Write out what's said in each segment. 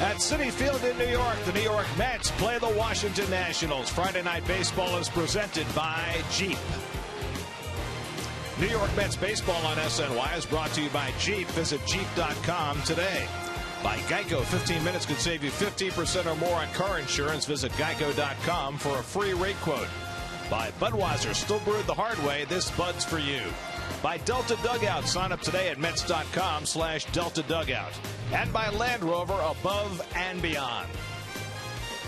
At Citi Field in New York, the New York Mets play the Washington Nationals. Friday Night Baseball is presented by Jeep. New York Mets baseball on SNY is brought to you by Jeep. Visit Jeep.com today. By Geico, 15 minutes could save you 15% or more on car insurance. Visit Geico.com for a free rate quote. By Budweiser, still brewed the hard way, this Bud's for you. By Delta Dugout, sign up today at Mets.com/Delta Dugout. And by Land Rover, above and beyond.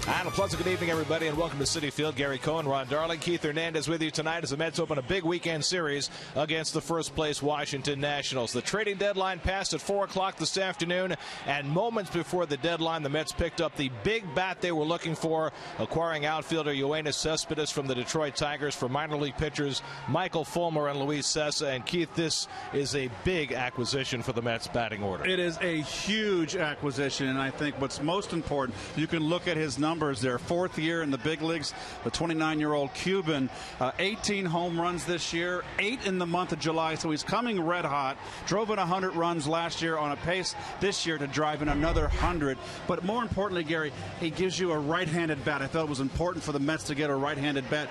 And a pleasant good evening, everybody, and welcome to Citi Field. Gary Cohen, Ron Darling, Keith Hernandez with you tonight as the Mets open a big weekend series against the first-place Washington Nationals. The trading deadline passed at 4 o'clock this afternoon, and moments before the deadline, the Mets picked up the big bat they were looking for, acquiring outfielder Yoenis Cespedes from the Detroit Tigers for minor league pitchers Michael Fulmer and Luis Cessa. And, Keith, this is a big acquisition for the Mets batting order. It is a huge acquisition, and I think what's most important, you can look at his numbers. Their fourth year in the big leagues, the 29-year-old Cuban, 18 home runs this year, 8 in the month of July, so he's coming red hot. Drove in 100 runs last year, on a pace this year to drive in another 100. But more importantly, Gary, he gives you a right-handed bat. I thought it was important for the Mets to get a right-handed bat.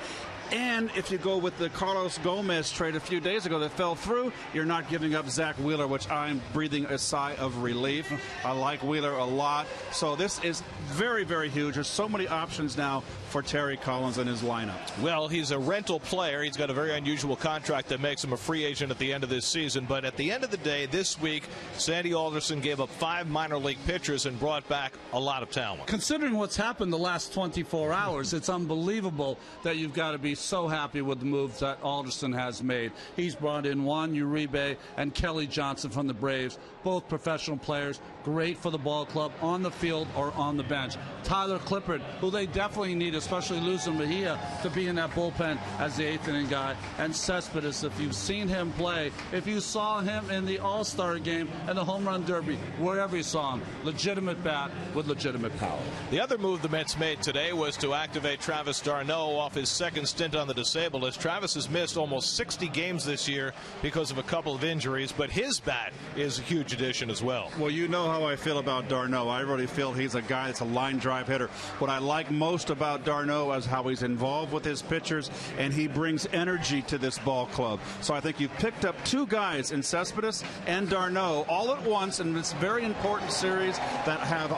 And if you go with the Carlos Gomez trade a few days ago that fell through, you're not giving up Zach Wheeler, which I'm breathing a sigh of relief. I like Wheeler a lot. So this is very, very huge. There's so many options now for Terry Collins in his lineup. Well, he's a rental player. He's got a very unusual contract that makes him a free agent at the end of this season. But at the end of the day, this week, Sandy Alderson gave up 5 minor league pitchers and brought back a lot of talent. Considering what's happened the last 24 hours, it's unbelievable that you've got to be so happy with the moves that Alderson has made. He's brought in Juan Uribe and Kelly Johnson from the Braves, both professional players, great for the ball club, on the field or on the bench. Tyler Clippard, who they definitely need, especially losing Mejia, to be in that bullpen as the 8th inning guy. And Cespedes, if you've seen him play, if you saw him in the All-Star game and the Home Run Derby, wherever you saw him, legitimate bat with legitimate power. The other move the Mets made today was to activate Travis d'Arnaud off his second stint on the disabled list. Travis has missed almost 60 games this year because of a couple of injuries, but his bat is a huge addition as well. Well, you know how I feel about d'Arnaud. I really feel he's a guy that's a line drive hitter. What I like most about d'Arnaud is how he's involved with his pitchers, and he brings energy to this ball club. So I think you've picked up 2 guys in Cespedes and d'Arnaud all at once in this very important series that have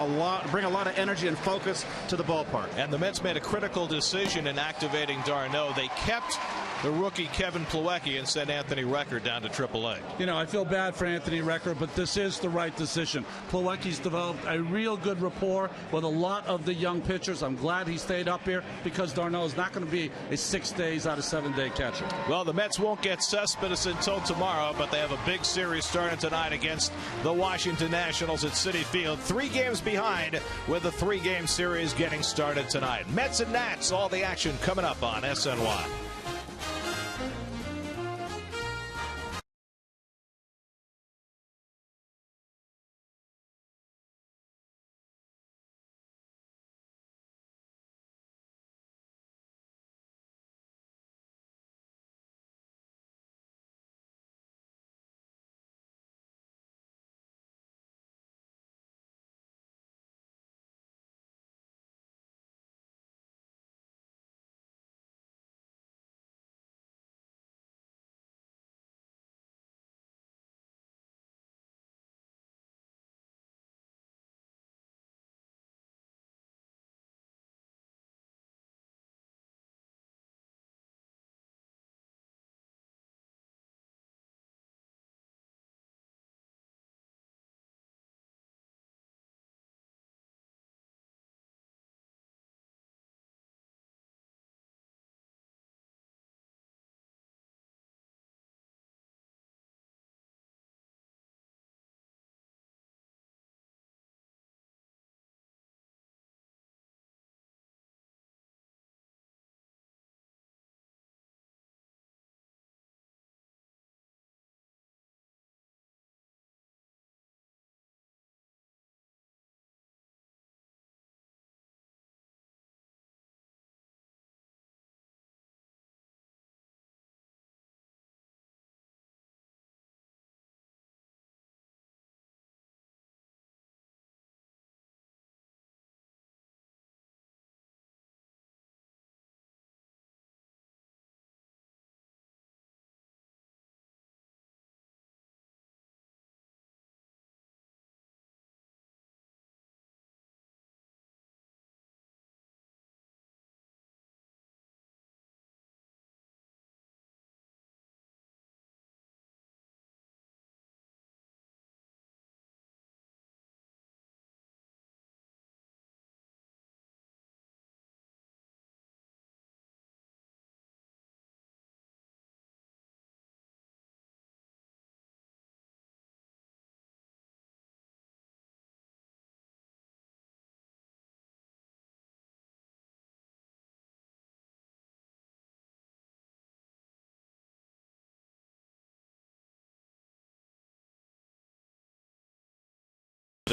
bring a lot of energy and focus to the ballpark. And the Mets made a critical decision in activating d'Arnaud. They kept the rookie Kevin Plawecki and sent Anthony Recker down to AAA. You know, I feel bad for Anthony Recker, but this is the right decision. Plawecki's developed a real good rapport with a lot of the young pitchers. I'm glad he stayed up here because d'Arnaud is not going to be a 6 days out of 7-day catcher. Well, the Mets won't get Cespedes until tomorrow, but they have a big series starting tonight against the Washington Nationals at Citi Field. 3 games behind with a 3-game series getting started tonight. Mets and Nats, all the action coming up on SNY.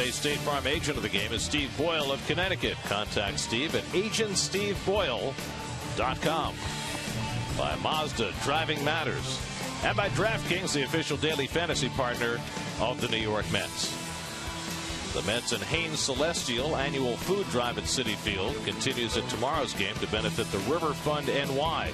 Today's State Farm agent of the game is Steve Boyle of Connecticut. Contact Steve at agentsteveboyle.com. By Mazda, driving matters. And by DraftKings, the official daily fantasy partner of the New York Mets. The Mets and Hanes Celestial annual food drive at Citi Field continues at tomorrow's game to benefit the River Fund NY.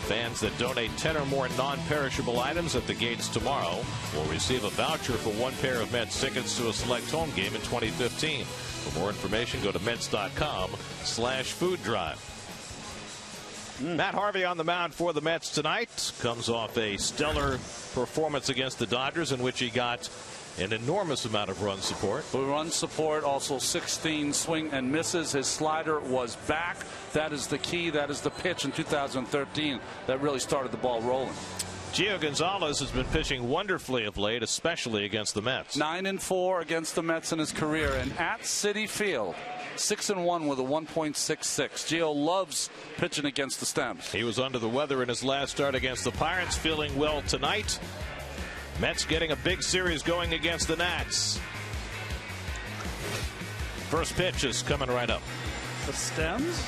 Fans that donate 10 or more non-perishable items at the gates tomorrow will receive a voucher for one pair of Mets tickets to a select home game in 2015. For more information, go to Mets.com/food drive. Matt Harvey on the mound for the Mets tonight. Comes off a stellar performance against the Dodgers in which he got an enormous amount of run support. Run support, also 16 swing and misses. His slider was back. That is the key. That is the pitch in 2013 that really started the ball rolling. Gio Gonzalez has been pitching wonderfully of late, especially against the Mets. 9-4 against the Mets in his career, and at Citi Field, 6-1 with a 1.66. Gio loves pitching against the Stems. He was under the weather in his last start against the Pirates, feeling well tonight. Mets getting a big series going against the Nats. First pitch is coming right up. The Stems?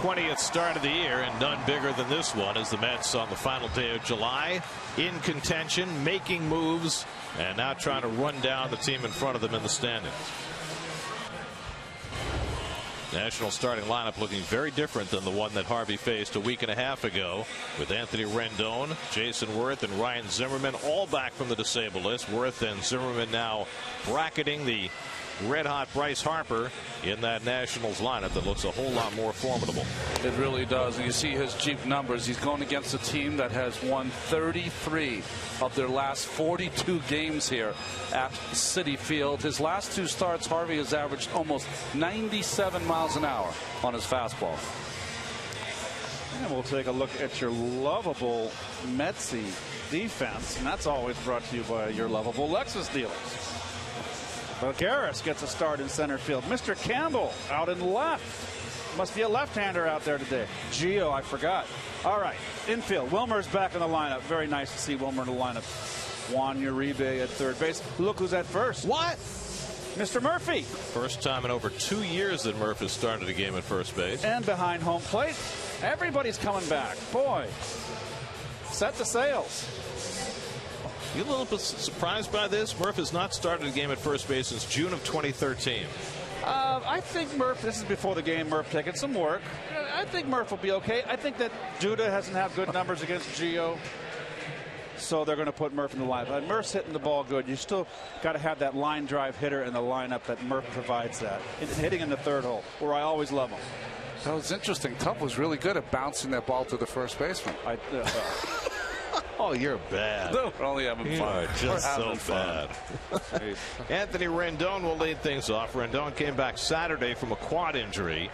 th start of the year, and none bigger than this one as the Mets on the final day of July in contention, making moves, and now trying to run down the team in front of them in the standings. National starting lineup looking very different than the one that Harvey faced a week and a half ago, with Anthony Rendon, Jason Worth, and Ryan Zimmerman all back from the disabled list. Worth and Zimmerman now bracketing the red-hot Bryce Harper in that Nationals lineup that looks a whole lot more formidable. It really does. And you see his Jeep numbers. He's going against a team that has won 33 of their last 42 games here at Citi Field. His last two starts, Harvey has averaged almost 97 miles an hour on his fastball. And we'll take a look at your lovable Metsy defense, and that's always brought to you by your lovable Lexus dealers. Bulgaris gets a start in center field. Mr. Campbell out in left. Must be a left-hander out there today. Gio, I forgot. All right. Infield. Wilmer's back in the lineup. Very nice to see Wilmer in the lineup. Juan Uribe at third base. Look who's at first. What? Mr. Murphy. First time in over 2 years that Murph has started a game at first base. And behind home plate. Everybody's coming back. Boy. Set the sails. You a little bit surprised by this? Murph has not started a game at first base since June of 2013. I think Murph, this is before the game, Murph taking some work. I think Murph will be okay. I think that Duda hasn't had good numbers against Gio. So they're going to put Murph in the lineup. Murph's hitting the ball good. You still got to have that line drive hitter in the lineup that Murph provides that. Hitting in the third hole, where I always love him. That was interesting. Tubb was really good at bouncing that ball to the first baseman. Oh, you're bad. No, we're only having fun. Just so bad. Anthony Rendon will lead things off. Rendon came back Saturday from a quad injury.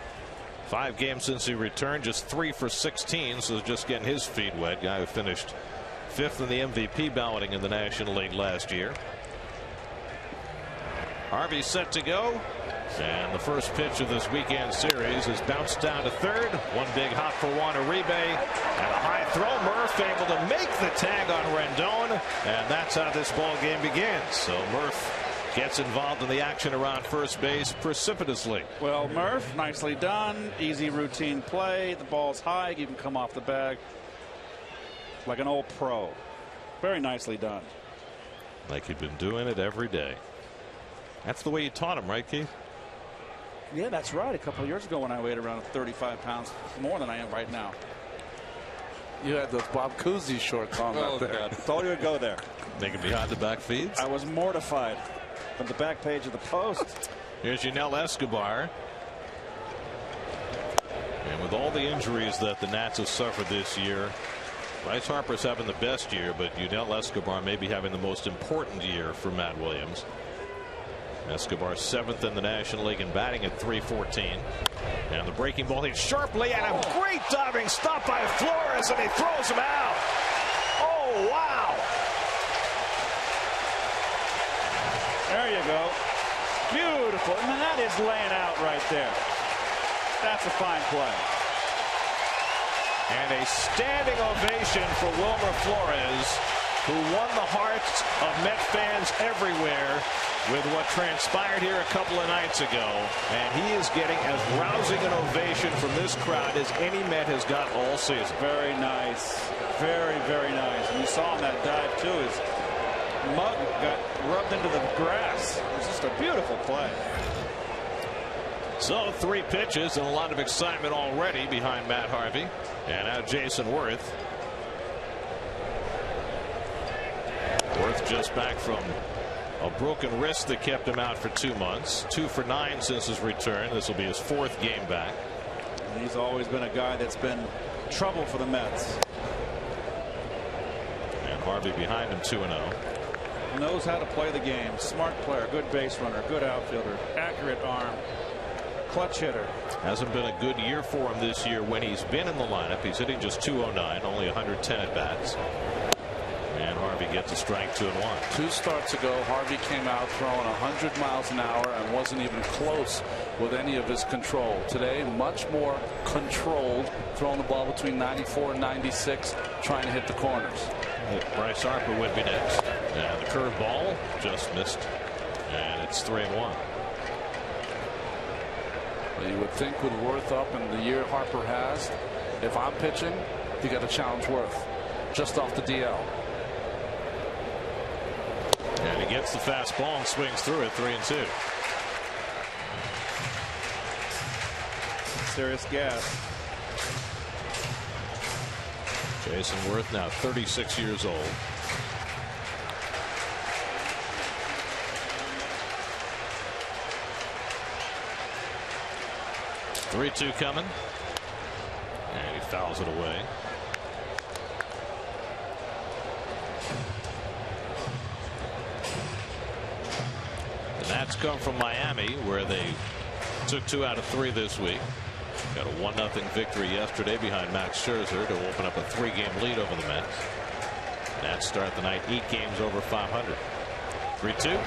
5 games since he returned, just 3 for 16, so just getting his feet wet. Guy who finished 5th in the MVP balloting in the National League last year. Harvey set to go. And the first pitch of this weekend series is bounced down to third. One big hop for Juan Uribe. And a high throw. Murph able to make the tag on Rendon. And that's how this ball game begins. So Murph gets involved in the action around first base precipitously. Well, Murph, nicely done. Easy routine play. The ball's high. You can come off the bag like an old pro. Very nicely done. Like he'd been doing it every day. That's the way you taught him, right, Keith? Yeah, that's right. A couple of years ago when I weighed around 35 pounds more than I am right now. You had those Bob Cousy shorts on out there. God. Thought you would go there. Making behind the back feeds. I was mortified from the back page of the Post. Here's Yunel Escobar. And with all the injuries that the Nats have suffered this year, Bryce Harper's having the best year, but Yunel Escobar may be having the most important year for Matt Williams. Escobar 7th in the National League in batting at .314. And the breaking ball hit sharply, and a great diving stop by Flores, and he throws him out. Oh, wow. There you go. Beautiful. I mean, that is laying out right there. That's a fine play. And a standing ovation for Wilmer Flores, who won the hearts of Met fans everywhere with what transpired here a couple of nights ago. And he is getting as rousing an ovation from this crowd as any Met has got all season. Very nice. Very, very nice. And you saw him that dive, too. His mug got rubbed into the grass. It was just a beautiful play. So 3 pitches and a lot of excitement already behind Matt Harvey. And now Jason Worth. Worth just back from a broken wrist that kept him out for 2 months. 2 for 9 since his return. This will be his 4th game back. And he's always been a guy that's been trouble for the Mets. And Harvey behind him 2-0. Knows how to play the game. Smart player, good base runner, good outfielder, accurate arm, clutch hitter. Hasn't been a good year for him this year when he's been in the lineup. He's hitting just .209, only 110 at bats. And Harvey gets a strike 2-1. 2 starts ago, Harvey came out throwing 100 miles an hour and wasn't even close with any of his control. Today, much more controlled, throwing the ball between 94 and 96, trying to hit the corners. Bryce Harper would be next. And the curveball just missed. And it's 3-1. Well, you would think with Worth up and the year Harper has, if I'm pitching, you got to challenge Worth just off the DL. And he gets the fastball and swings through it. 3-2. Serious gas. Jason Worth now 36 years old. Three-two coming. And he fouls it away. The Nats come from Miami, where they took 2 out of 3 this week. Got a 1-0 victory yesterday behind Max Scherzer to open up a 3-game lead over the Mets. Nats start the night 8 games over 500. 3-2.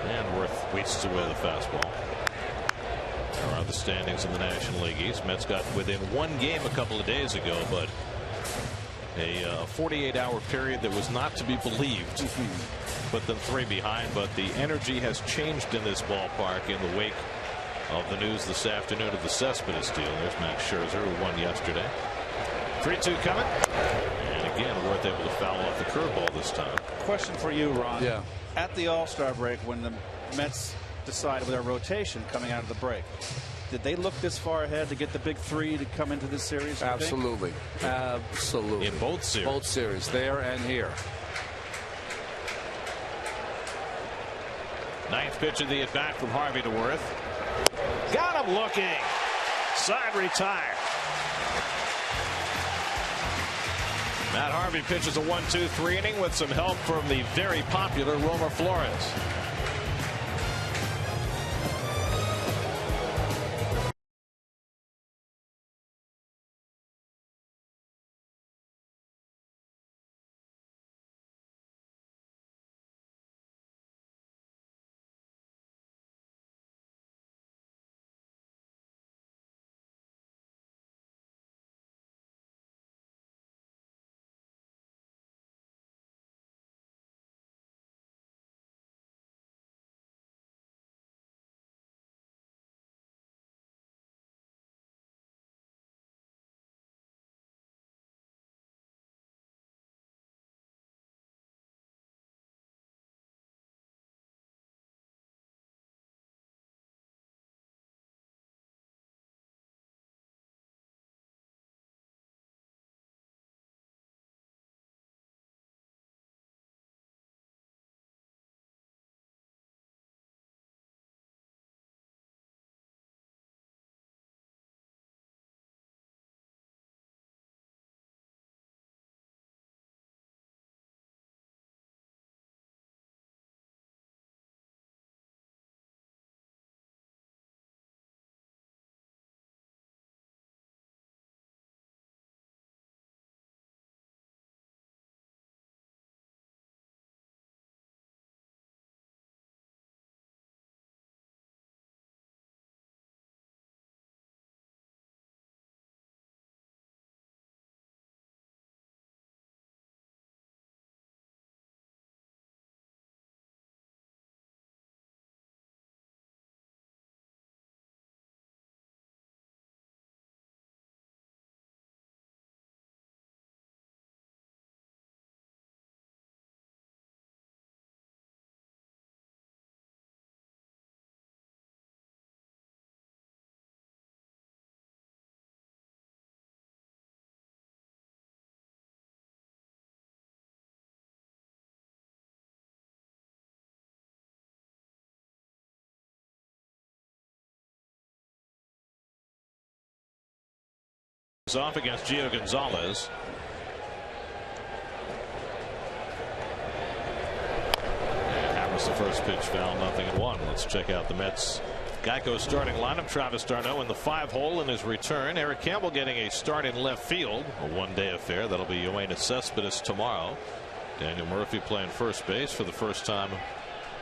And Worth wastes away the fastball. There are the standings in the National League East. Mets got within 1 game a couple of days ago, but A 48-hour period that was not to be believed. Put them 3 behind, but the energy has changed in this ballpark in the wake of the news this afternoon of the Cespedes deal. There's Max Scherzer, who won yesterday. 3-2 coming. And again, Worth able to foul off the curveball this time. Question for you, Ron. Yeah. At the All-Star break, when the Mets decided with their rotation coming out of the break, did they look this far ahead to get the big 3 to come into this series? Absolutely. Absolutely. In both series. Both series, there and here. 9th pitch of the at-bat from Harvey to Worth. Got him looking. Side retired. Matt Harvey pitches a 1-2-3 inning with some help from the very popular Romer Flores. Off against Gio Gonzalez. And that was the first pitch, foul, 0-1. Let's check out the Mets. Geico starting lineup. Travis d'Arnaud in the 5-hole in his return. Eric Campbell getting a start in left field. A one-day affair. That'll be Yoenis Cespedes tomorrow. Daniel Murphy playing first base for the first time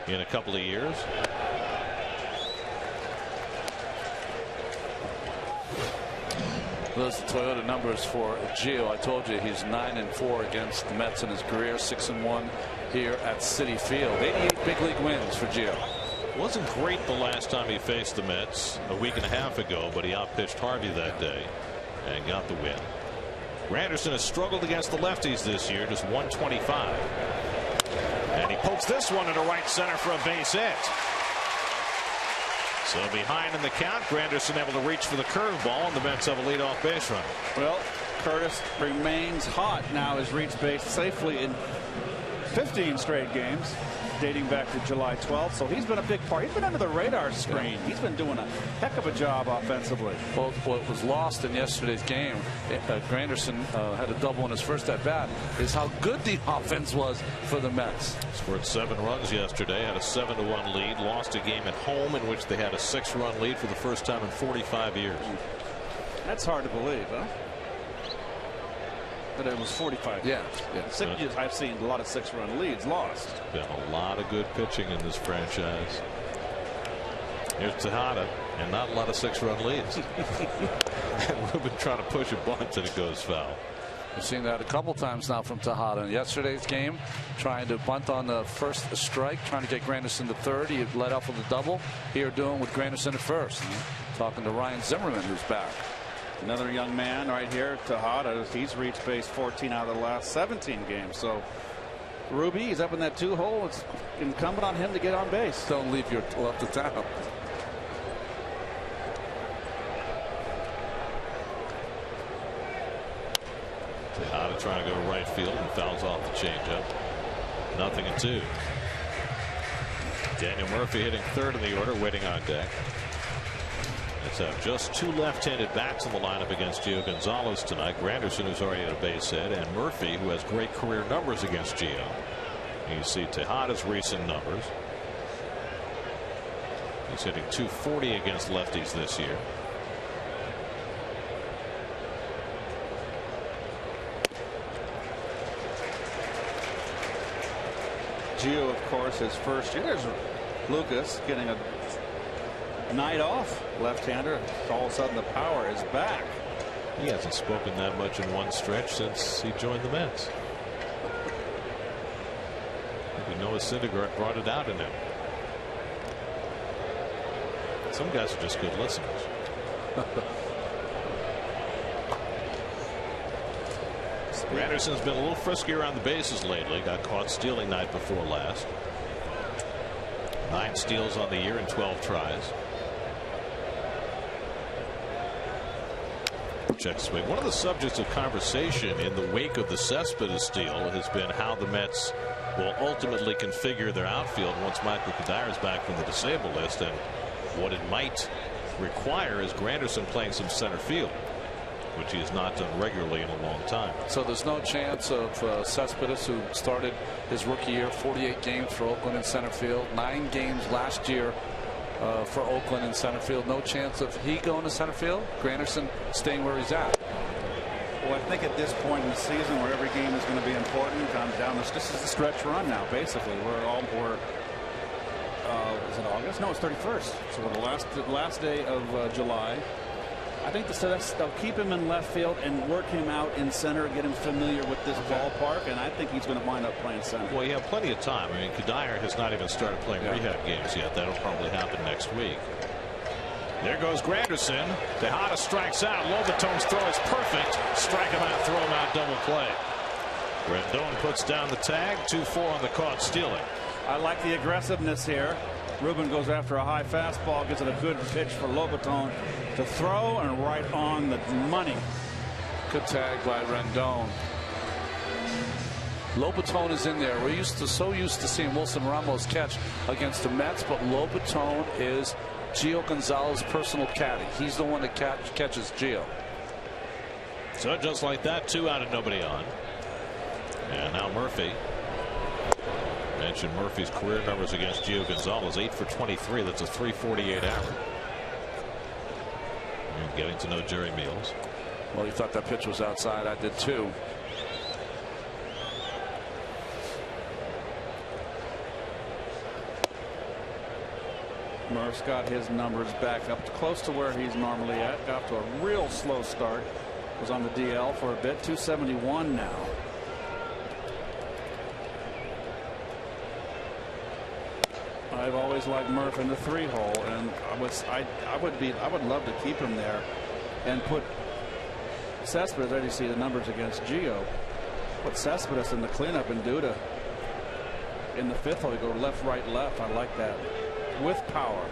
in a couple of years. Those are the Toyota numbers for Gio. I told you he's 9-4 against the Mets in his career, 6-1 here at Citi Field. 88 big league wins for Gio. Wasn't great the last time he faced the Mets a week and a half ago, but he outpitched Harvey that day and got the win. Granderson has struggled against the lefties this year, just 125. And he pokes this one into right center for a base hit. So behind in the count, Granderson able to reach for the curveball, and the Mets have a leadoff base runner. Well, Curtis remains hot now, has reached base safely in 15 straight games dating back to July 12th. So he's been a big part. He's been under the radar screen. He's been doing a heck of a job offensively. Well, what was lost in yesterday's game, Granderson had a double in his first at bat, is how good the offense was for the Mets. Scored 7 runs yesterday, had a 7-1 lead, lost a game at home in which they had a 6-run lead for the first time in 45 years. That's hard to believe, huh? But it was 45. Yeah. I've seen a lot of 6-run leads lost. Been a lot of good pitching in this franchise. Here's Tejada, and not a lot of 6-run leads. And Ruben trying to push a bunt, and it goes foul. We've seen that a couple times now from Tejada. In yesterday's game, trying to bunt on the first strike, trying to get Granderson to third. He led off with a double. Here doing with Granderson at first. Talking to Ryan Zimmerman, who's back. Another young man right here, Tejada. He's reached base 14 out of the last 17 games. So Ruby, he's up in that 2-hole. It's incumbent on him to get on base. Don't leave your left to town. Tejada trying to go to right field and fouls off the changeup. 0-2. Daniel Murphy hitting third in the order, waiting on deck. Let's have just 2 left-handed bats in the lineup against Gio Gonzalez tonight. Granderson, who's already at a base hit, and Murphy, who has great career numbers against Gio. You see Tejada's recent numbers. He's hitting .240 against lefties this year. Gio, of course, his first year. There's Lucas getting a night off. Left-hander. All of a sudden the power is back. He hasn't spoken that much in one stretch since he joined the Mets. Maybe Noah Syndergaard brought it out in him. Some guys are just good listeners. Granderson's been a little frisky around the bases lately. Got caught stealing night before last. 9 steals on the year in 12 tries. Check swing. One of the subjects of conversation in the wake of the Cespedes steal has been how the Mets will ultimately configure their outfield once Michael Cuddyer is back from the disabled list, and what it might require is Granderson playing some center field, which he has not done regularly in a long time. So there's no chance of Cespedes, who started his rookie year 48 games for Oakland in center field, 9 games last year for Oakland in center field. No chance of he going to center field. Granderson staying where he's at. Well, I think at this point in the season, where every game is going to be important, comes down. This is the stretch run now. Basically, we're is it August? No, it's 31st. So we're the last day of July. I think they'll keep him in left field and work him out in center, get him familiar with this ballpark, and I think he's going to wind up playing center. Well, you have plenty of time. I mean, Cuddyer has not even started playing rehab games yet. That'll probably happen next week. There goes Granderson. Tejada strikes out. Lobaton's throw is perfect. Strike him out, throw him out, double play. Rendon puts down the tag. 2-4 on the caught stealing. I like the aggressiveness here. Ruben goes after a high fastball, gets it a good pitch for Lobaton to throw, and right on the money. Good tag by Rendon. Lobaton is in there. We're so used to seeing Wilson Ramos catch against the Mets, but Lobaton is Gio Gonzalez's personal caddy. He's the one that catches Gio. So just like that, 2 out and nobody on. And now Murphy. Mentioned Murphy's career numbers against Gio Gonzalez, 8 for 23. That's a .348 average. And getting to know Jerry Meals. Well, he thought that pitch was outside. I did too. Murph's got his numbers back up close to where he's normally at. Got off to a real slow start. Was on the DL for a bit. 271 now. I've always liked Murph in the 3-hole, and I would love to keep him there and put Cespedes. As you see the numbers against Gio, put Cespedes in the cleanup and Duda in the 5th hole. You go left, right, left. I like that with power.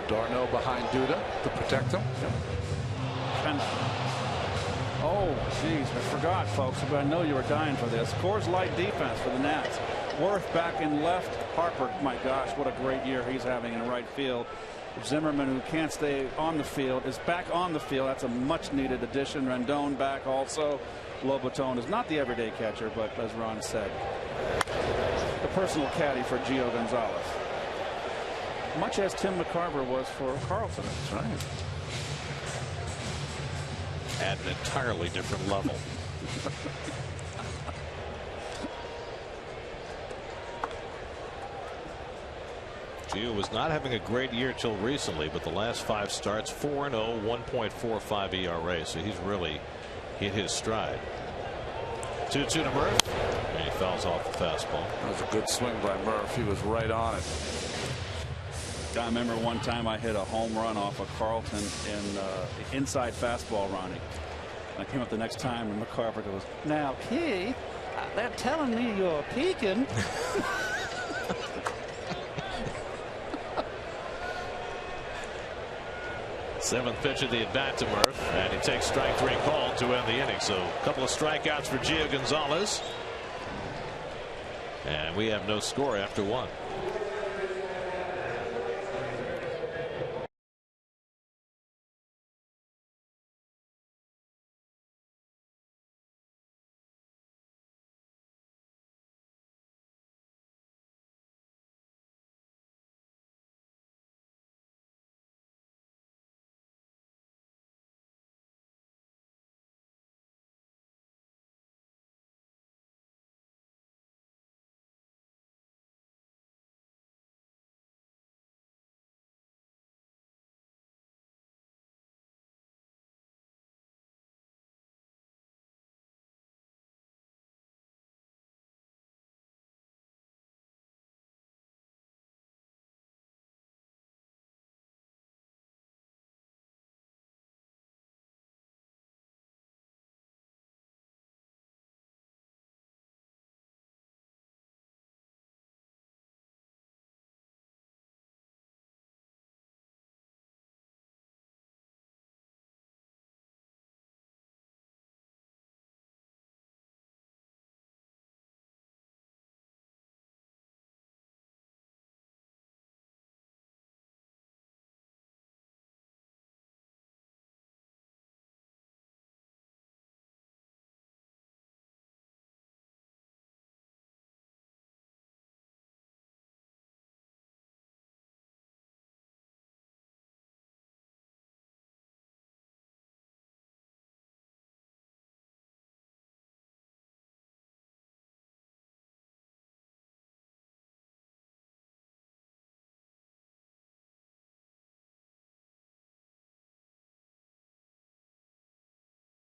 Darno behind Duda to protect him. And oh, geez, I forgot, folks. But I know you were dying for this. Coors Light defense for the Nats. Worth back in left. Harper, my gosh, what a great year he's having in right field. Zimmerman, who can't stay on the field, is back on the field. That's a much needed addition. Rendon back also. Lobaton is not the everyday catcher, but as Ron said, the personal caddy for Gio Gonzalez. Much as Tim McCarver was for Carlson. That's right. At an entirely different level. Gio was not having a great year till recently, but the last 5 starts 4-0, 1.45 ERA. So he's really hit his stride. 2-2 to Murph, and he fouls off the fastball. That was a good swing by Murph. He was right on it. I remember one time I hit a home run off of Carlton in the inside fastball, Ronnie. I came up the next time and McCarver goes, "Now, Keith, they're telling me you're peeking." Seventh pitch of the at bat to Murph, and he takes strike 3 called to end the inning. So a couple of strikeouts for Gio Gonzalez, and we have no score after 1.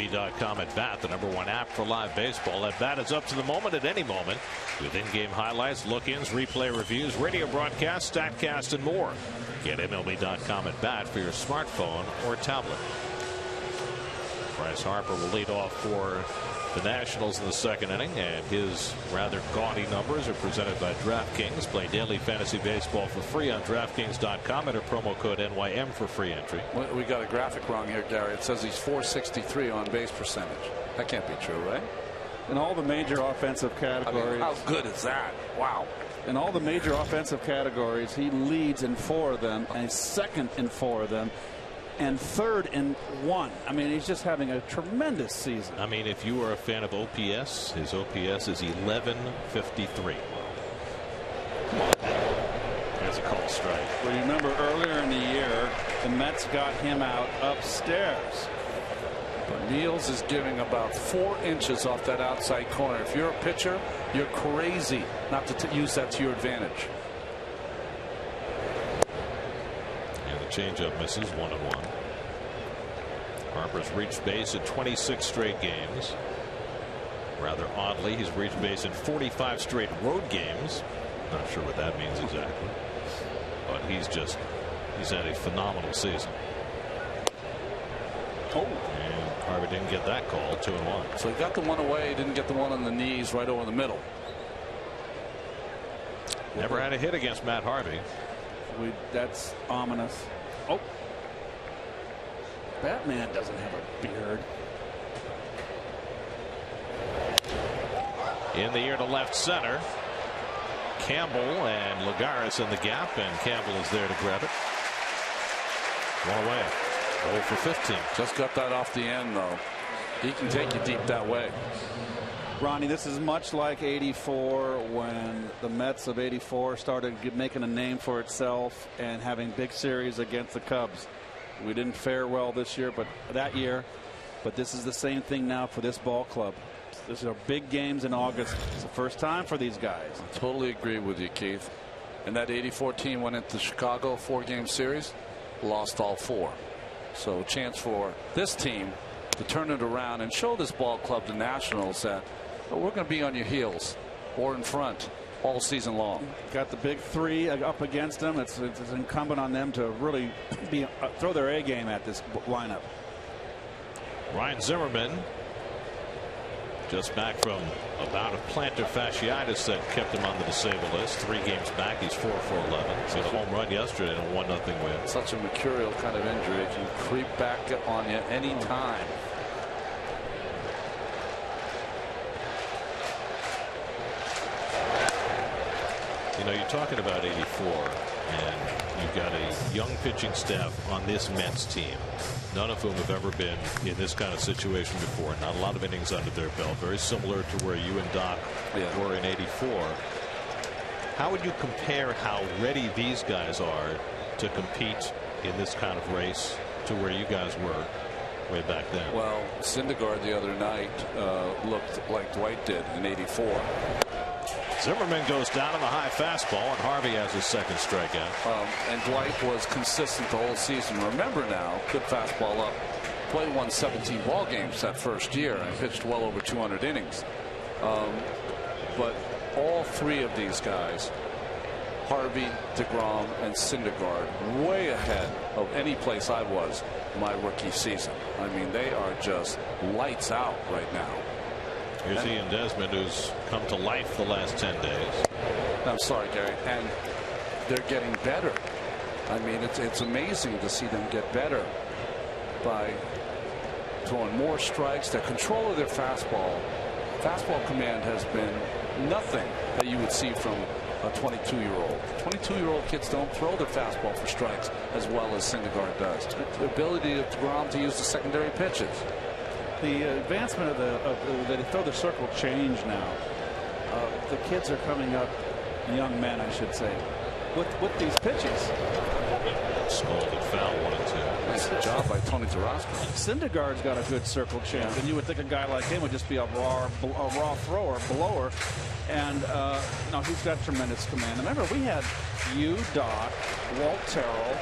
MLB.com at bat, the #1 app for live baseball. At bat is up to the moment at any moment with in-game highlights, look-ins, replay reviews, radio broadcasts, StatCast, and more. Get MLB.com at bat for your smartphone or tablet. Bryce Harper will lead off for the Nationals in the second inning, and his rather gaudy numbers are presented by DraftKings. Play daily fantasy baseball for free on DraftKings.com. Enter promo code NYM for free entry. We got a graphic wrong here, Gary. It says he's .463 on base percentage. That can't be true, right? In all the major offensive categories. I mean, how good is that? Wow. In all the major offensive categories, he leads in 4 of them, and he's second in 4 of them, and third in 1. I mean, he's just having a tremendous season. I mean, if you are a fan of OPS, his OPS is 1153. There's a called strike. Well, you remember earlier in the year, the Mets got him out upstairs. But Niels is giving about 4 inches off that outside corner. If you're a pitcher, you're crazy not to use that to your advantage. And the changeup misses 1-1. Harper's reached base in 26 straight games. Rather oddly, he's reached base in 45 straight road games. Not sure what that means exactly, but he's had a phenomenal season. Oh. And Harper didn't get that call. 2-1. So he got the one away, didn't get the one on the knees right over the middle. Never had a hit against Matt Harvey. That's ominous. Oh. Batman doesn't have a beard. In the air to left center. Campbell and Lagares in the gap, and Campbell is there to grab it. One away. 0 for 15. Just got that off the end, though. He can take you deep that way. Ronnie, this is much like '84 when the Mets of '84 started making a name for itself and having big series against the Cubs. We didn't fare well this year, but this is the same thing now for this ball club. These are big games in August. It's the first time for these guys. Totally agree with you, Keith. And that 84 team went into Chicago 4-game series, lost all 4. So chance for this team to turn it around and show this ball club, the Nationals, that we're going to be on your heels or in front all season long. Got the big 3 up against them. It's incumbent on them to really throw their A game at this lineup. Ryan Zimmerman just back from a bout of plantar fasciitis that kept him on the disabled list. 3 games back. He's 4 for 11. He hit a home run yesterday in a 1-0 win. Such a mercurial kind of injury. It can creep back on you any time. You know, you're talking about 84, and you've got a young pitching staff on this Mets team, none of whom have ever been in this kind of situation before. Not a lot of innings under their belt. Very similar to where you and Doc were in 84. How would you compare how ready these guys are to compete in this kind of race to where you guys were way back then? Well, Syndergaard the other night looked like Dwight did in 84. Zimmerman goes down on the high fastball, and Harvey has his second strikeout. And Dwight was consistent the whole season. Remember now, good fastball up. Dwight won 17 ball games that first year and pitched well over 200 innings. But all 3 of these guys, Harvey, DeGrom, and Syndergaard, way ahead of any place I was my rookie season. I mean, they are just lights out right now. Here's Ian Desmond, who's come to life the last 10 days. I'm sorry, Gary. And they're getting better. I mean, it's amazing to see them get better by throwing more strikes. Their control of their fastball command has been nothing that you would see from a 22-year-old. 22-year-old kids don't throw their fastball for strikes as well as Syndergaard does. The ability of DeGrom to use the secondary pitches. The advancement of they throw the circle change now. The kids are coming up, young men, I should say, with these pitches. Scalded foul, 1-2. Nice job by Tony Tarasco. Syndergaard's got a good circle change, and you would think a guy like him would just be a raw thrower, blower, and no, he's got tremendous command. Remember, we had you, Doc, Walt Terrell,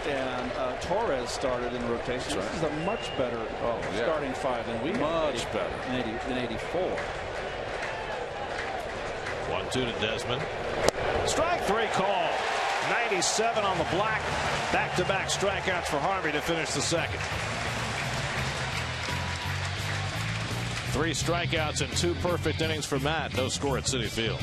and Torres started in rotation. This is a much better starting 5 than we had. Much better in 84. 1-2 to Desmond. Strike 3 call. 97 on the black. Back-to-back strikeouts for Harvey to finish the second. 3 strikeouts and 2 perfect innings for Matt. No score at Citi Field.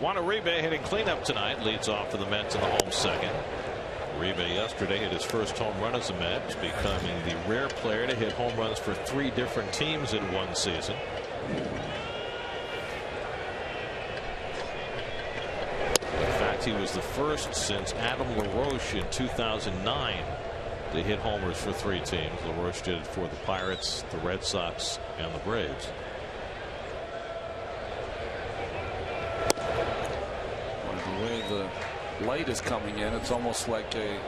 Juan Uribe hitting cleanup tonight, leads off for the Mets in the home second. Uribe yesterday hit his first home run as a Met, becoming the rare player to hit home runs for 3 different teams in one season. In fact, he was the first since Adam LaRoche in 2009 to hit homers for 3 teams. LaRoche did it for the Pirates, the Red Sox, and the Braves. The way the light is coming in, it's almost like a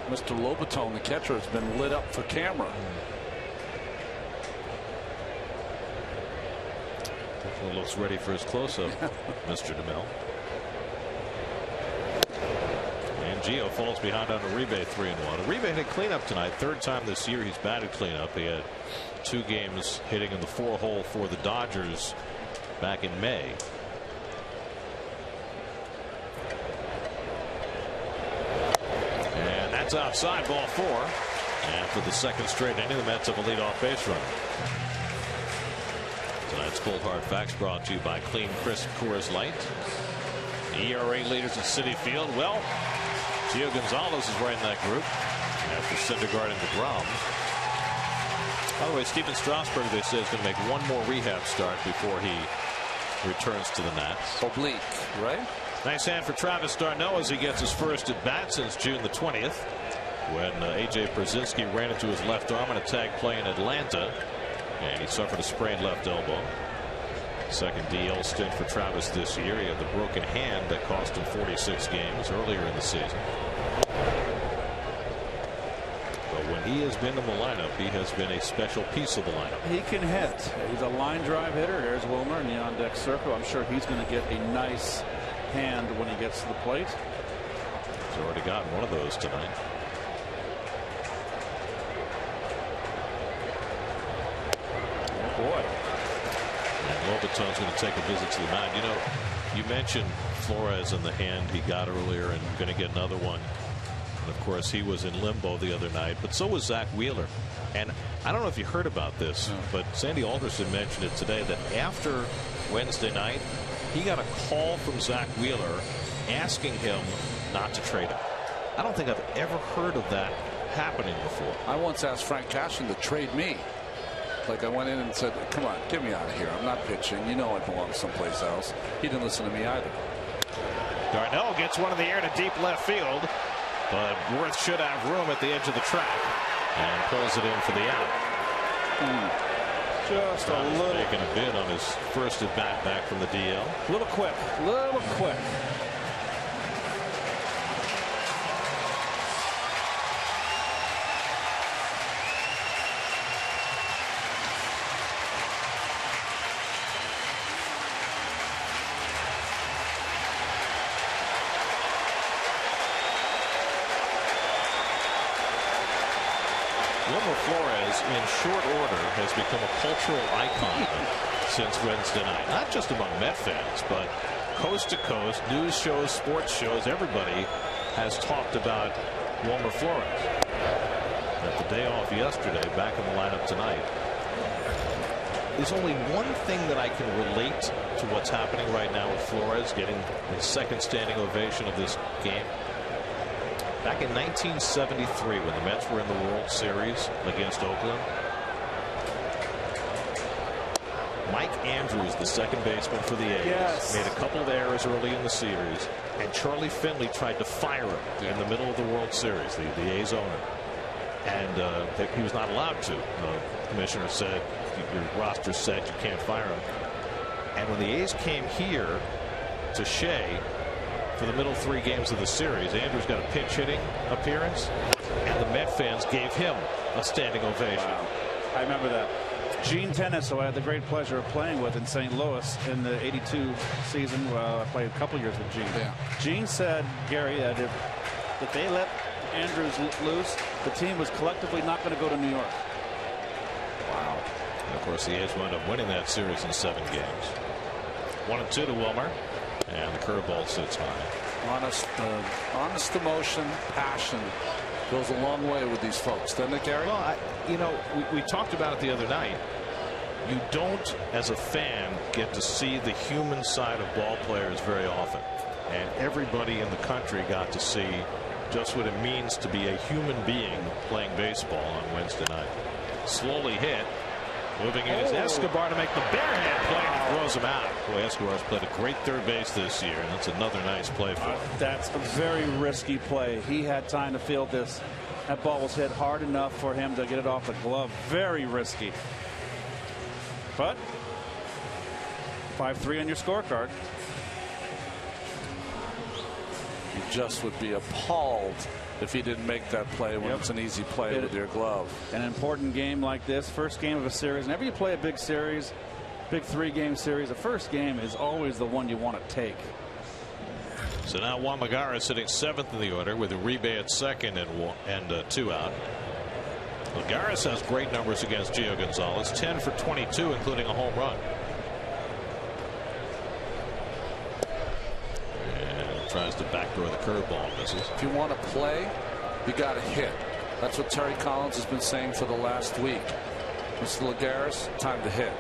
Mr. Lobaton, the catcher, has been lit up for camera. Definitely looks ready for his close-up, Mr. DeMille. And Gio falls behind on Uribe 3-1. Uribe hit cleanup tonight, 3rd time this year he's batted cleanup. He had 2 games hitting in the 4-hole for the Dodgers back in May. And that's outside, ball 4. And for the 2nd straight inning, the Mets have a leadoff base runner. Tonight's Cold Hard Facts brought to you by Clean Crisp Coors Light. ERA leaders at Citi Field. Well, Gio Gonzalez is right in that group after Syndergaard and DeGrom. By the way, Steven Strasburg, they say, is going to make one more rehab start before he returns to the Nats. Oblique, right? Nice hand for Travis d'Arnaud as he gets his first at bat since June the 20th, when A.J. Brzezinski ran into his left arm in a tag play in Atlanta, and he suffered a sprained left elbow. Second DL stint for Travis this year. He had the broken hand that cost him 46 games earlier in the season. But when he has been in the lineup, he has been a special piece of the lineup. He can hit. He's a line drive hitter. Here's Wilmer in the on deck circle. I'm sure he's going to get a nice hand when he gets to the plate. He's already gotten one of those tonight. Oh boy. And Lobaton's going to take a visit to the mound. You know, you mentioned Flores and the hand he got earlier and going to get another one. And of course, he was in limbo the other night, but so was Zach Wheeler. And I don't know if you heard about this, but Sandy Alderson mentioned it today that after Wednesday night, he got a call from Zach Wheeler asking him not to trade him. I don't think I've ever heard of that happening before. I once asked Frank Cashin to trade me. Like I went in and said, come on, get me out of here. I'm not pitching. You know I belong someplace else. He didn't listen to me either. d'Arnaud gets one in the air to deep left field, but Worth should have room at the edge of the track and pulls it in for the out. Just a little. Making a bid on his first at bat back from the DL. Little quick. Little quick. Wilmer Flores, in short order, has become a cultural icon since Wednesday night. Not just among Met fans, but coast to coast, news shows, sports shows, everybody has talked about Wilmer Flores. At the day off yesterday, back in the lineup tonight. There's only one thing that I can relate to what's happening right now with Flores getting the second standing ovation of this game. Back in 1973, when the Mets were in the World Series against Oakland, Mike Andrews, the second baseman for the A's, made a couple of errors early in the series, and Charlie Finley tried to fire him in the middle of the World Series, the A's owner. And he was not allowed to. The commissioner said, your roster's set, you can't fire him. And when the A's came here to Shea for the middle 3 games of the series, Andrews got a pinch hitting appearance, and the Met fans gave him a standing ovation. Wow. I remember that. Gene Tennis, who I had the great pleasure of playing with in St. Louis in the '82 season. Well, I played a couple years with Gene. Yeah. Gene said, Gary, that if they let Andrews loose, the team was collectively not going to go to New York. Wow. And of course, the A's wound up winning that series in 7 games. 1-2 to Wilmer. And the curveball sits high. Honest emotion, passion goes a long way with these folks, doesn't it, Gary? Well, you know, we talked about it the other night. You don't, as a fan, get to see the human side of ball players very often. And everybody in the country got to see just what it means to be a human being playing baseball on Wednesday night. Slowly hit. Moving in is Escobar to make the barehand play, and throws him out. Boy, Escobar's played a great third base this year, and that's another nice play for him. That's a very risky play. He had time to field this. That ball was hit hard enough for him to get it off the glove. Very risky. But 5-3 on your scorecard. You just would be appalled if he didn't make that play when it's an easy play with your glove. An important game like this, first game of a series. Whenever you play a big series, big 3-game series, the first game is always the one you want to take. So now Juan Lagares sitting 7th in the order with Uribe at 2nd and 2 out. Lagares has great numbers against Gio Gonzalez, 10 for 22, including a home run. Tries to backdoor the curveball, misses. If you want to play, you got to hit. That's what Terry Collins has been saying for the last week. Mr. Lagares, time to hit.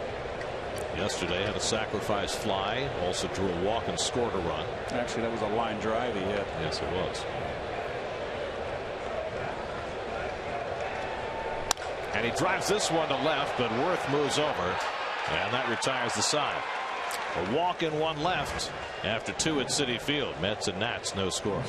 Yesterday had a sacrifice fly, also drew a walk and scored a run. Actually, that was a line drive he hit. Yes, it was. And he drives this one to left, but Worth moves over, and that retires the side. A walk and one left after 2 at Citi Field. Mets and Nats, no score.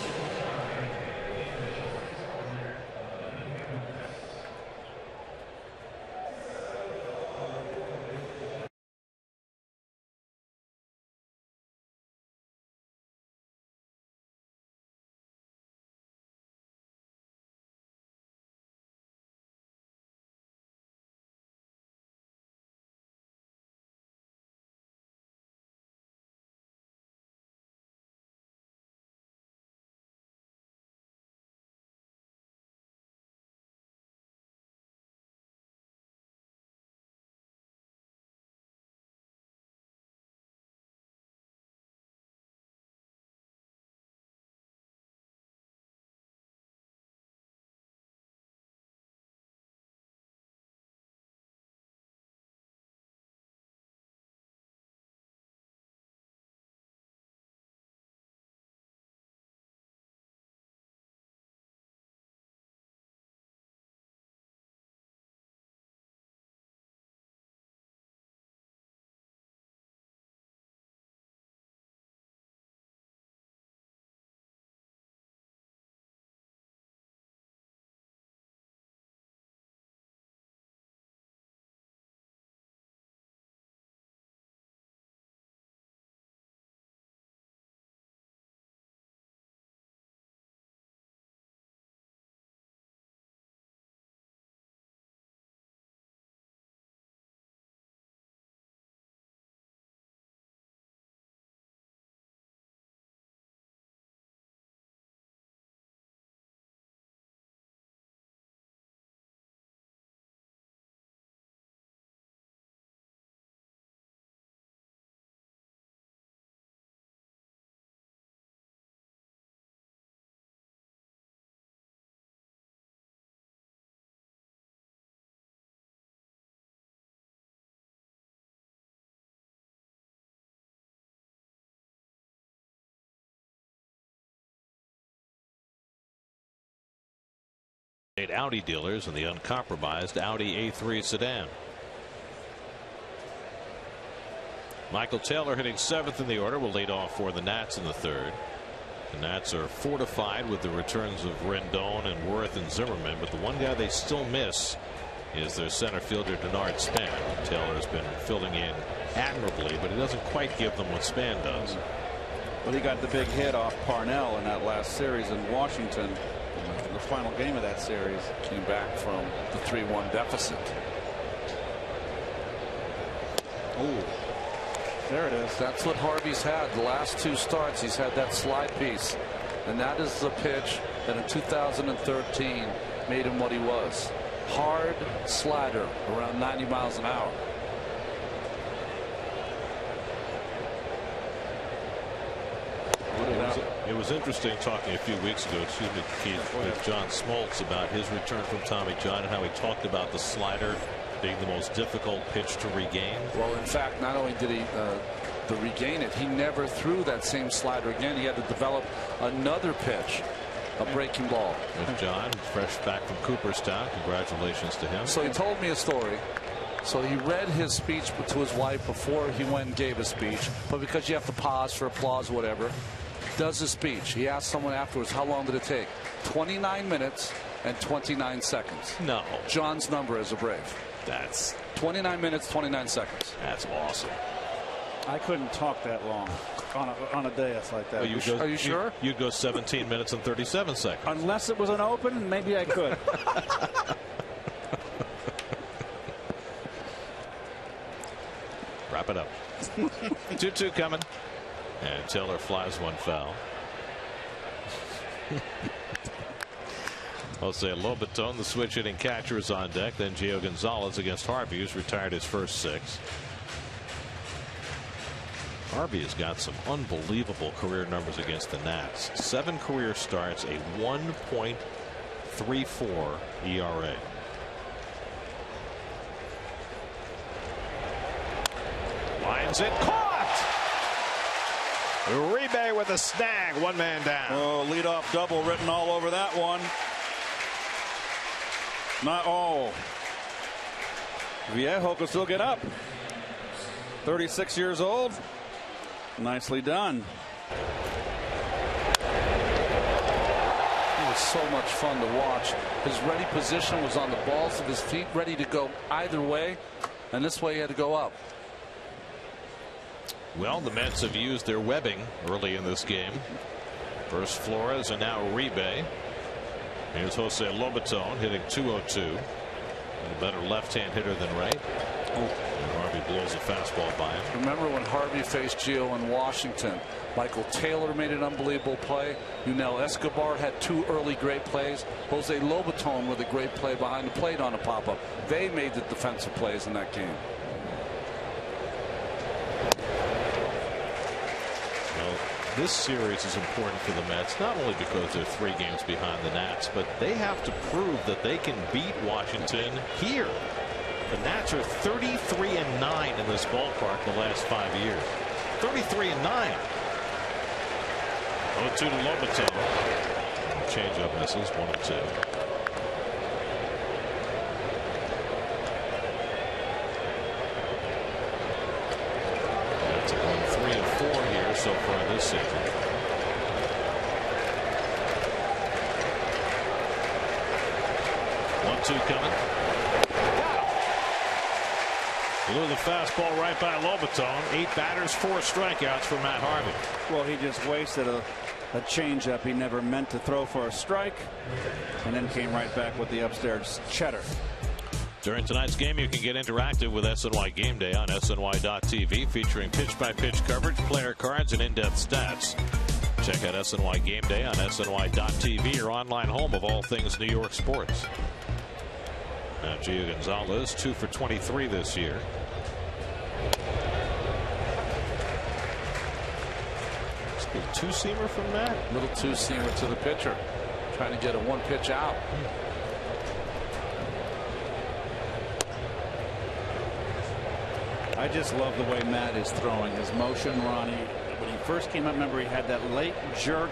Audi dealers and the uncompromised Audi A3 sedan. Michael Taylor hitting 7th in the order will lead off for the Nats in the 3rd. The Nats are fortified with the returns of Rendon and Worth and Zimmerman, but the one guy they still miss is their center fielder Denard Span. Taylor has been filling in admirably, but he doesn't quite give them what Span does. But he got the big hit off Parnell in that last series in Washington. The final game of that series. Came back from the 3-1 deficit. Oh, there it is. That's what Harvey's had the last 2 starts. He's had that slide piece, and that is the pitch that in 2013 made him what he was. Hard slider around 90 miles an hour. It was interesting talking a few weeks ago, excuse me, Keith, with John Smoltz about his return from Tommy John and how he talked about the slider being the most difficult pitch to regain. Well, in fact, not only did he to regain it, he never threw that same slider again. He had to develop another pitch, a breaking ball. With John, fresh back from Cooperstown. Congratulations to him. So he told me a story. So he read his speech to his wife before he went and gave his speech. But because you have to pause for applause, whatever, does his speech. He asked someone afterwards, how long did it take? 29 minutes and 29 seconds. No. John's number as a Brave. That's 29 minutes, 29 seconds. That's awesome. I couldn't talk that long on a dais like that. Well, Are you sure? You'd go 17 minutes and 37 seconds. Unless it was an open, maybe I could. Wrap it up. 2-2 coming. And Taylor flies one foul. Jose Lobaton, the switch hitting catcher, is on deck. Then Gio Gonzalez against Harvey, who's retired his first 6. Harvey has got some unbelievable career numbers against the Nats. 7 career starts, a 1.34 ERA. Lines it, caught! Uribe with a snag, 1 man down. Oh, leadoff double written all over that one. Viejo can still get up. 36 years old. Nicely done. It was so much fun to watch. His ready position was on the balls of his feet, ready to go either way, and this way he had to go up. Well, the Mets have used their webbing early in this game. First Flores and now Uribe. Here's Jose Lobaton hitting .202. A better left-hand hitter than right. And Harvey blows a fastball by him. Remember when Harvey faced Gio in Washington? Michael Taylor made an unbelievable play. Yunel Escobar had 2 early great plays. Jose Lobaton with a great play behind the plate on a pop-up. They made the defensive plays in that game. This series is important for the Mets, not only because they're 3 games behind the Nats, but they have to prove that they can beat Washington here. The Nats are 33-9 in this ballpark the last 5 years. 33-9. 0-2 to Lobaton. Change-up misses, 1-2. So far this season. 1-2 coming. Blew the fastball right by Lobaton. 8 batters, 4 strikeouts for Matt Harvey. Well, he just wasted a changeup he never meant to throw for a strike, and then came right back with the upstairs cheddar. During tonight's game, you can get interactive with SNY Game Day on SNY.TV, featuring pitch-by-pitch coverage, player cards, and in-depth stats. Check out SNY Game Day on SNY.TV, your online home of all things New York sports. Now, Gio Gonzalez, 2 for 23 this year. A two-seamer from Matt. Little two-seamer to the pitcher, trying to get a 1-pitch out. I just love the way Matt is throwing. His motion, Ronnie. When he first came up, remember, he had that late jerk,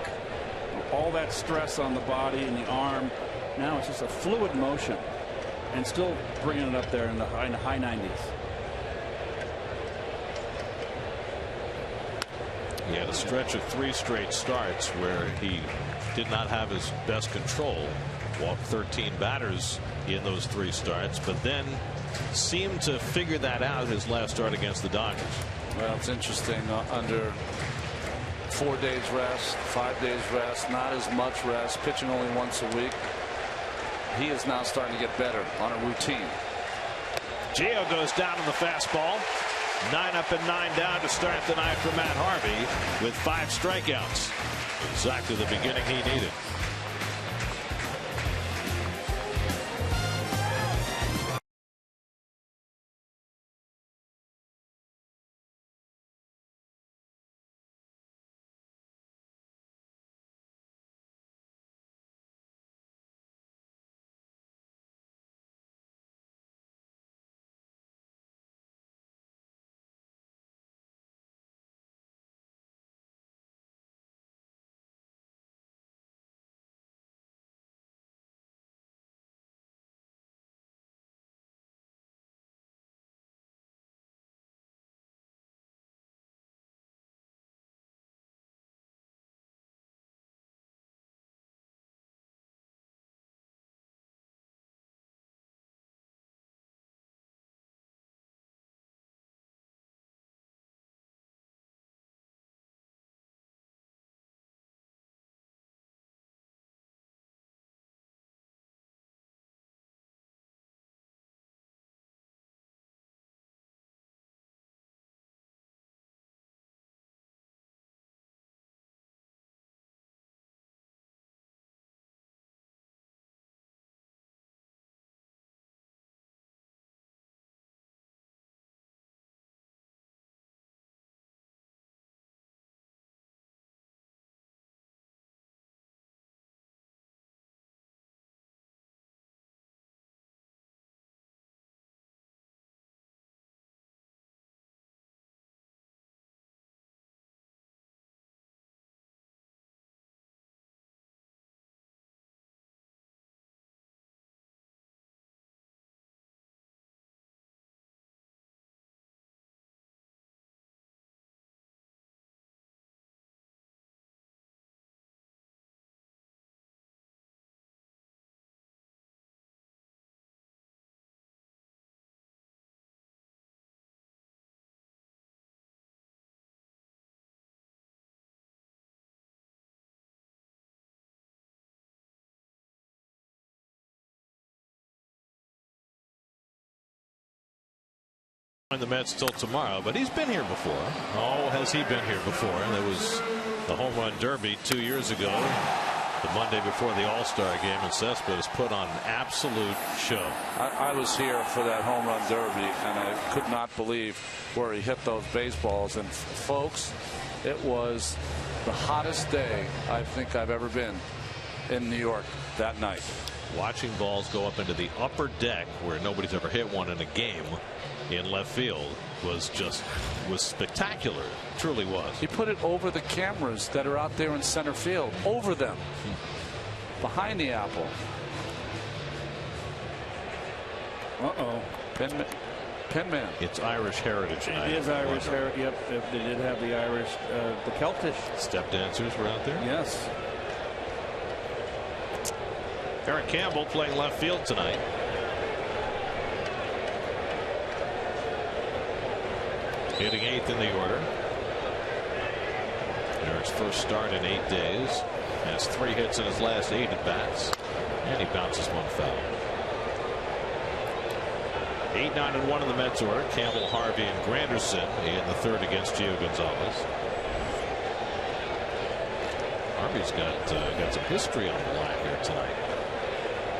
all that stress on the body and the arm. Now it's just a fluid motion, and still bringing it up there in the high 90s. He had a stretch of 3 straight starts where he did not have his best control. Walked 13 batters in those 3 starts, but then seemed to figure that out his last start against the Dodgers. Well, it's interesting. Under 4 days rest, 5 days rest, not as much rest, pitching only once a week. He is now starting to get better on a routine. Gio goes down on the fastball. 9 up and 9 down to start the night for Matt Harvey with 5 strikeouts. Exactly the beginning he needed. The Mets till tomorrow, but he's been here before. Oh, has he been here before? There was the home run derby 2 years ago, the Monday before the All-Star game, and Cespedes put on an absolute show. I was here for that home run derby, and I could not believe where he hit those baseballs. And folks, it was the hottest day I think I've ever been in New York that night. Watching balls go up into the upper deck where nobody's ever hit one in a game in left field was spectacular. It truly was. He put it over the cameras that are out there in center field, over them, behind the apple. Penman. It's Irish heritage night. It is Irish heritage. Yep, they did have the Irish, the Celtic step dancers were out there. Yes. Eric Campbell playing left field tonight. Hitting 8th in the order. Eric's first start in 8 days. Has 3 hits in his last 8 at bats. And he bounces one foul. 8-9-1 in the Mets order. Campbell, Harvey, and Granderson in the third against Gio Gonzalez. Harvey's got some history on the line here tonight.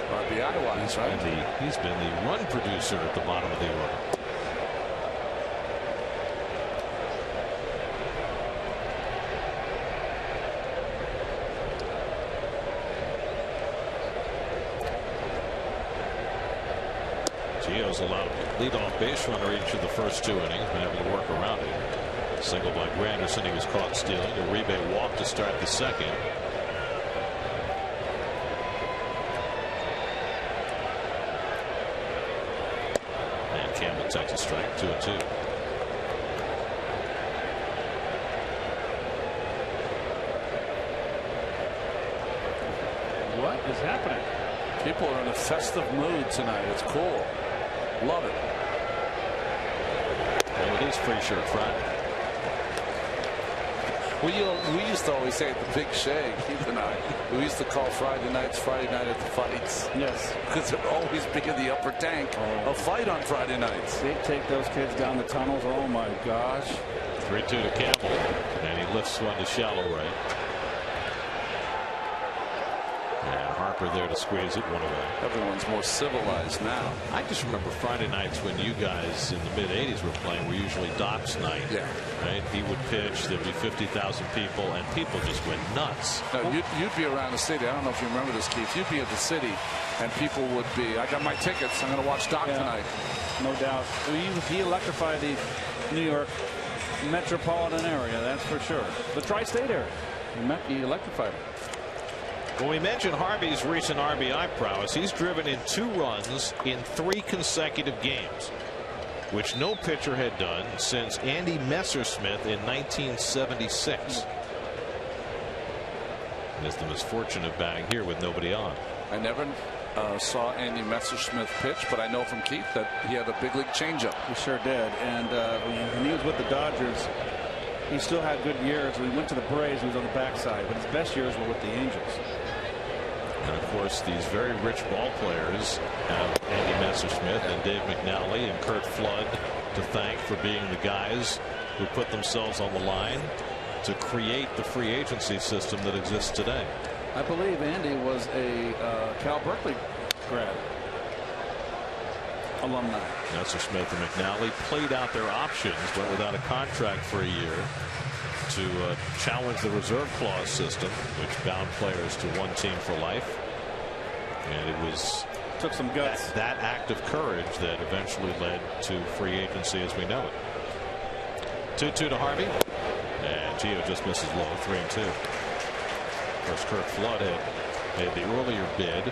RBI wise, right? He's been the run producer at the bottom of the order. Gio's allowed leadoff base runner each of the first 2 innings, been able to work around it. Single by Granderson, he was caught stealing. Uribe walked to start the second. And Campbell takes a strike, 2-2. What is happening? People are in a festive mood tonight. It's cool. Love it. Well, it is Free Shirt Friday. We used to always say at the Big Shea, Keith and I, we used to call Friday nights Friday night at the fights. Yes. Because there'd always be in the upper tank a fight on Friday nights. They take those kids down the tunnels. Oh my gosh. 3-2 to Campbell, and he lifts one to shallow right. And Harper there to squeeze it, one away. Everyone's more civilized now. I just remember Friday nights when you guys in the mid 80s were playing were usually Doc's night. Yeah. Right? He would pitch, there'd be 50,000 people, and people just went nuts. No, you'd be around the city. I don't know if you remember this, Keith. You'd be at the city, and people would be, I got my tickets. I'm going to watch Doc tonight. No doubt. He electrified the New York metropolitan area, that's for sure. The tri-state area. He electrified it. When we mentioned Harvey's recent RBI prowess, he's driven in 2 runs in 3 consecutive games, which no pitcher had done since Andy Messersmith in 1976. And has the misfortune of batting here with nobody on. I never saw Andy Messersmith pitch, but I know from Keith that he had a big league changeup. He sure did. And when he was with the Dodgers, he still had good years. When he went to the Braves, he was on the backside, but his best years were with the Angels. And of course, these very rich ball players have Andy Messersmith and Dave McNally and Curt Flood to thank for being the guys who put themselves on the line to create the free agency system that exists today. I believe Andy was a Cal Berkeley grad. Alumni. Messersmith and McNally played out their options, went without a contract for a year to challenge the reserve clause system, which bound players to one team for life. And it was took some guts. That act of courage that eventually led to free agency as we know it. 2-2 to Harvey, and Gio just misses low, 3-2. Of course, Curt Flood had made the earlier bid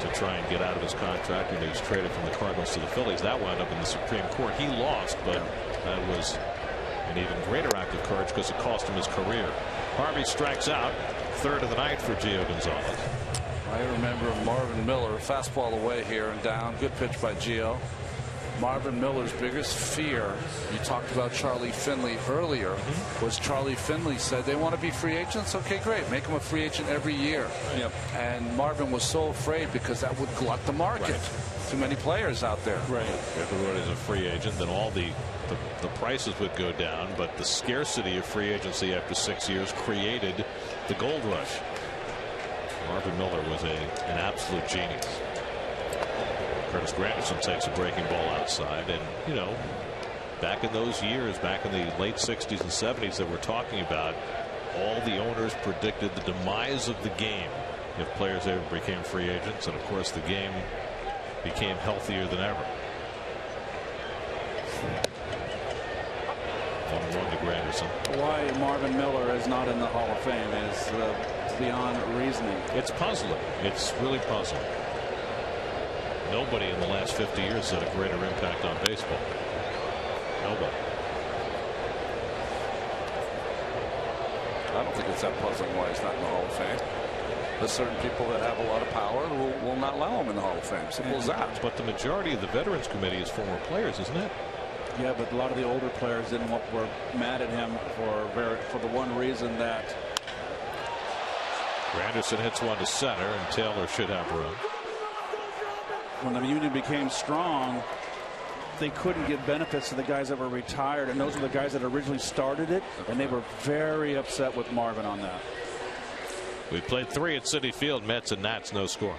to try and get out of his contract, and he was traded from the Cardinals to the Phillies. That wound up in the Supreme Court. He lost, but that was an even greater act of courage because it cost him his career. Harvey strikes out, 3rd of the night for Gio Gonzalez. I remember Marvin Miller, fastball away here and down. Good pitch by Gio. Marvin Miller's biggest fear, you talked about Charlie Finley earlier, was Charlie Finley said they want to be free agents. Okay, great. Make them a free agent every year. Yep. And Marvin was so afraid because that would glut the market. Right. Too many players out there. Right. If everybody's a free agent, then all the prices would go down. But the scarcity of free agency after 6 years created the gold rush. Marvin Miller was an absolute genius. Curtis Granderson takes a breaking ball outside, and you know, back in those years, back in the late 60s and 70s that we're talking about, all the owners predicted the demise of the game if players ever became free agents, and of course the game became healthier than ever. 1-1 to Granderson. Why Marvin Miller is not in the Hall of Fame is beyond reasoning. It's puzzling. It's really puzzling. Nobody in the last 50 years had a greater impact on baseball. Nobody. I don't think it's that puzzling why he's not in the Hall of Fame. There's certain people that have a lot of power who will not allow him in the Hall of Fame. Simple as that. But the majority of the Veterans Committee is former players, isn't it? Yeah, but a lot of the older players were mad at him for the one reason that Granderson hits one to center, and Taylor should have room. When the union became strong, they couldn't give benefits to the guys that were retired, and those were the guys that originally started it, and they were very upset with Marvin on that. We played 3 at Citi Field. Mets and Nats, no score.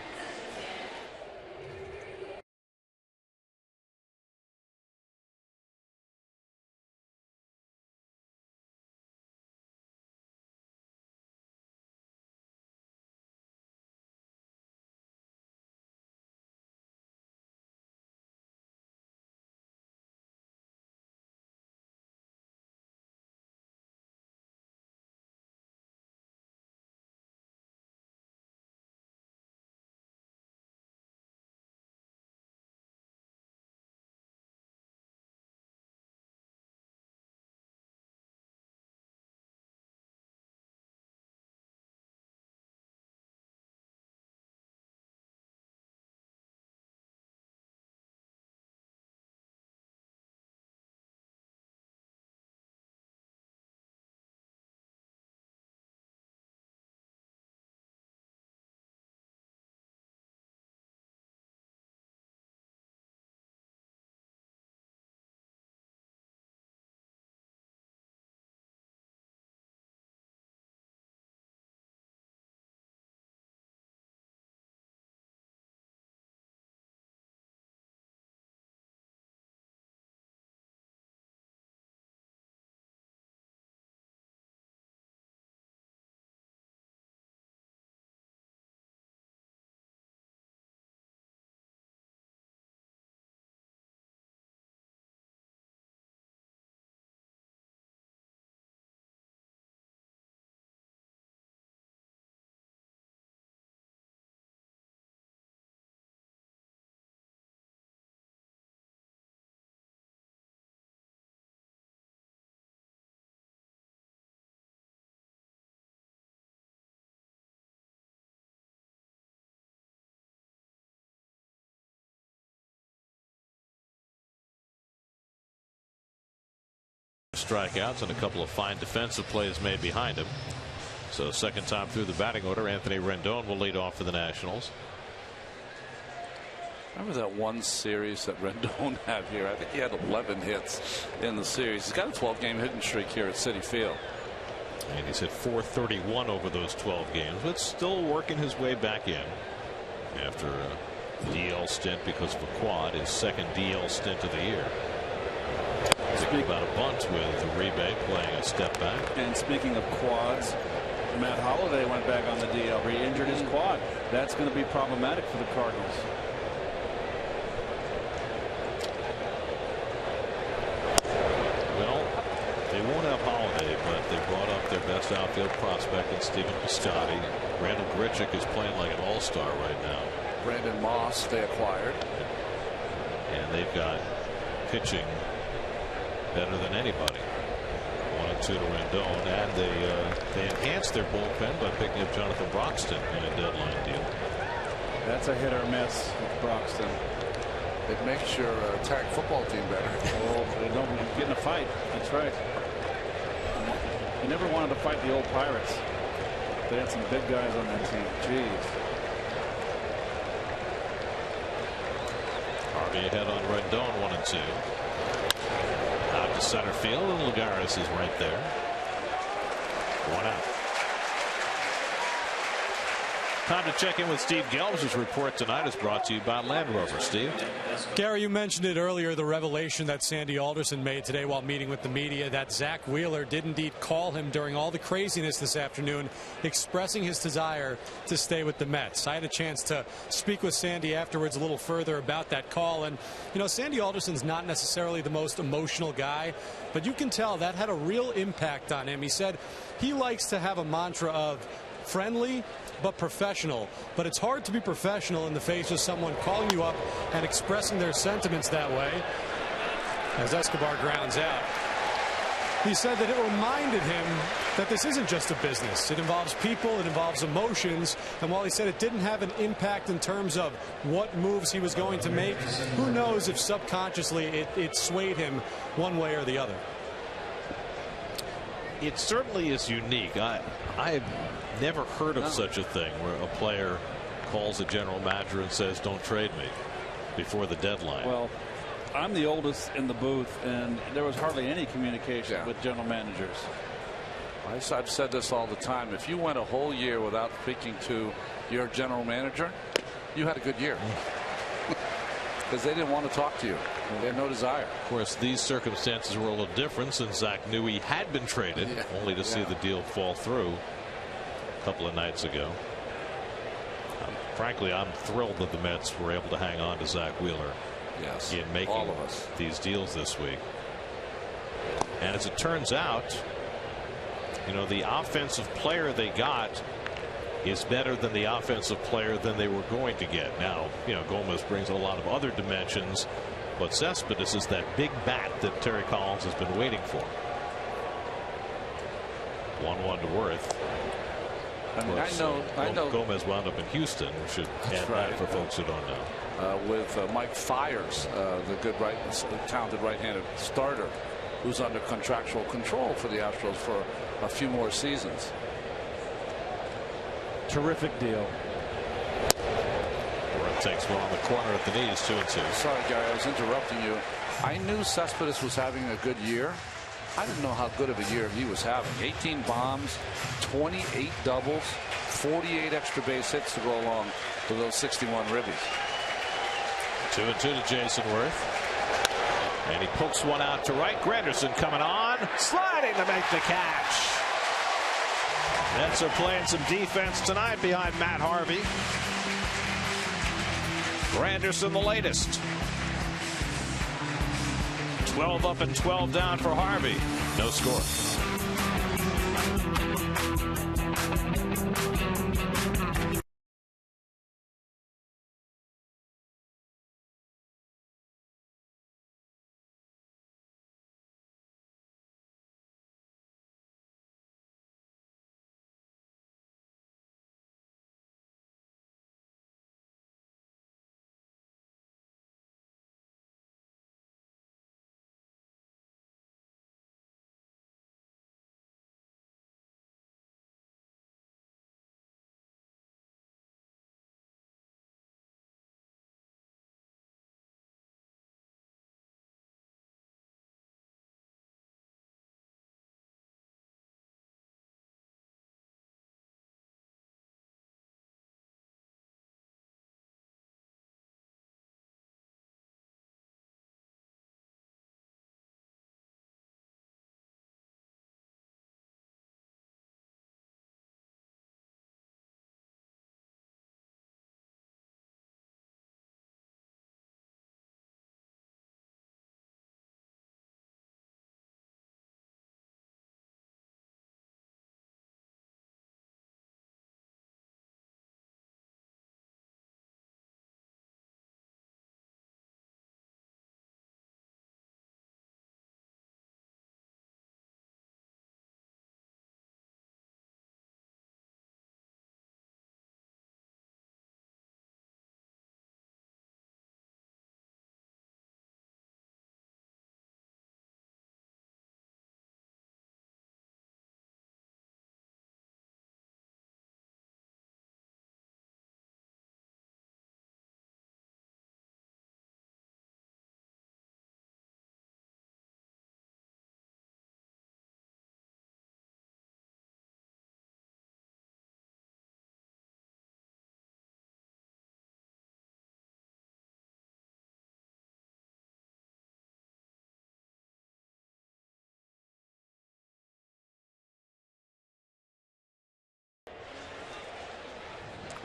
Strikeouts and a couple of fine defensive plays made behind him. So second time through the batting order, Anthony Rendon will lead off for the Nationals. Remember that one series that Rendon had here? I think he had 11 hits in the series. He's got a 12-game hitting streak here at Citi Field. And he's hit .431 over those 12 games, but still working his way back in after a DL stint because of a quad, his second DL stint of the year. Speaking about a bunt with Uribe playing a step back. And speaking of quads, Matt Holliday went back on the DL. He injured his quad. That's going to be problematic for the Cardinals. Well, they won't have Holliday, but they brought up their best outfield prospect in Stephen Piscotty. Randall Grichuk is playing like an all-star right now. Brandon Moss they acquired. And they've got pitching better than anybody. 1-2 to Rendon, and they enhanced their bullpen by picking up Jonathan Broxton in a deadline deal. That's a hit or miss with Broxton. It makes your tag football team better. Oh, they don't get in a fight. That's right. You never wanted to fight the old Pirates. They had some big guys on that team. Jeez. Harvey ahead on Rendon, 1-2. Out to center field, and Lagares is right there. 1 out. Time to check in with Steve Gelbs. His report tonight is brought to you by Land Rover. Steve? Gary, you mentioned it earlier, the revelation that Sandy Alderson made today while meeting with the media, that Zach Wheeler did indeed call him during all the craziness this afternoon, expressing his desire to stay with the Mets. I had a chance to speak with Sandy afterwards a little further about that call. And, you know, Sandy Alderson's not necessarily the most emotional guy, but you can tell that had a real impact on him. He said he likes to have a mantra of friendly but professional, but it's hard to be professional in the face of someone calling you up and expressing their sentiments that way. As Escobar grounds out, he said that it reminded him that this isn't just a business. It involves people, it involves emotions, and while he said it didn't have an impact in terms of what moves he was going to make, who knows if subconsciously it swayed him one way or the other. It certainly is unique. I have never heard of such a thing where a player calls a general manager and says, don't trade me before the deadline. Well, I'm the oldest in the booth, and there was hardly any communication with general managers. I've said this all the time. If you went a whole year without speaking to your general manager, you had a good year. Because they didn't want to talk to you. They had no desire. Of course, these circumstances were a little different since Zach knew he had been traded, only to see the deal fall through a couple of nights ago. Frankly, I'm thrilled that the Mets were able to hang on to Zach Wheeler in making all of us. These deals this week. And as it turns out, you know, the offensive player they got is better than the offensive player than they were going to get. Now, you know, Gomez brings a lot of other dimensions, but Cespedes is that big bat that Terry Collins has been waiting for. 1-1 to Worth. I mean, I know Gomez wound up in Houston. We should add that for folks who don't know. With Mike Fiers, the good talented right-handed starter, who's under contractual control for the Astros for a few more seasons. Terrific deal. Worth takes one on the corner at the knees, 2-2. Sorry, Gary, I was interrupting you. I knew Cespedes was having a good year. I didn't know how good of a year he was having. 18 bombs, 28 doubles, 48 extra base hits to go along with those 61 ribbies. 2-2 to Jason Worth. And he pokes one out to right. Granderson coming on, sliding to make the catch. Mets are playing some defense tonight behind Matt Harvey. Granderson the latest. 12 up and 12 down for Harvey. No score.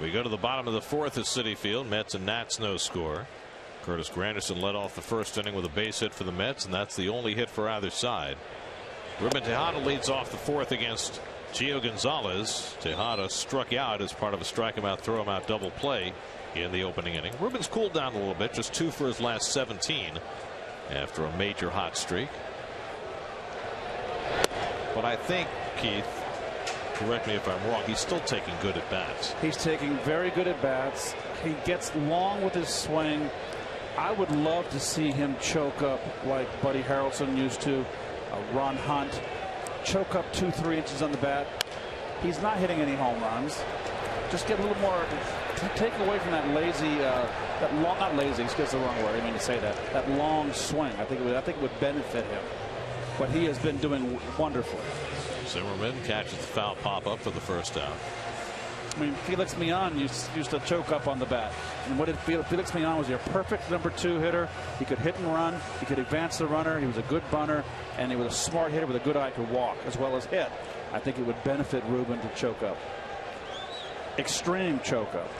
We go to the bottom of the fourth at Citi Field. Mets and Nats no score. Curtis Granderson led off the first inning with a base hit for the Mets, and that's the only hit for either side. Ruben Tejada leads off the fourth against Gio Gonzalez. Tejada struck out as part of a strike him out, throw him out double play in the opening inning. Ruben's cooled down a little bit, just 2 for his last 17 after a major hot streak. But I think, Keith, correct me if I'm wrong, he's still taking good at bats. He's taking very good at bats. He gets long with his swing. I would love to see him choke up like Buddy Harrelson used to, Ron Hunt. Choke up 2-3 inches on the bat. He's not hitting any home runs. Just get a little more, take away from that lazy, that long, not lazy, excuse the wrong word, I mean to say that, that long swing. I think it would benefit him. But he has been doing wonderfully. Zimmerman catches the foul pop up for the first out. I mean, Felix Millan used to choke up on the bat. And what did Felix Millan was your perfect number 2 hitter. He could hit and run. He could advance the runner. He was a good bunter. And he was a smart hitter with a good eye to walk as well as hit. I think it would benefit Ruben to choke up. Extreme choke up.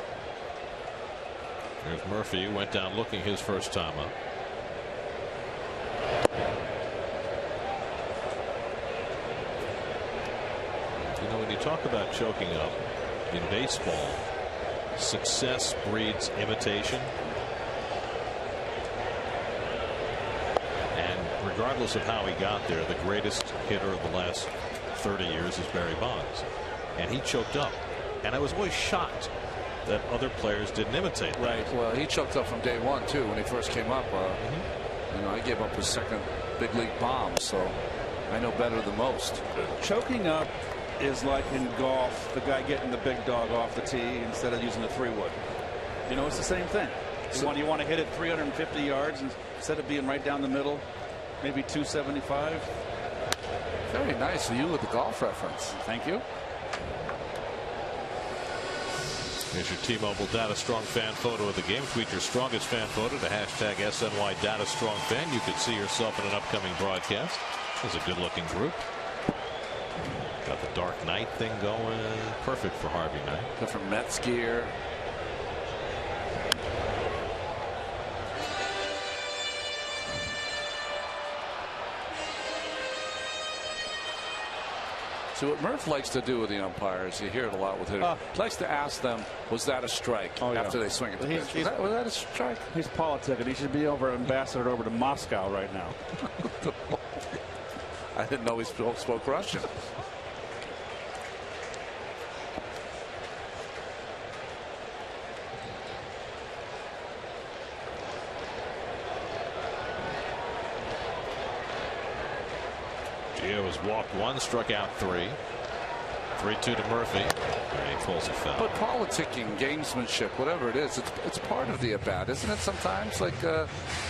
There's Murphy, went down looking his first time up. You know, when you talk about choking up in baseball, success breeds imitation. And regardless of how he got there, the greatest hitter of the last 30 years is Barry Bonds. And he choked up. And I was always shocked that other players didn't imitate that. Right. Well, he choked up from day one, too, when he first came up. You know, I gave up his second big league bomb, so I know better than most. Choking up is like in golf, the guy getting the big dog off the tee instead of using the 3-wood. You know, it's the same thing. You want to hit it 350 yards instead of being right down the middle, maybe 275. Very nice of you with the golf reference. Thank you. Here's your T-Mobile Data Strong fan photo of the game. Tweet your strongest fan photo to hashtag SNY Data Strong Fan. You could see yourself in an upcoming broadcast. It's a good-looking group. Got the Dark Knight thing going. Perfect for Harvey Knight. Different Mets gear. So what Murph likes to do with the umpires, you hear it a lot with hitters, likes to ask them, was that a strike after they swing at the pitch? Was that a strike? He's politicking. He should be ambassador over to Moscow right now. I didn't know he spoke Russian. Gio has walked 1, struck out 3. 3-2 to Murphy. And he pulls a foul. But politicking, gamesmanship, whatever it is, it's part of the at-bat, isn't it? Sometimes, like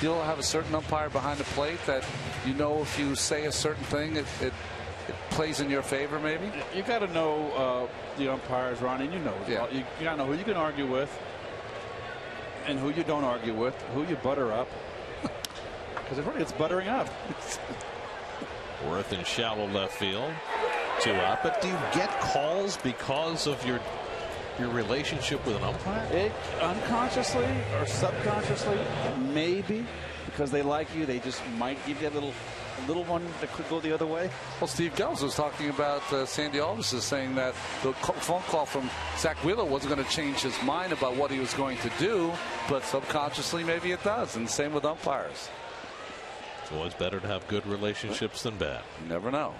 you'll have a certain umpire behind the plate that you know if you say a certain thing, it plays in your favor, maybe. You got to know the umpires, Ronnie. You know, you got to know who you can argue with, and who you don't argue with, who you butter up, because it's buttering up. Worth in shallow left field. 2 out. But do you get calls because of your relationship with an umpire? Unconsciously or subconsciously, maybe, because they like you. They just might give you a little one that could go the other way. Well, Steve Gells was talking about Sandy Alderson saying that the phone call from Zach Wheeler wasn't going to change his mind about what he was going to do, but subconsciously maybe it does. And same with umpires. It's always better to have good relationships than bad. You never know.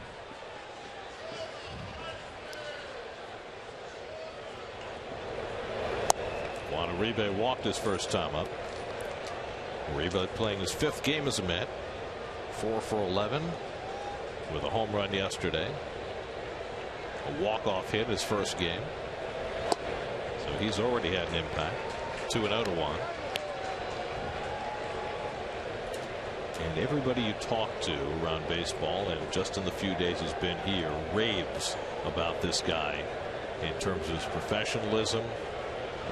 Juan Uribe walked his first time up. Uribe playing his 5th game as a Met. 4 for 11 with a home run yesterday. A walk-off hit his first game. So he's already had an impact. 2-0 to Juan. And everybody you talk to around baseball, and just in the few days he's been here, raves about this guy in terms of his professionalism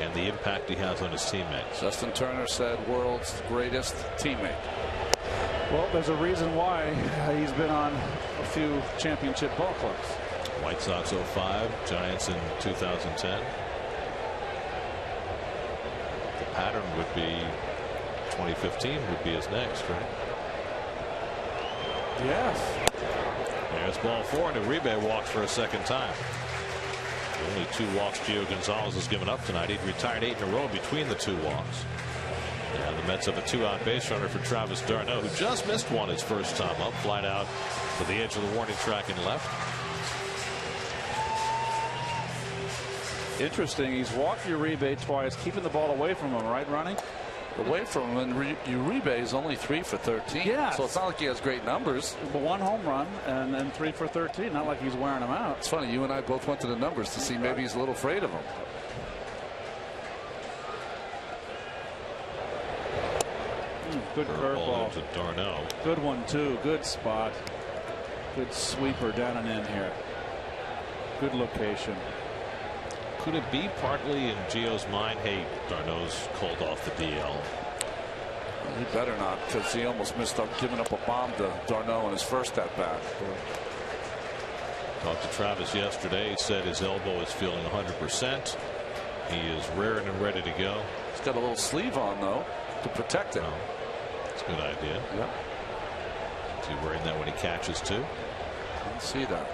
and the impact he has on his teammates. Justin Turner said world's greatest teammate. Well, there's a reason why he's been on a few championship ball clubs. White Sox 05, Giants in 2010. pattern would be 2015 would be his next, right? Yes. There's ball 4, and Uribe walked for a second time. Only 2 walks Gio Gonzalez has given up tonight. He'd retired 8 in a row between the 2 walks. And the Mets have a 2-out base runner for Travis d'Arnaud, who just missed one his first time up. Flied out to the edge of the warning track and left. Interesting. He's walked Uribe twice, keeping the ball away from him, right, Ronnie? Away from him, and Uribe is only 3 for 13. Yeah. So it's not like he has great numbers. But 1 home run and then 3 for 13. Not like he's wearing them out. It's funny, you and I both went to the numbers to see maybe he's a little afraid of them. Good curveball to d'Arnaud. Good one too. Good spot. Good sweeper down and in here. Good location. Could it be partly in Gio's mind, hey, d'Arnaud's called off the DL? Well, he better not, because he almost missed up giving up a bomb to d'Arnaud in his first at bat. Talked to Travis yesterday. He said his elbow is feeling 100%. He is raring and ready to go. He's got a little sleeve on, though, to protect it. That's a good idea. Yeah. Is he wearing that when he catches too? I can see that.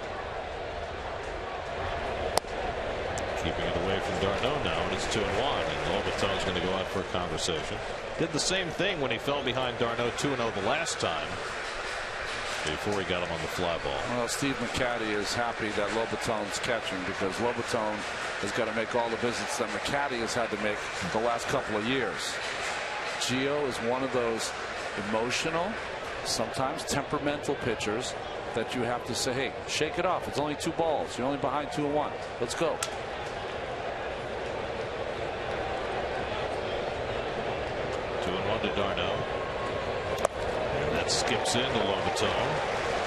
Keeping it away from d'Arnaud now, and it's 2-1. And Lobaton's going to go out for a conversation. Did the same thing when he fell behind d'Arnaud 2-0 the last time, before he got him on the fly ball. Well, Steve McCatty is happy that Lobaton's catching, because Lobaton has got to make all the visits that McCatty has had to make the last couple of years. Gio is one of those emotional, sometimes temperamental pitchers that you have to say, hey, shake it off. It's only 2 balls. You're only behind 2-1. Let's go. 2-1 to d'Arnaud. And that skips into Lobaton.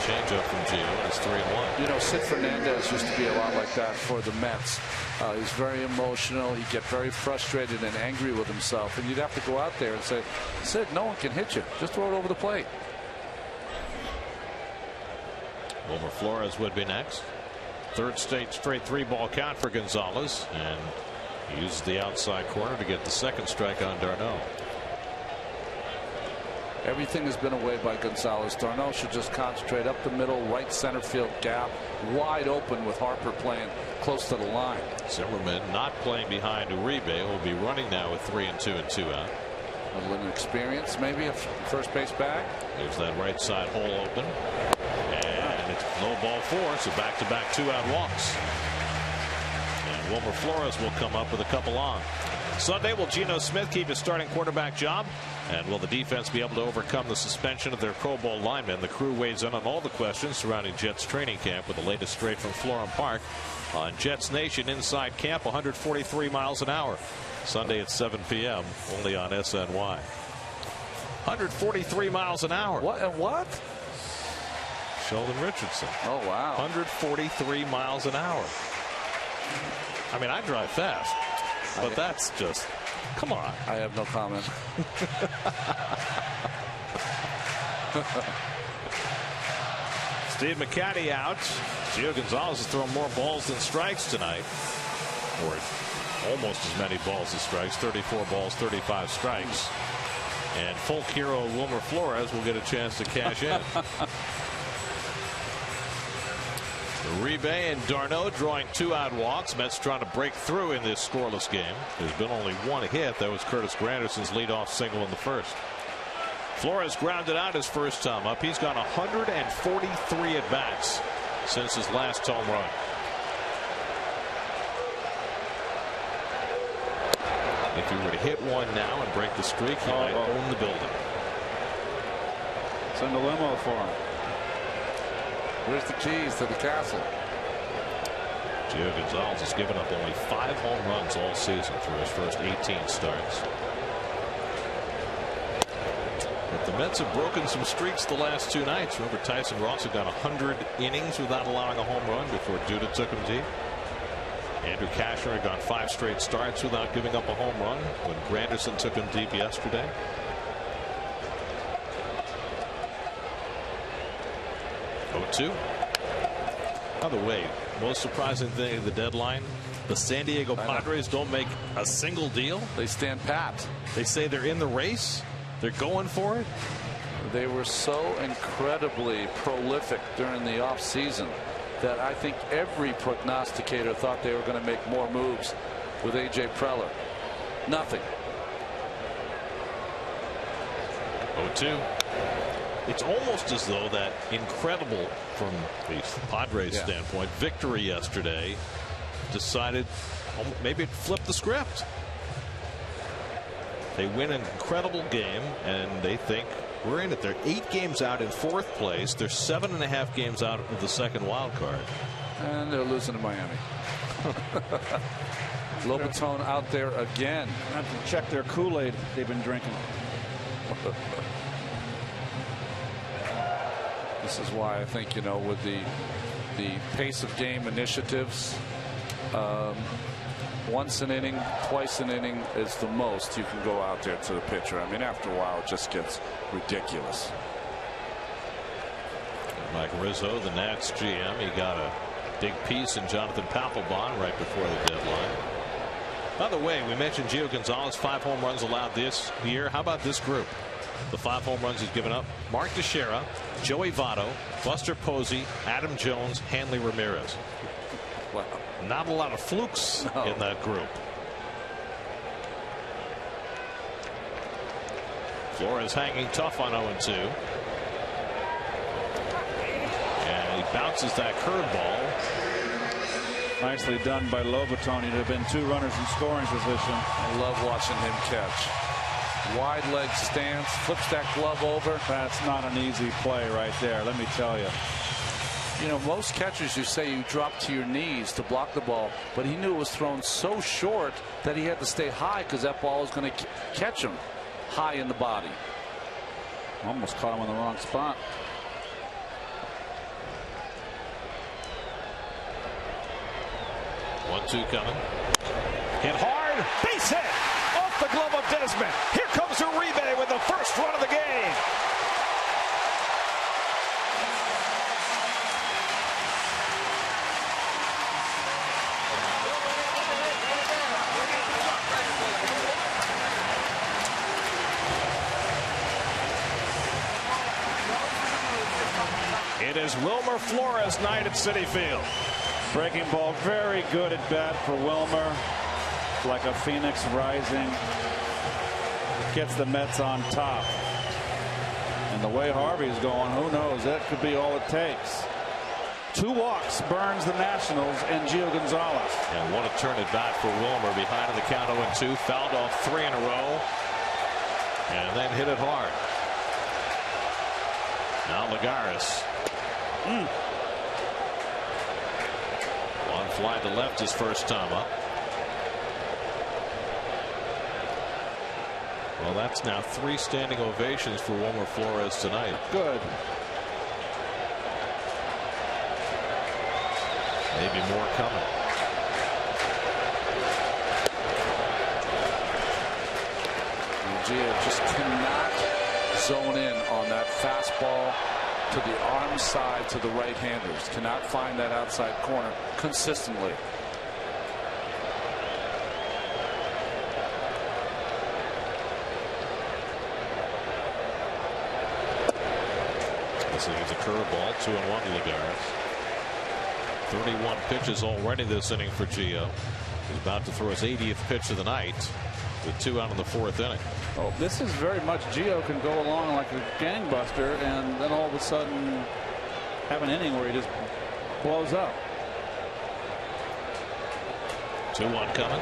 Change up from Gio, and it's 3-1. You know, Sid Fernandez used to be a lot like that for the Mets. He's very emotional. He'd get very frustrated and angry with himself. And you'd have to go out there and say, Sid, no one can hit you. Just throw it over the plate. Wilmer Flores would be next. Third straight 3-ball count for Gonzalez. And he uses the outside corner to get the second strike on d'Arnaud. Everything has been away by Gonzalez. d'Arnaud should just concentrate up the middle, right center field gap, wide open with Harper playing close to the line. Zimmerman not playing behind Uribe, will be running now with 3-2 and 2 out. A little experience, maybe a first base bag. There's that right side hole open, and it's low ball 4, so back-to-back 2-out walks. And Wilmer Flores will come up with a couple on. Sunday, will Geno Smith keep his starting quarterback job? And will the defense be able to overcome the suspension of their Pro Bowl linemen? The crew weighs in on all the questions surrounding Jets training camp with the latest straight from Florham Park on Jets Nation Inside Camp, 143 miles an hour. Sunday at 7 p.m. only on SNY. 143 miles an hour. What and what? Sheldon Richardson. Oh, wow. 143 miles an hour. I mean, I drive fast, but that's just, come on. I have no comment. Steve McCatty out. Gio Gonzalez has thrown more balls than strikes tonight, or almost as many balls as strikes. 34 balls, 35 strikes. And folk hero Wilmer Flores will get a chance to cash in. Uribe and d'Arnaud drawing 2-out walks. Mets trying to break through in this scoreless game. There's been only one hit. That was Curtis Granderson's leadoff single in the first. Flores grounded out his first time up. He's gone 143 at bats since his last home run. If he were to hit one now and break the streak, he might own the building. Send a limo for him. Where's the keys to the castle? Gio Gonzalez has given up only 5 home runs all season through his first 18 starts. But the Mets have broken some streaks the last 2 nights. Remember, Tyson Ross had got 100 innings without allowing a home run before Duda took him deep. Andrew Cashner had gone 5 straight starts without giving up a home run when Granderson took him deep yesterday. 0-2. By the way, Most surprising thing at the deadline, the San Diego Padres don't make a single deal. They stand pat. They say they're in the race. They're going for it. They were so incredibly prolific during the offseason that I think every prognosticator thought they were going to make more moves with A.J. Preller. Nothing. 0-2. It's almost as though that incredible, from the Padres standpoint, victory yesterday decided maybe it flipped the script. They win an incredible game and they think we're in it. They're 8 games out in 4th place. They're 7.5 games out of the second wild card. And they're losing to Miami. Lobaton out there again. I have to check their Kool-Aid they've been drinking. This is why I think, you know, with the pace of game initiatives, once an inning, twice an inning is the most you can go out there to the pitcher. I mean, after a while, it just gets ridiculous. Mike Rizzo, the Nats GM, he got a big piece in Jonathan Papelbon right before the deadline. By the way, we mentioned Gio Gonzalez, 5 home runs allowed this year. How about this group? The 5 home runs he's given up: Mark Teixeira, Joey Votto, Buster Posey, Adam Jones, Hanley Ramirez. Wow. Not a lot of flukes in that group. Flores hanging tough on 0-2. And he bounces that curveball. Nicely done by Lobaton. He'd have been 2 runners in scoring position. I love watching him catch. Wide leg stance, flips that glove over. That's not an easy play right there, let me tell you. You know, most catchers, you say you drop to your knees to block the ball, but he knew it was thrown so short that he had to stay high because that ball was going to catch him high in the body. Almost caught him in the wrong spot. One-two coming. Hit hard. Base hit. Off the glove of Desmond. Here comes Uribe with the first run of the game. It is Wilmer Flores night at Citi Field. Breaking ball, very good at bat for Wilmer. Like a phoenix rising. Gets the Mets on top. And the way Harvey's going, who knows? That could be all it takes. 2 walks, Burns the Nationals, and Gio Gonzalez. And what a turn at bat for Wilmer, behind in the count 0-2. Fouled off 3 in a row. And then hit it hard. Now Lagares. One fly to left his first time up. Well, that's now 3 standing ovations for Wilmer Flores tonight. Good. Maybe more coming. Gio just cannot zone in on that fastball to the arm side to the right-handers. Cannot find that outside corner consistently. This is a curveball, 2-1 to Lagares. 31 pitches already this inning for Gio. He's about to throw his 80th pitch of the night with 2 out in the 4th inning. Oh, this is very much Gio can go along like a gangbuster and then all of a sudden have an inning where he just blows up. 2-1 coming.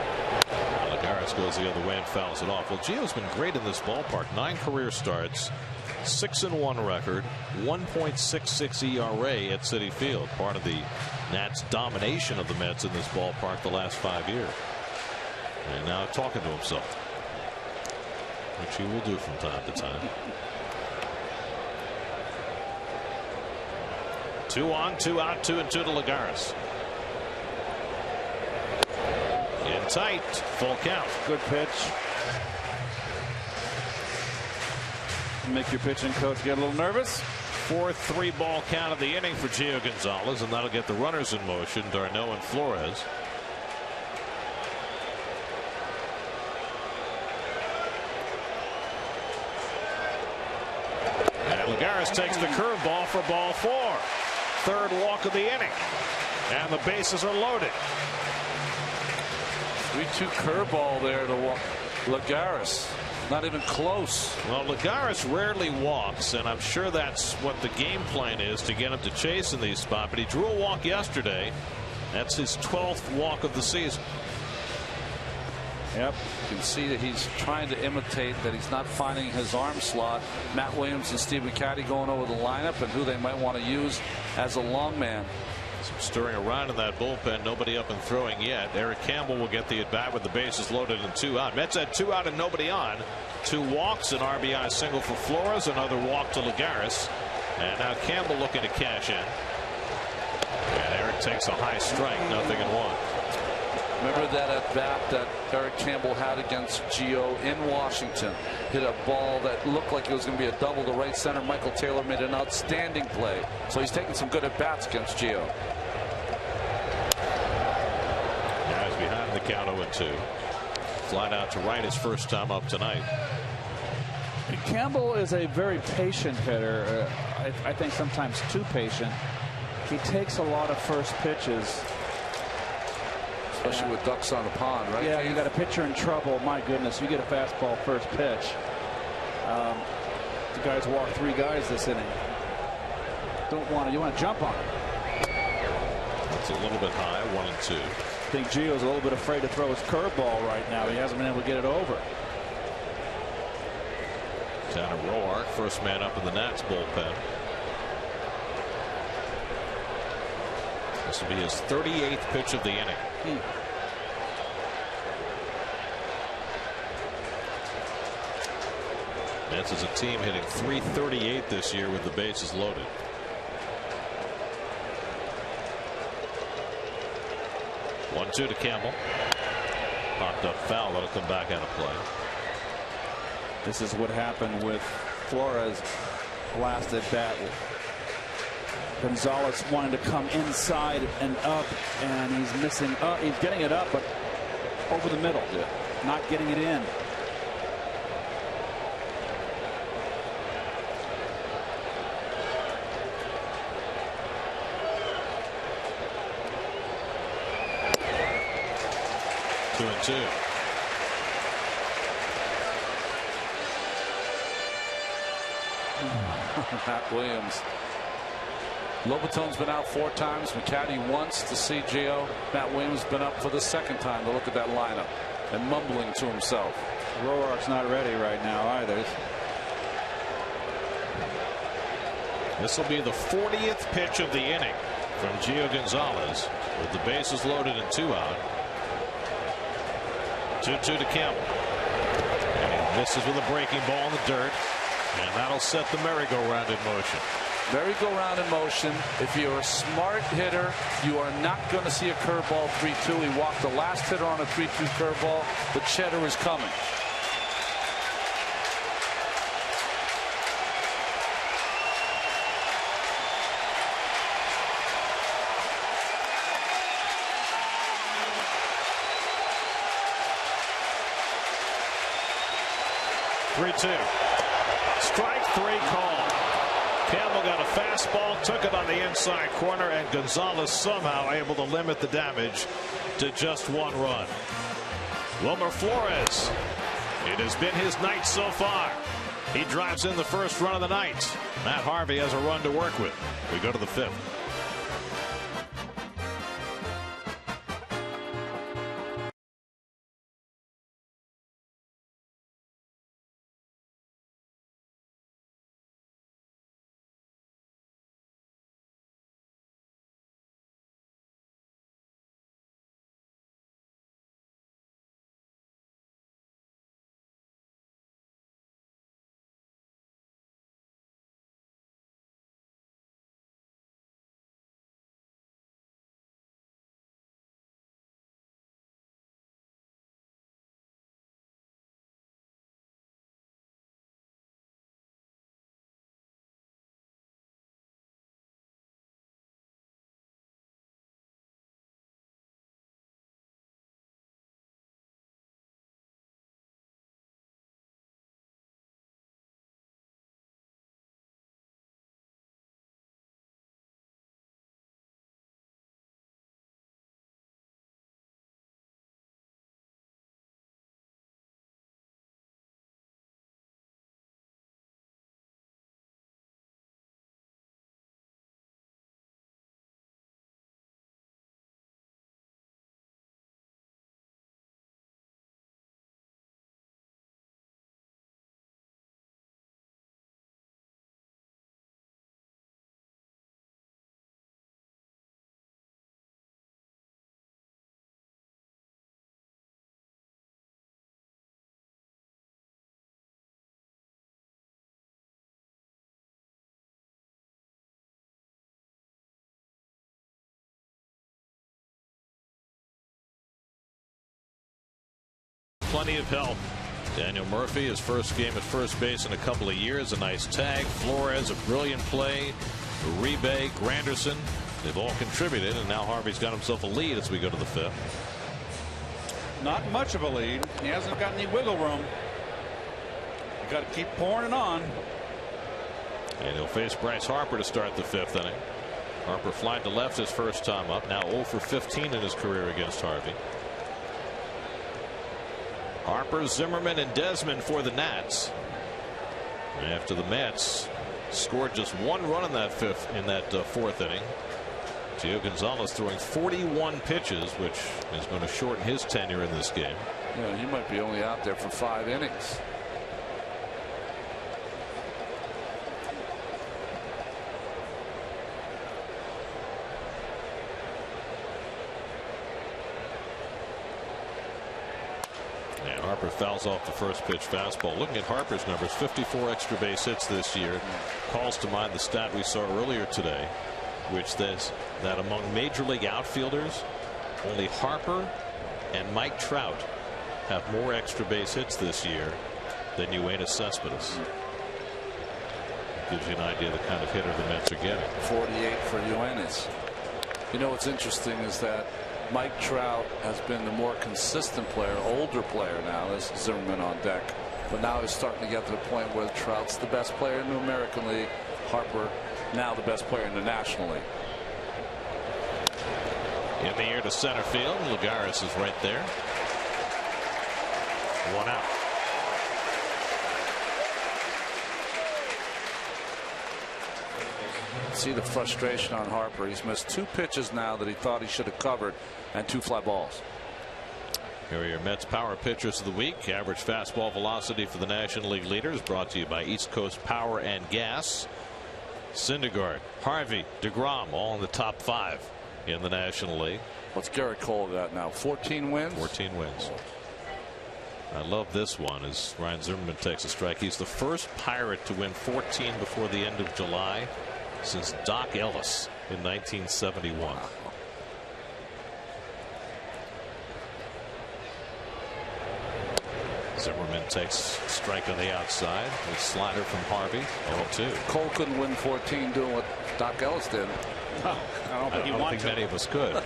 Lagares goes the other way and fouls it off. Well, Gio's been great in this ballpark. 9 career starts, 6-1 record, 1.66 ERA at Citi Field. Part of the Nats' domination of the Mets in this ballpark the last 5 years. And now talking to himself, which he will do from time to time. 2 on, 2 out, 2-2 to Lagares. In tight, full count. Good pitch. Make your pitching coach get a little nervous. 4-3 ball count of the inning for Gio Gonzalez, and that'll get the runners in motion, d'Arnaud and Flores. And Lagares takes the curveball for ball 4. Third walk of the inning, and the bases are loaded. 3-2 curveball there to Lagares. Not even close. Well, Lagares rarely walks, and I'm sure that's what the game plan is, to get him to chase in these spots. But he drew a walk yesterday. That's his 12th walk of the season. Yep. You can see that he's trying to imitate that. He's not finding his arm slot. Matt Williams and Steve McCatty going over the lineup and who they might want to use as a long man. Stirring around in that bullpen. Nobody up and throwing yet. Eric Campbell will get the at bat with the bases loaded and 2 out. Mets had 2 out and nobody on. 2 walks, an RBI single for Flores, another walk to Lagares, and now Campbell looking to cash in. And Eric takes a high strike, 0-1. Remember that at bat that Eric Campbell had against Gio in Washington. Hit a ball that looked like it was going to be a double to right center. Michael Taylor made an outstanding play. So he's taking some good at bats against Gio. Now he's behind the count 0-2. Flat out to right his first time up tonight. Campbell is a very patient hitter. I think sometimes too patient. He takes a lot of first pitches. Especially with ducks on the pond, right? Yeah, you got a pitcher in trouble. My goodness, you get a fastball first pitch. The guys walked 3 guys this inning. You want to jump on it. It's a little bit high, 1-2. I think Gio's a little bit afraid to throw his curveball right now. He hasn't been able to get it over. Tanner Roark, first man up in the Nats bullpen. This will be his 38th pitch of the inning. Mets as a team hitting .338 this year with the bases loaded. One-two to Campbell. Popped up foul. That'll come back out of play. This is what happened with Flores last at bat. Gonzalez wanted to come inside and up, and he's missing. He's getting it up, but over the middle, not getting it in. Two and two. Matt Williams. Lobaton's been out 4 times. McCatty once to see Gio. Matt Williams been up for the 2nd time to look at that lineup and mumbling to himself. Roark's not ready right now either. This will be the 40th pitch of the inning from Gio Gonzalez with the bases loaded and 2 out. 2-2 to Campbell. And he misses with a breaking ball in the dirt. And that'll set the merry-go-round in motion. Merry-go-round in motion. If you're a smart hitter, you are not going to see a curveball 3-2. He walked the last hitter on a 3-2 curveball. The cheddar is coming. Strike 3 call. Campbell got a fastball, took it on the inside corner, and Gonzalez somehow able to limit the damage to just 1 run. Wilmer Flores. It has been his night so far. He drives in the first run of the night. Matt Harvey has a run to work with. We go to the 5th. plenty of help. Daniel Murphy, his first game at first base in a couple of years, a nice tag. Flores, a brilliant play. Uribe, Granderson, they've all contributed, and now Harvey's got himself a lead as we go to the 5th. Not much of a lead. He hasn't got any wiggle room. You got to keep pouring it on. And he'll face Bryce Harper to start the 5th inning. Harper flied to left his first time up. Now 0 for 15 in his career against Harvey. Harper, Zimmerman, and Desmond for the Nats. After the Mets scored just 1 run in that 4th inning. Gio Gonzalez throwing 41 pitches, which is going to shorten his tenure in this game. Yeah, he might be only out there for 5 innings. Harper fouls off the first pitch fastball. Looking at Harper's numbers, 54 extra base hits this year. Calls to mind the stat we saw earlier today, which says that among major league outfielders, only Harper and Mike Trout have more extra base hits this year than Yoenis Cespedes. Gives you an idea of the kind of hitter the Mets are getting. 48 for Yoenis. You know what's interesting is that Mike Trout has been the more consistent player, older player now, as Zimmerman on deck. But now he's starting to get to the point where Trout's the best player in the American League. Harper now the best player in the National League. In the air to center field. Lagares is right there. 1 out. See the frustration on Harper. He's missed 2 pitches now that he thought he should have covered, and 2 fly balls. Here are your Mets power pitchers of the week. Average fastball velocity for the National League leaders, brought to you by East Coast Power and Gas. Syndergaard, Harvey, DeGrom, all in the top 5 in the National League. What's Garrett Cole got now? 14 wins? 14 wins. I love this one as Ryan Zimmerman takes a strike. He's the first Pirate to win 14 before the end of July since Doc Ellis in 1971. Zimmerman takes a strike on the outside. A slider from Harvey. 0-2. Cole couldn't win 14 doing what Doc Ellis did. I don't think many of us could. I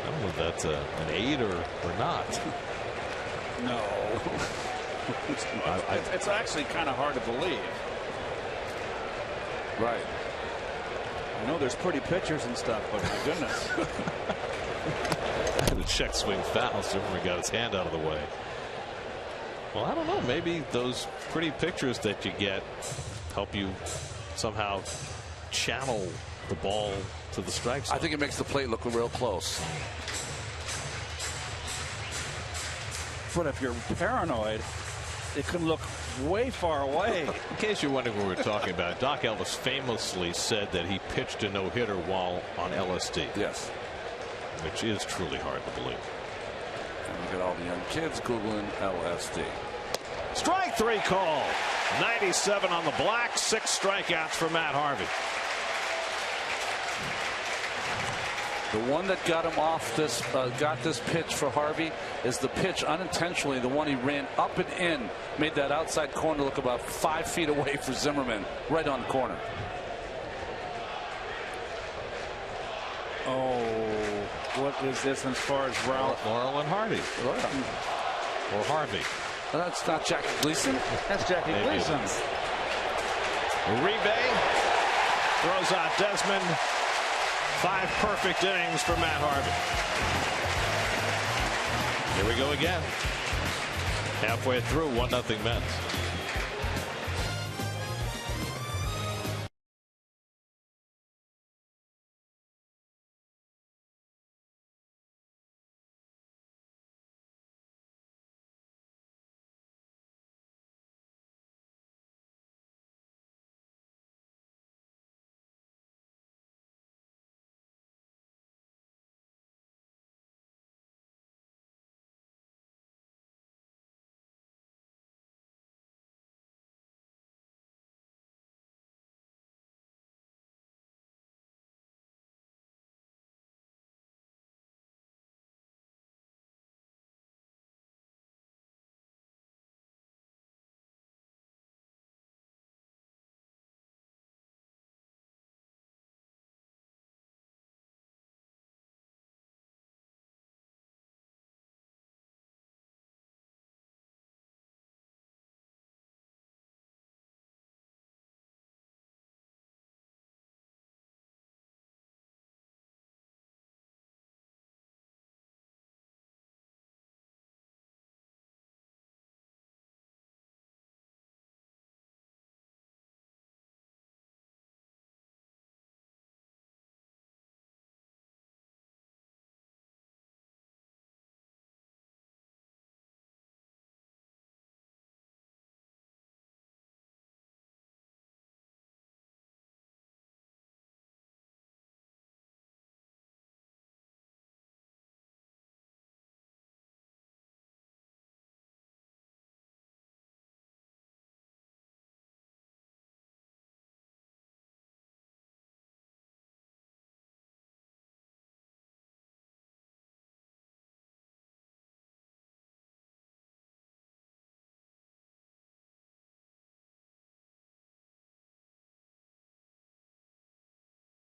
don't know if that's an 8 or not. No. It's actually kind of hard to believe. Right. I know there's pretty pitchers and stuff, but my goodness. The check swing foul. Zimmerman got his hand out of the way. Well, I don't know. Maybe those pretty pictures that you get help you somehow channel the ball to the strike zone. I think it makes the plate look real close. But if you're paranoid, it can look way far away. In case you're wondering what we're talking about, Doc Ellis famously said that he pitched a no-hitter while on LSD. Yes. Which is truly hard to believe. And we got all the young kids Googling LSD. Strike 3 call. 97 on the black. 6 strikeouts for Matt Harvey. The one that got him off this, got this pitch for Harvey is the pitch unintentionally, the one he ran up and in, made that outside corner look about 5 feet away for Zimmerman, right on the corner. Oh, what is this as far as Ralph? Laurel and Hardy. Or Harvey. That's not Jackie Gleason. That's Jackie Gleason. Uribe throws out Desmond. 5 perfect innings for Matt Harvey. Here we go again. Halfway through, 1-0 Mets.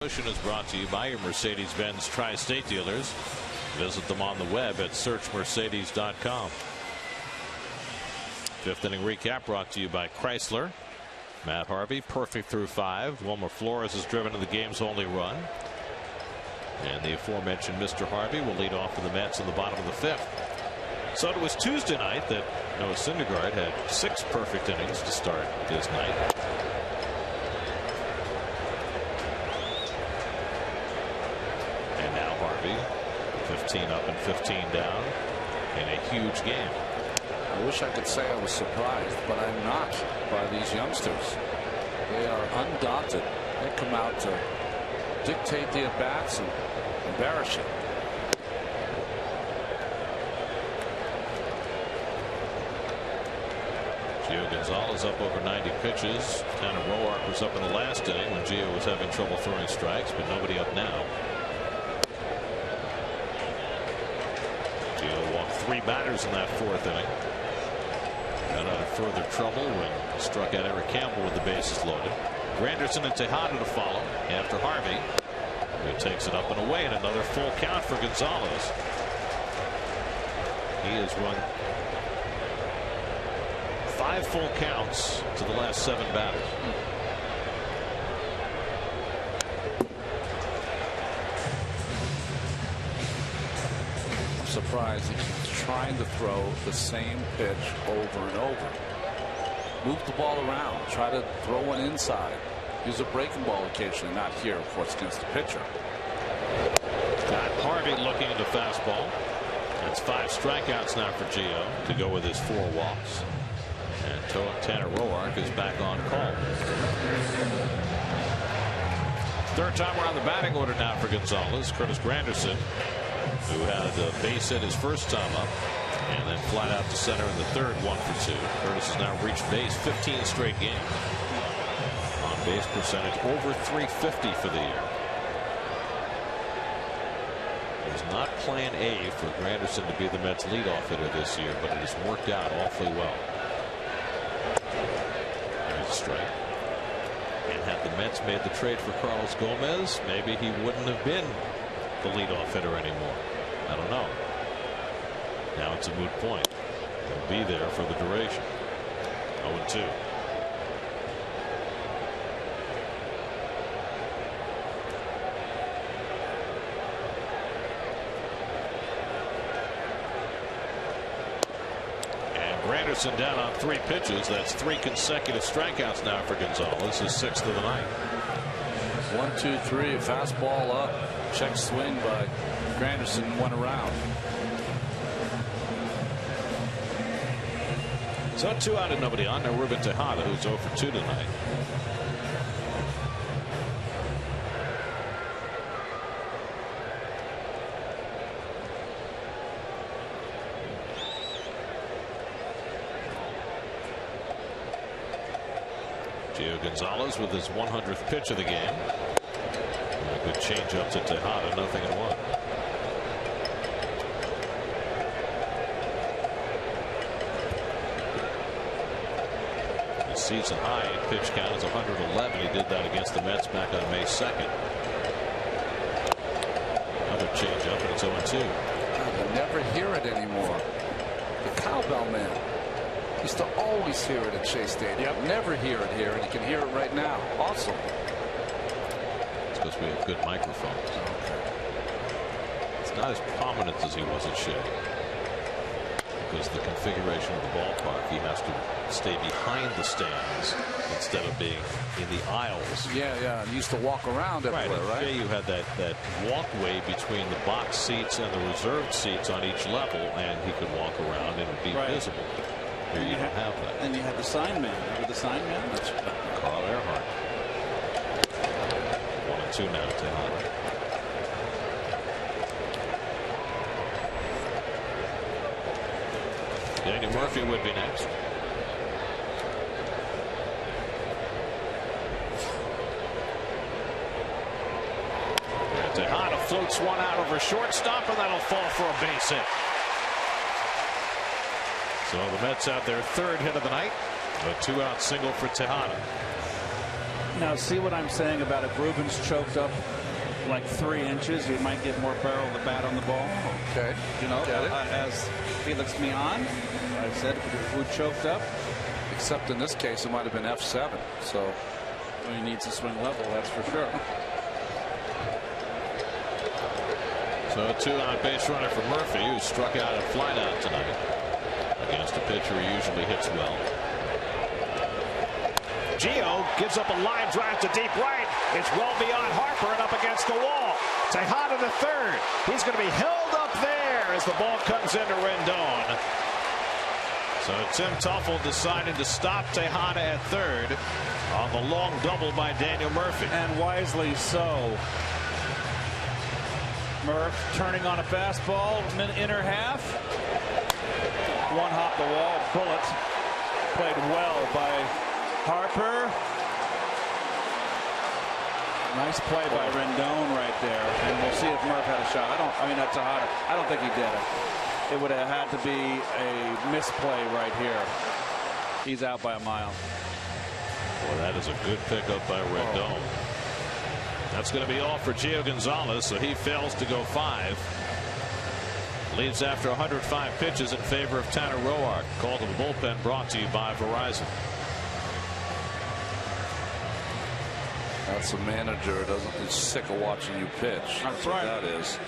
Is brought to you by your Mercedes-Benz Tri-State dealers. Visit them on the web at searchmercedes.com. Fifth inning recap brought to you by Chrysler. Matt Harvey perfect through 5. Wilmer Flores is driven to the game's only run. And the aforementioned Mr. Harvey will lead off for the Mets in the bottom of the 5th. So it was Tuesday night that Noah Syndergaard had 6 perfect innings to start this night. And now Harvey 15 up and 15 down in a huge game. I wish I could say I was surprised, but I'm not by these youngsters. They are undaunted. They come out to dictate the at-bats and embarrass you. Gio Gonzalez up over 90 pitches. Tanner Roark was up in the last inning when Gio was having trouble throwing strikes, but nobody up now. Gio walked 3 batters in that 4th inning. Got out of further trouble when he struck out Eric Campbell with the bases loaded. Granderson and Tejada to follow after Harvey, who takes it up and away, and another full count for Gonzalez. He has run 5 full counts to the last 7 batters. I'm surprised he keeps trying to throw the same pitch over and over. Move the ball around. Try to throw one inside. Use a breaking ball occasionally. Not here, of course, against the pitcher. Got Harvey looking at the fastball. That's 5 strikeouts now for Gio to go with his 4 walks. And Tanner Roark is back on call. 3rd time around the batting order now for Gonzalez. Curtis Granderson, who had a base hit his first time up, and then flat out to center in the 3rd, 1 for 2. Curtis has now reached base 15 straight games. On base percentage over .350 for the year. It was not plan A for Granderson to be the Mets leadoff hitter this year, but it has worked out awfully well. There's a strike. And had the Mets made the trade for Carlos Gomez, maybe he wouldn't have been the leadoff hitter anymore. I don't know. Now it's a moot point. He'll be there for the duration. 0-2. Granderson down on 3 pitches. That's 3 consecutive strikeouts now for Gonzalez, his 6th of the night. 1, 2, 3. Fastball up. Check swing by Granderson. 1 around. So 2 out and nobody on. Now Ruben Tejada, who's 0 for 2 tonight. Gio Gonzalez with his 100th pitch of the game. A good changeup to Tejada, 0-1. His season high pitch count is 111. He did that against the Mets back on May 2nd. Another changeup, and it's 0-2. You never hear it anymore. The cowbell man. Used to always hear it at Shea Stadium. Yep. Never hear it here, and you can hear it right now. Awesome. It's because we have good microphones. Okay. It's not as prominent as he was at Shea. Because the configuration of the ballpark, he has to stay behind the stands instead of being in the aisles. Yeah. He used to walk around everywhere, right? Shea, you had that walkway between the box seats and the reserved seats on each level, and he could walk around and be visible. Here you don't have that. And you had the sign man. Remember the sign man? That's Carl Earhart. 1-2 now to Hunter. Daniel Murphy would be next. And Tejada floats one out over shortstop, and that'll fall for a base hit. So the Mets have their 3rd hit of the night. A 2-out single for Tejada. Now, see what I'm saying about if Ruben's choked up like 3 inches, you might get more barrel of the bat on the ball. Okay. You know, as Felix Mian, I said, if Wood choked up. Except in this case, it might have been F7. So he needs a swing level, that's for sure. So a 2-out base runner for Murphy, who struck out and flied out tonight against a pitcher who usually hits well. Gio gives up a line drive to deep right. It's well beyond Harper and up against the wall. Tejada to third. He's going to be held up there as the ball comes into Rendon. So Tim Teufel decided to stop Tejada at third on the long double by Daniel Murphy. And wisely so. Murph turning on a fastball, inner half. One hop the wall, bullet. Played well by Harper. Nice play by Rendon right there. And we'll see if Murph had a shot. I mean, that's Tejada. I don't think he did it. It would have had to be a misplay right here. He's out by a mile. Boy, that is a good pickup by Rendon. That's going to be all for Gio Gonzalez, so he fails to go 5. Leaves after 105 pitches in favor of Tanner Roark. Call to the bullpen brought to you by Verizon. That's a manager is sick of watching you pitch. That's right. That is.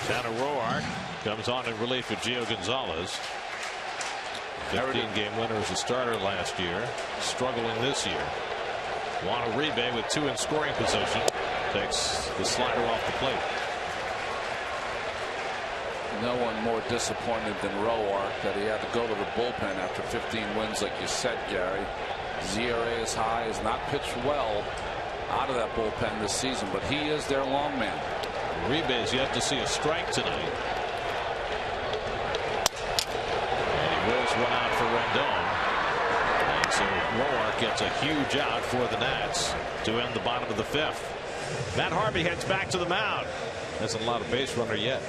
Tanner Roark comes on in relief of Gio Gonzalez. 15-game winner as a starter last year. Struggling this year. Juan Uribe with 2 in scoring position. Takes the slider off the plate. No one more disappointed than Roark that he had to go to the bullpen after 15 wins, like you said, Gary. ZRA is high, has not pitched well out of that bullpen this season, but he is their long man. Uribe is yet to see a strike tonight. And he wills one out for Rendon. And so Roark gets a huge out for the Nats to end the bottom of the 5th. Matt Harvey heads back to the mound. Hasn't allowed a base runner yet.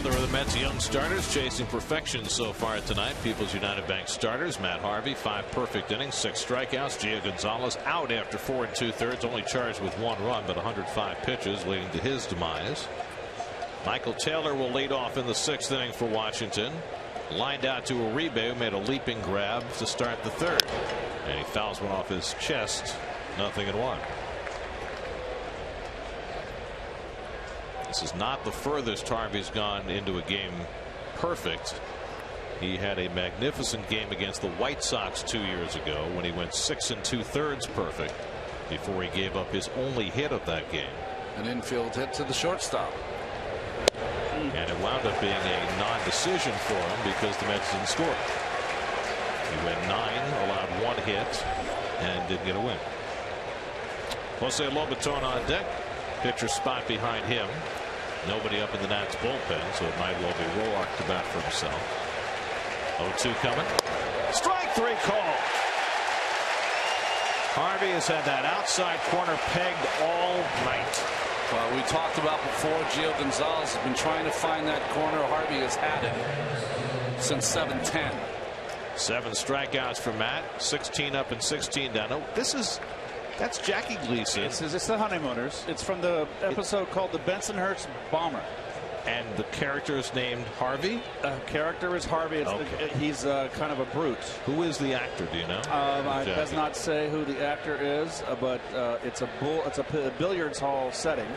Another of the Mets' young starters chasing perfection so far tonight. People's United Bank starters Matt Harvey, 5 perfect innings, 6 strikeouts. Gio Gonzalez out after 4 2/3, only charged with 1 run, but 105 pitches, leading to his demise. Michael Taylor will lead off in the 6th inning for Washington. Lined out to Uribe, who made a leaping grab to start the 3rd, and he fouls one off his chest. 0-1. This is not the furthest Harvey's gone into a game perfect. He had a magnificent game against the White Sox 2 years ago when he went 6 2/3 perfect before he gave up his only hit of that game. An infield hit to the shortstop. And it wound up being a non-decision for him because the Mets didn't score. He went 9, allowed 1 hit, and didn't get a win. Jose Lobaton on deck. Pitcher spot behind him. Nobody up in the Nats bullpen, so it might well be Roark to bat for himself. 0-2 coming. Strike 3 call. Harvey has had that outside corner pegged all night. Well, we talked about before, Gio Gonzalez has been trying to find that corner. Harvey has had it since 7-10. 7 strikeouts for Matt. 16 up and 16 down. No, that's Jackie Gleason. It's the Honeymooners. It's from the episode called The Bensonhurst Bomber. And the character is named Harvey? Character is Harvey. He's kind of a brute. Who is the actor? Do you know? I does not say who the actor is, but it's a billiards hall setting.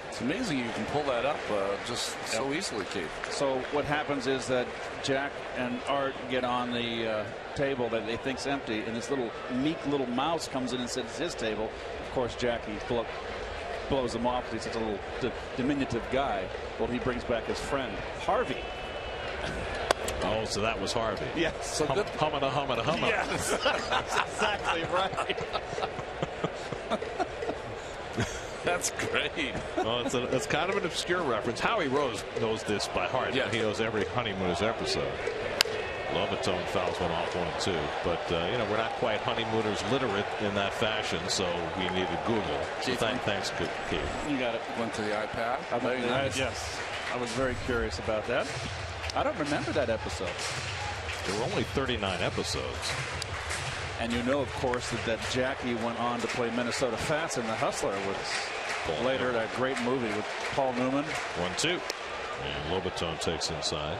It's amazing you can pull that up just so easily, Keith. So what happens is that Jack and Art get on the table that they think's empty, and this meek little mouse comes in and sits at his table. Of course, Jackie blows him off because he's such a little diminutive guy. Well, he brings back his friend Harvey. Oh, so that was Harvey. Yes. So hum. Yes. That's exactly right. That's great. Well, it's kind of an obscure reference. Howie Rose knows this by heart. Yeah. He knows every Honeymooners episode. Lobaton fouls one off 1-2, but we're not quite Honeymooners literate in that fashion, so we needed Google. So thanks, Keith. You got it. Went to the iPad. Very nice. Yes, I was very curious about that. I don't remember that episode. There were only 39 episodes. And of course, that Jackie went on to play Minnesota Fats in The Hustler, with later that great movie with Paul Newman. 1-2, and Lobaton takes inside.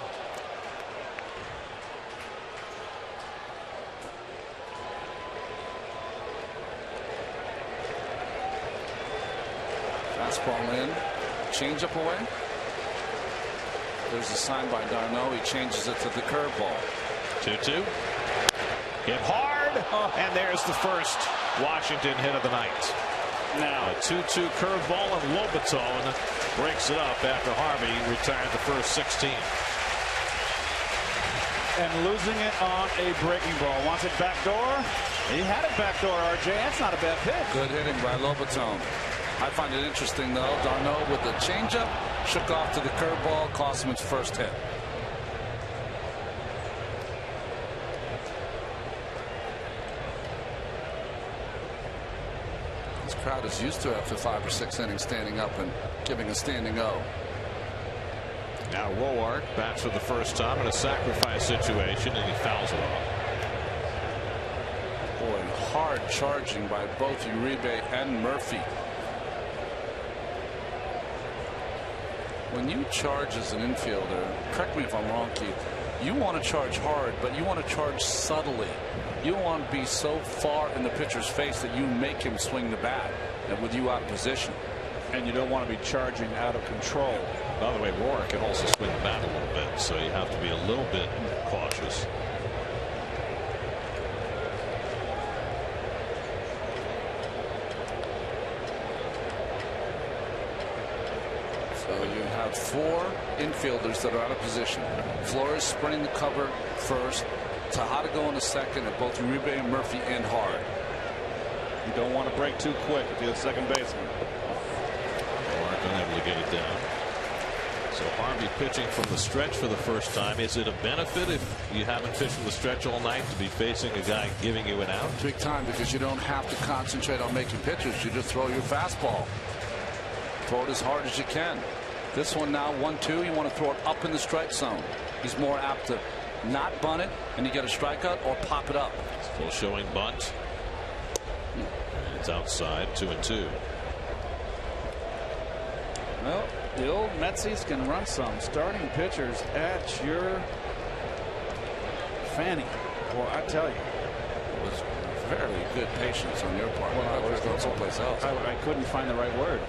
Fastball in, changeup away. There's a sign by d'Arnaud. He changes it to the curveball. 2-2. Hit hard, and there's the first Washington hit of the night. Now a 2-2 curveball, and Lobaton breaks it up after Harvey retired the first 16. And losing it on a breaking ball. Wants it backdoor. He had it backdoor, RJ. That's not a bad pitch. Good hitting by Lobaton. I find it interesting, though. d'Arnaud with the changeup shook off to the curveball, cost him his first hit. This crowd is used to it after 5 or 6 innings standing up and giving a standing O. Now Roark bats for the first time in a sacrifice situation, and he fouls it off. Boy, hard charging by both Uribe and Murphy. When you charge as an infielder, correct me if I'm wrong, Keith, you want to charge hard, but you want to charge subtly. You don't want to be so far in the pitcher's face that you make him swing the bat and with you out of position. And you don't want to be charging out of control. By the way, Roark can also swing the bat a little bit, so you have to be a little bit cautious. So you have 4 infielders that are out of position. Flores sprinting the cover first. Tejada going to second, and both Uribe and Murphy end hard. You don't want to break too quick if you're the second baseman. Roark unable to get it down. So Harvey pitching from the stretch for the first time. Is it a benefit if you haven't pitched from the stretch all night to be facing a guy giving you an out? Big time, because you don't have to concentrate on making pitches. You just throw your fastball. Throw it as hard as you can. This one now 1-2. You want to throw it up in the strike zone. He's more apt to not bunt it and you get a strikeout, or pop it up. Still showing bunt. It's outside, 2-2. Well, the old Metsies can run some starting pitchers at your fanny. Well, I tell you. It was very good patience on your part. Well, I was going someplace else. I couldn't find the right word.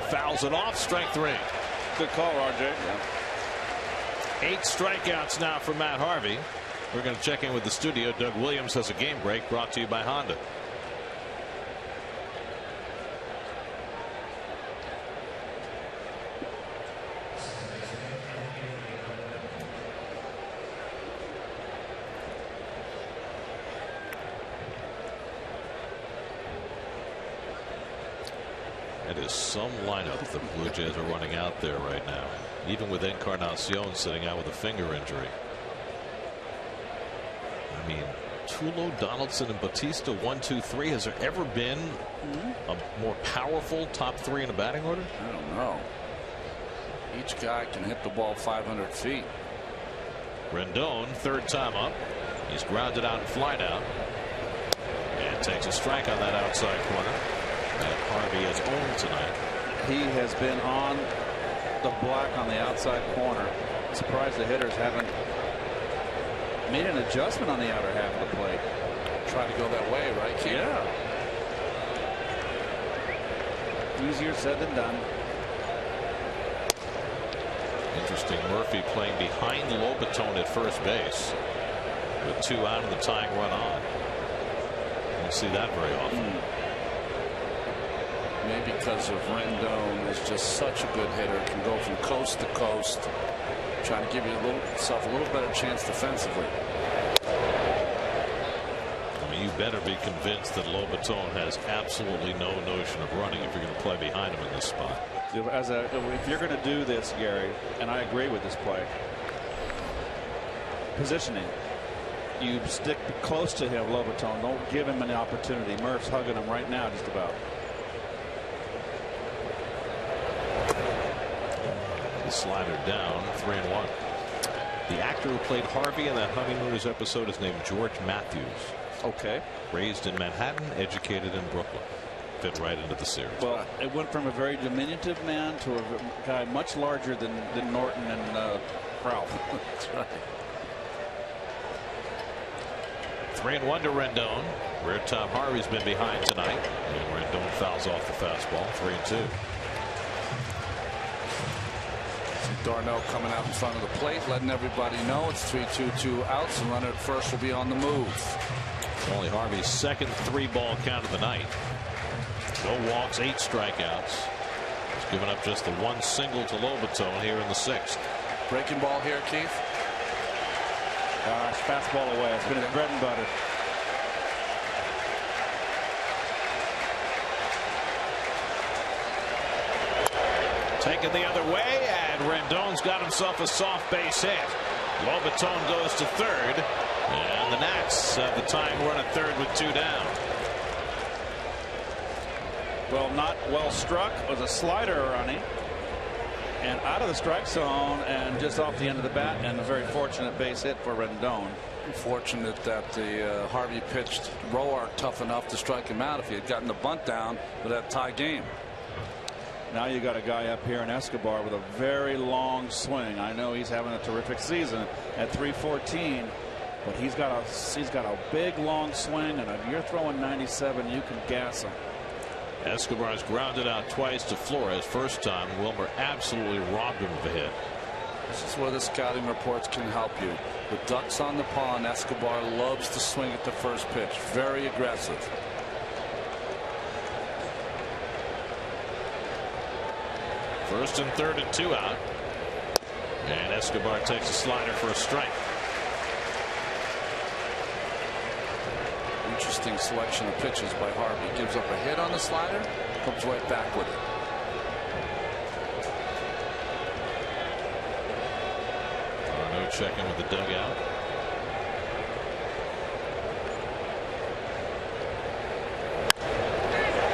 Fouls it off. Strike 3. Good call, RJ. Yeah. 8 strikeouts now for Matt Harvey. We're going to check in with the studio. Doug Williams has a game break brought to you by Honda. It is some lineup the Blue Jays are running out there right now, even with Encarnacion sitting out with a finger injury. I mean, Tulo, Donaldson, and Bautista 1, 2, 3. Has there ever been a more powerful top 3 in a batting order? I don't know. Each guy can hit the ball 500 feet. Rendon, third time up. He's grounded out and flied out, and takes a strike on that outside corner. That Harvey has owned tonight. He has been on the block on the outside corner. Surprised the hitters haven't made an adjustment on the outer half of the plate. Try to go that way, right, Keith? Yeah. Easier said than done. Interesting. Murphy playing behind Lobaton at first base with 2 out and the tying run on. You don't see that very often. Maybe because of Rendon is just such a good hitter, can go from coast to coast, trying to give yourself a little better chance defensively. I mean, you better be convinced that Lobaton has absolutely no notion of running if you're going to play behind him in this spot. If you're going to do this, Gary, and I agree with this play, positioning, you stick close to him, Lobaton. Don't give him an opportunity. Murph's hugging him right now, just about. Slider down, 3-1. The actor who played Harvey in that Honeymooners episode is named George Matthews. Okay. Raised in Manhattan, educated in Brooklyn. Fit right into the series. Well, it went from a very diminutive man to a guy much larger than Norton and Ralph. That's right. 3-1 to Rendon, where Tom Harvey's been behind tonight. And Rendon fouls off the fastball, 3-2. Darnell coming out in front of the plate, letting everybody know it's 3-2, 2 outs, and runner at first will be on the move. Only Harvey's second 3-ball count of the night. No walks, 8 strikeouts. He's given up just the 1 single to Lobaton here in the 6th. Breaking ball here, Keith. Gosh, fastball away. It's been his bread and butter. Taken the other way, and Rendon's got himself a soft base hit. Lobaton goes to third, and the Nats have the tying run at third with 2 down. Well, not well struck. It was a slider running, and out of the strike zone, and just off the end of the bat, and a very fortunate base hit for Rendon. Fortunate that the Harvey pitched Roark tough enough to strike him out. If he had gotten the bunt down, with that tie game. Now you got a guy up here in Escobar with a very long swing. I know he's having a terrific season at 314, but he's got a big long swing, and if you're throwing 97, you can gas him. Escobar's grounded out twice to Flores. First time, Wilmer absolutely robbed him of a hit. This is where the scouting reports can help you. With ducks on the pond, Escobar loves to swing at the first pitch. Very aggressive. First and third and 2 out. And Escobar takes a slider for a strike. Interesting selection of pitches by Harvey. Gives up a hit on the slider, comes right back with it. No check in with the dugout.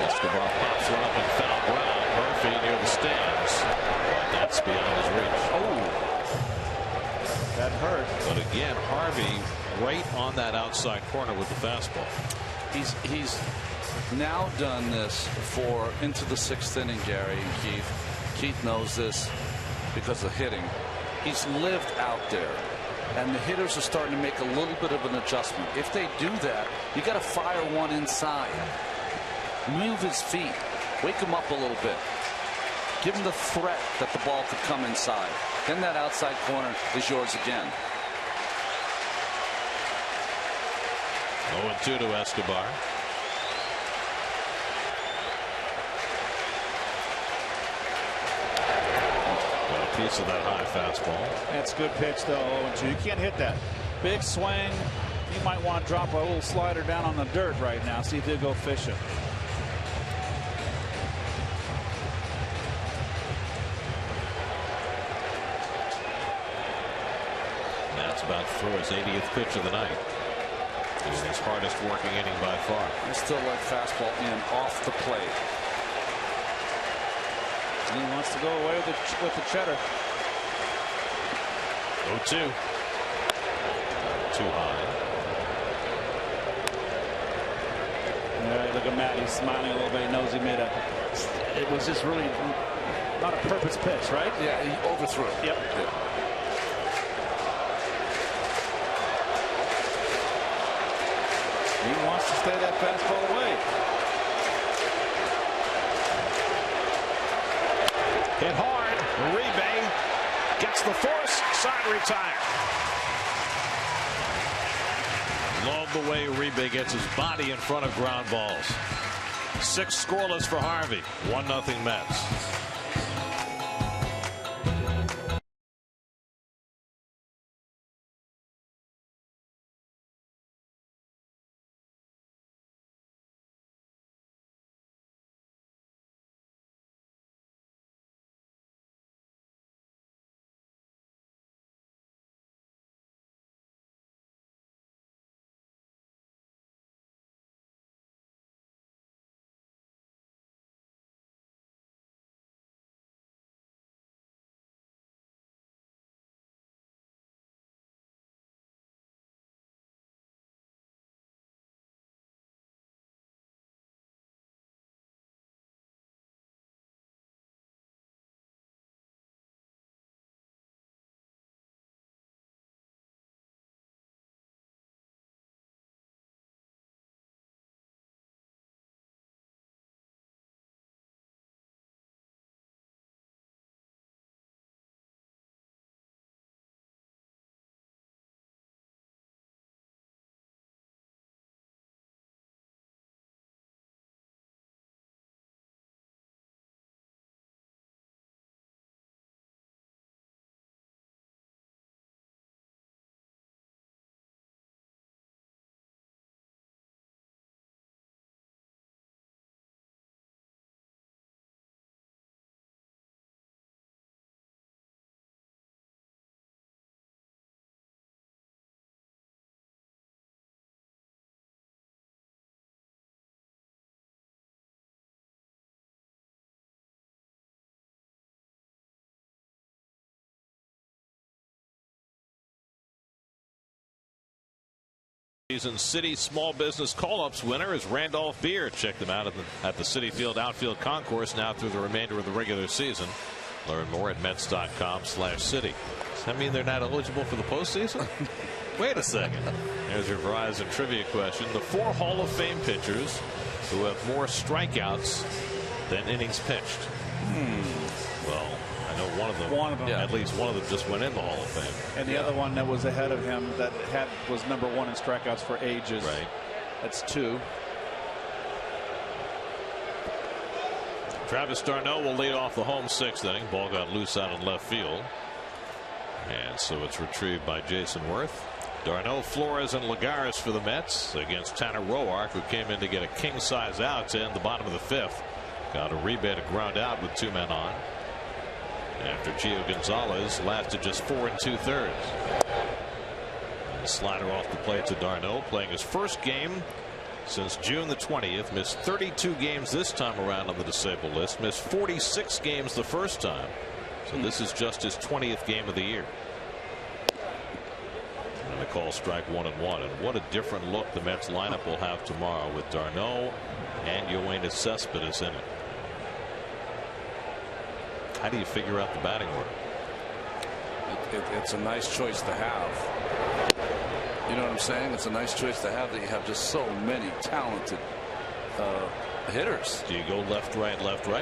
Escobar pops one up and foul ground. Murphy near the stands. But that's beyond his reach. Oh, that hurt. But again, Harvey right on that outside corner with the fastball. He's now done this for into the 6th inning, Gary and Keith. Keith knows this because of hitting. He's lived out there, and the hitters are starting to make a little bit of an adjustment. If they do that, you got to fire one inside. Move his feet. Wake him up a little bit. Give him the threat that the ball could come inside. Then that outside corner is yours again. 0-2 to Escobar. Got a piece of that high fastball. That's a good pitch, though. 0-2. You can't hit that. Big swing. You might want to drop a little slider down on the dirt right now. See if he'll go fishing. That's about for his 80th pitch of the night. This is his hardest working inning by far. I still like fastball in off the plate. And he wants to go away with the cheddar. 0-2. Too high. Look at Matt. He's smiling a little bit. He knows he made it was just really not a purpose pitch, right? Yeah, he overthrew it. Yep. Yeah. He wants to stay that fastball away. Hit hard. Uribe gets the force. Side retire. Love the way Uribe gets his body in front of ground balls. 6 scoreless for Harvey. 1-0 Mets. Season City Small Business Call-Ups winner is Randolph Beer. Check them out at the Citi Field Outfield Concourse now through the remainder of the regular season. Learn more at Mets.com/city. Does that mean they're not eligible for the postseason? Wait a second. There's your Verizon trivia question. The 4 Hall of Fame pitchers who have more strikeouts than innings pitched. Well, I know one of them. At least one of them just went in the Hall of Fame. And the other one that was ahead of him that was #1 in strikeouts for ages. Right. That's 2. Travis d'Arnaud will lead off the home 6th inning. Ball got loose out in left field. And so it's retrieved by Jason Worth. d'Arnaud, Flores, and Lagares for the Mets against Tanner Roark, who came in to get a king-size out to end the bottom of the 5th. Got a rebate, a ground out with 2 men on. After Gio Gonzalez lasted just 4 2/3. Slider off the plate to d'Arnaud, playing his first game since June the 20th. Missed 32 games this time around on the disabled list. Missed 46 games the first time. So this is just his 20th game of the year. And a call strike 1-1. And what a different look the Mets lineup will have tomorrow with d'Arnaud and Yoenis Cespedes in it. How do you figure out the batting order? It's a nice choice to have. You know what I'm saying? It's a nice choice to have that you have just so many talented hitters. Do you go left, right,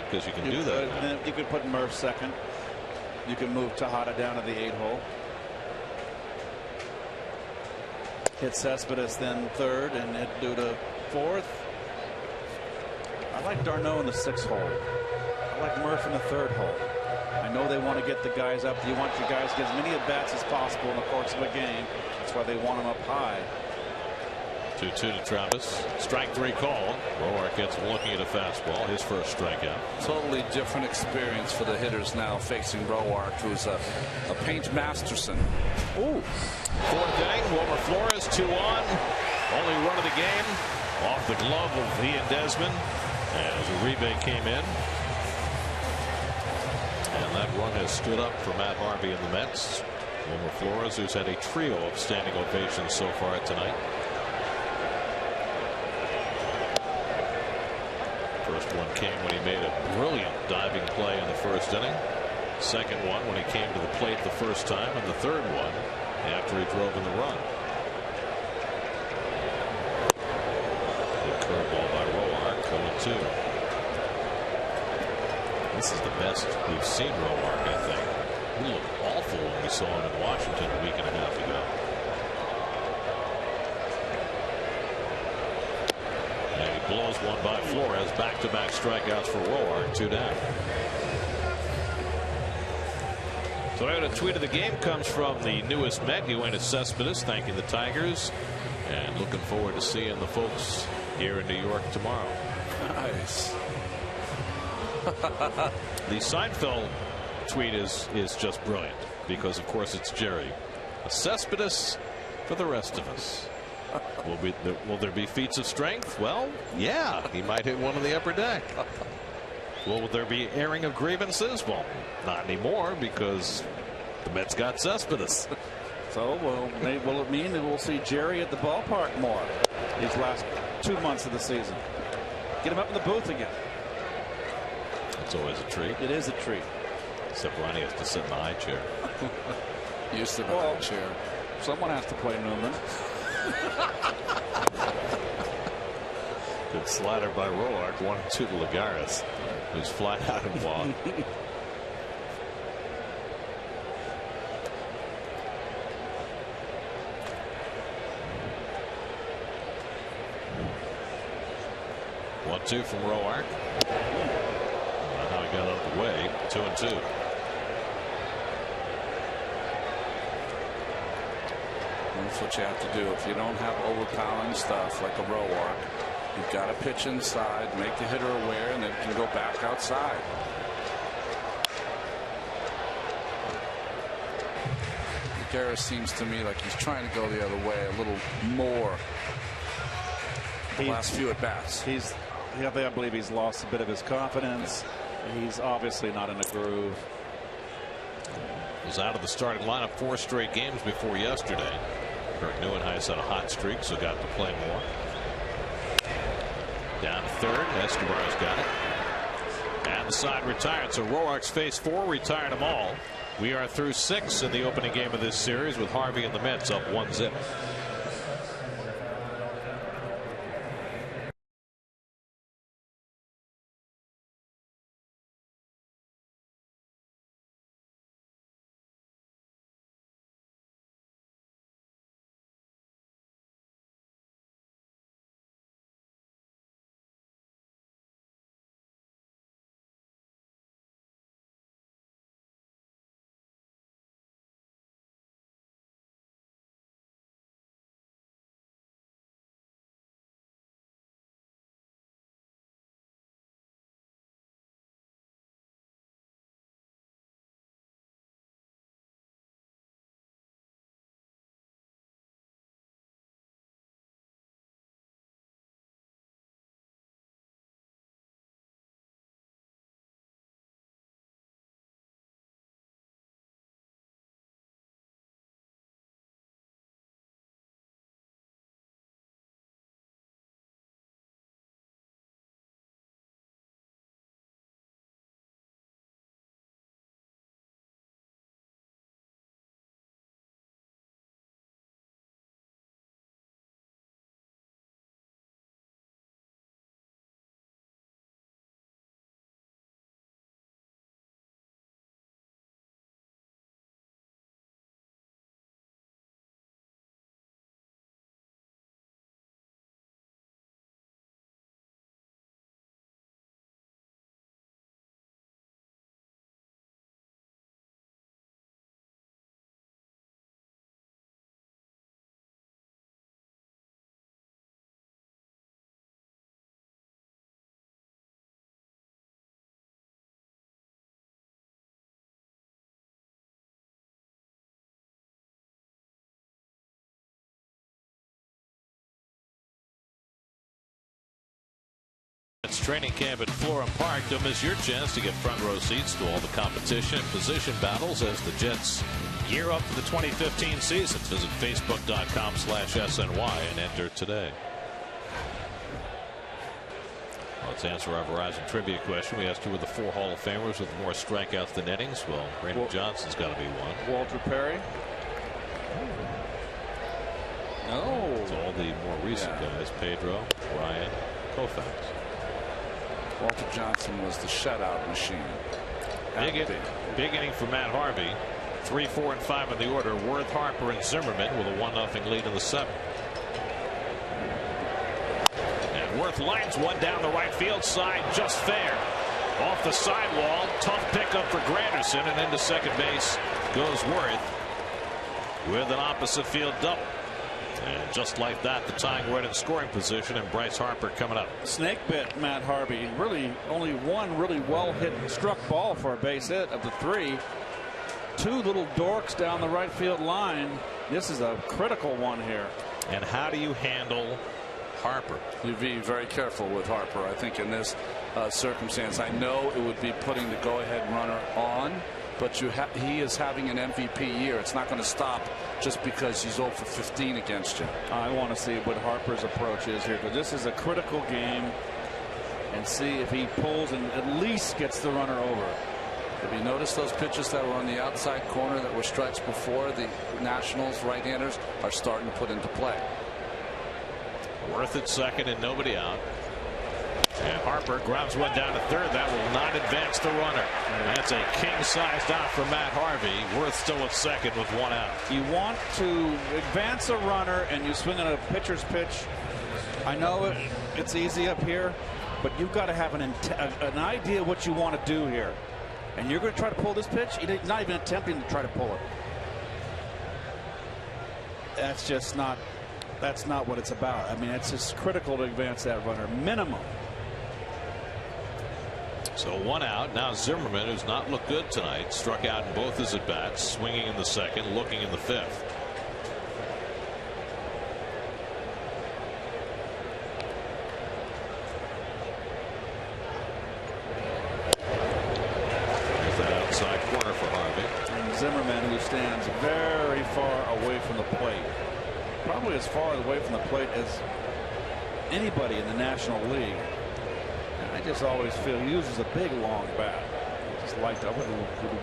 because you can do that. You could put Murph second. You can move Tejada down to the 8-hole. Hit Cespedes then third and hit Duda fourth. I like d'Arnaud in the 6th hole. I like Murph in the 3rd hole. I know they want to get the guys up. You want your guys to get as many at bats as possible in the course of a game. That's why they want them up high. 2-2 to Travis. Strike 3 call. Roark gets looking at a fastball. His first strikeout. Totally different experience for the hitters now facing Roark, who's a paint masterson. Ooh. 4th inning. Wilmer Flores 2 on. Only run of the game. Off the glove of Ian Desmond as Uribe came in. And that run has stood up for Matt Harvey and the Mets. Wilmer Flores, who's had a trio of standing ovations so far tonight. First one came when he made a brilliant diving play in the 1st inning. Second one when he came to the plate the first time, and the third one after he drove in the run. Good curveball by Roark, 0-2. This is the best we've seen Roark, I think. He looked awful when we saw him in Washington a week and a half ago. And he blows one by Flores. Back-to-back strikeouts for Roark. 2 down. So a tweet of the game comes from the newest Met, Yoenis Cespedes, thanking the Tigers and looking forward to seeing the folks here in New York tomorrow. Nice. The Seinfeld tweet is just brilliant because, of course, it's Jerry. A Cespedes for the rest of us. Will there be feats of strength? Well, yeah, he might hit one on the upper deck. Will there be airing of grievances? Well, not anymore because the Mets got Cespedes. So will it mean that we'll see Jerry at the ballpark more these last 2 months of the season? Get him up in the booth again. It's always a treat. It is a treat. Except Ronnie has to sit in the high chair. Used to the high chair. Someone has to play Newman. Good slider by Roark. 1-2 to Lagares, who's fly out and walk. One-two from Roark. How he got out of the way. 2-2. That's what you have to do. If you don't have overpowering stuff like a Roark, you've got to pitch inside, make the hitter aware, and then you can go back outside. Lagares seems to me like he's trying to go the other way a little more. The last few at bats. I believe he's lost a bit of his confidence. He's obviously not in a groove. Was out of the starting lineup 4 straight games before yesterday. Kirk Neuenhuis had a hot streak, so got to play more. Down to third. Escobar's got it. And the side retired. So Roark's faced 4, retired them all. We are through 6 in the opening game of this series with Harvey and the Mets up 1-0. It's training camp at Florham Park. Don't miss your chance to get front row seats to all the competition and position battles as the Jets gear up for the 2015 season. Visit Facebook.com/SNY and enter today. Let's answer our Verizon trivia question. We asked who were the 4 Hall of Famers with more strikeouts than innings. Well, Randy Johnson's got to be one. Walter Perry. No. It's all the more recent guys. Pedro, Ryan, Koufax. Walter Johnson was the shutout machine. Big inning for Matt Harvey. 3, 4, and 5 in the order. Worth, Harper, and Zimmerman with a 1-0 lead in the 7th. And Worth lines one down the right field side, just fair. Off the sidewall, tough pickup for Granderson, and into second base goes Worth with an opposite field double. And just like that, the tying run in scoring position, and Bryce Harper coming up. Snake bit Matt Harvey. Really only one really well hit struck ball for a base hit of the 3. 2 little dorks down the right field line. This is a critical one here. And how do you handle Harper? You be very careful with Harper. I think in this circumstance, I know it would be putting the go-ahead runner on, but he is having an MVP year. It's not going to stop just because he's 0 for 15 against you. I want to see what Harper's approach is here, because this is a critical game, and see if he pulls and at least gets the runner over. If you notice those pitches that were on the outside corner that were strikes before, the Nationals right-handers are starting to put into play. Worth at second and nobody out. And Harper grabs one down to third. That will not advance the runner. That's a king-sized out for Matt Harvey. Worth still at second with 1 out. You want to advance a runner and you swing on a pitcher's pitch. I know it's easy up here, but you've got to have an idea what you want to do here. And you're going to try to pull this pitch? He's not even attempting to try to pull it. That's just not. That's not what it's about. I mean, it's just critical to advance that runner, minimum. So 1 out. Now Zimmerman, who's not looked good tonight, struck out in both his at-bats, swinging in the 2nd, looking in the 5th. There's that outside corner for Harvey. And Zimmerman, who stands very far away from the plate. Probably as far away from the plate as anybody in the National League. And I just always feel he uses a big long bat. I just like that.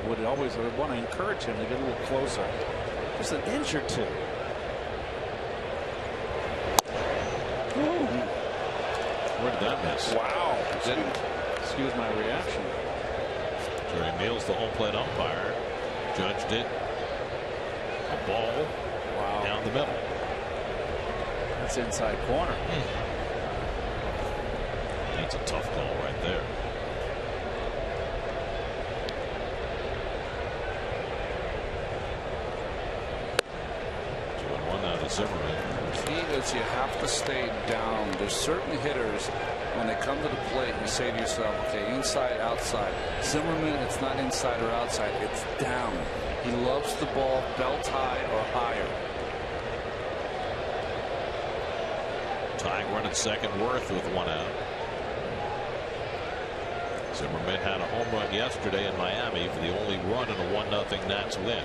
Would always want to encourage him to get a little closer. Just an inch or 2. Ooh. Where did that miss? Wow. Excuse my reaction. Jerry Meals, the home plate umpire, judged it a ball down the middle. That's inside corner. That's a tough call right there. 2-1 now to Zimmerman. The key is you have to stay down. There's certain hitters, when they come to the plate, you say to yourself, okay, inside, outside. Zimmerman, it's not inside or outside, it's down. He loves the ball belt high or higher. Tying run at second, Worth with 1 out. Zimmerman had a home run yesterday in Miami for the only run in a 1-0 Nats win.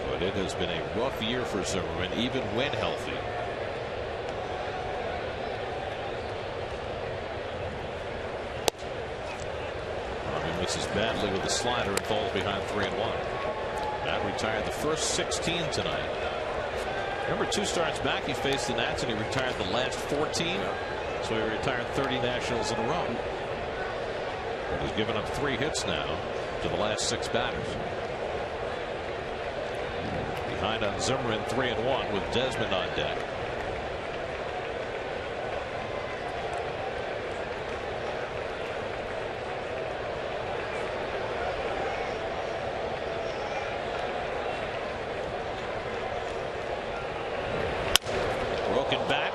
But it has been a rough year for Zimmerman, even when healthy. Harvey misses badly with a slider and falls behind 3-1. Matt retired the first 16 tonight. Remember, 2 starts back, he faced the Nats and he retired the last 14. So he retired 30 Nationals in a row. But he's given up 3 hits now to the last 6 batters. Behind on Zimmerman, 3-1 with Desmond on deck.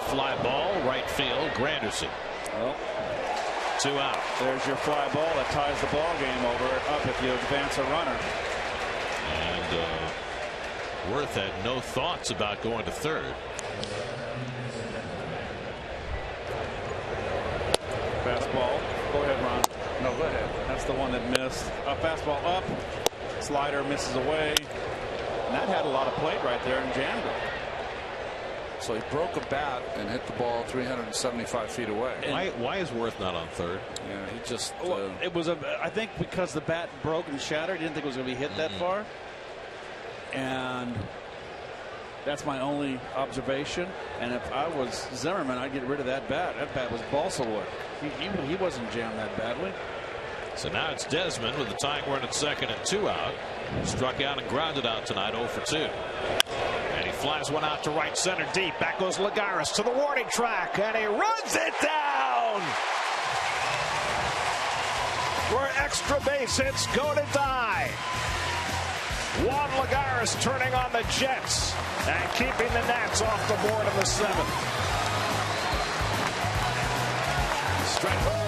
Fly ball, right field, Granderson. Well, 2 out. There's your fly ball that ties the ball game up if you advance a runner. And Worth had no thoughts about going to third. Fastball. Go ahead, Ron. No, go ahead. That's the one that missed. Fastball up. Slider misses away. And that had a lot of plate right there and jammed it. So he broke a bat and hit the ball 375 feet away. Why is Worth not on third? Yeah, he just. It was I think because the bat broke and shattered, he didn't think it was going to be hit that far. And that's my only observation. And if I was Zimmerman, I'd get rid of that bat. That bat was balsa wood. He wasn't jammed that badly. So now it's Desmond with the tying run at second and 2 out. Struck out and grounded out tonight, 0 for 2. And he flies one out to right center deep. Back goes Lagares to the warning track, and he runs it down. Where extra base hits go to die. Juan Lagares turning on the Jets and keeping the Nats off the board in the 7th. Strike.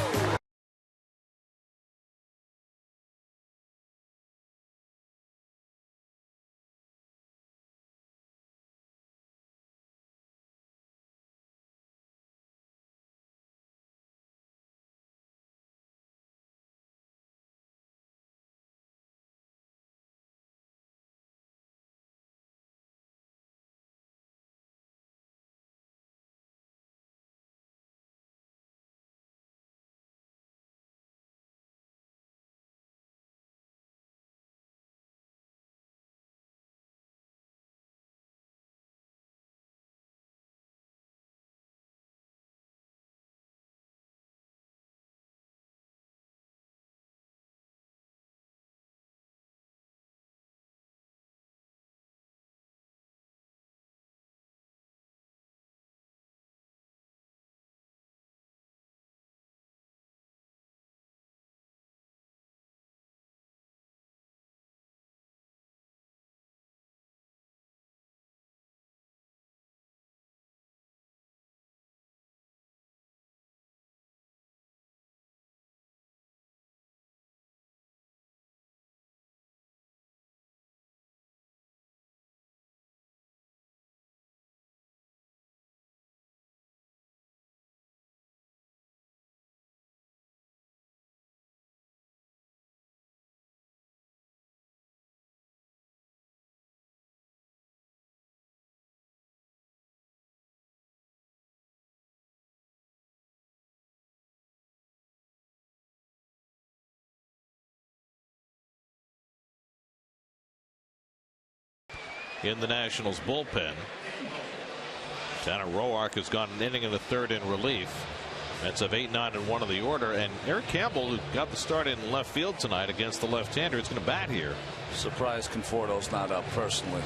In the Nationals bullpen, Tanner Roark has gone an inning in the 3rd in relief. Mets have 8-9 and 1 of the order, and Eric Campbell, who got the start in left field tonight against the left-hander, is going to bat here. Surprised Conforto's not up personally.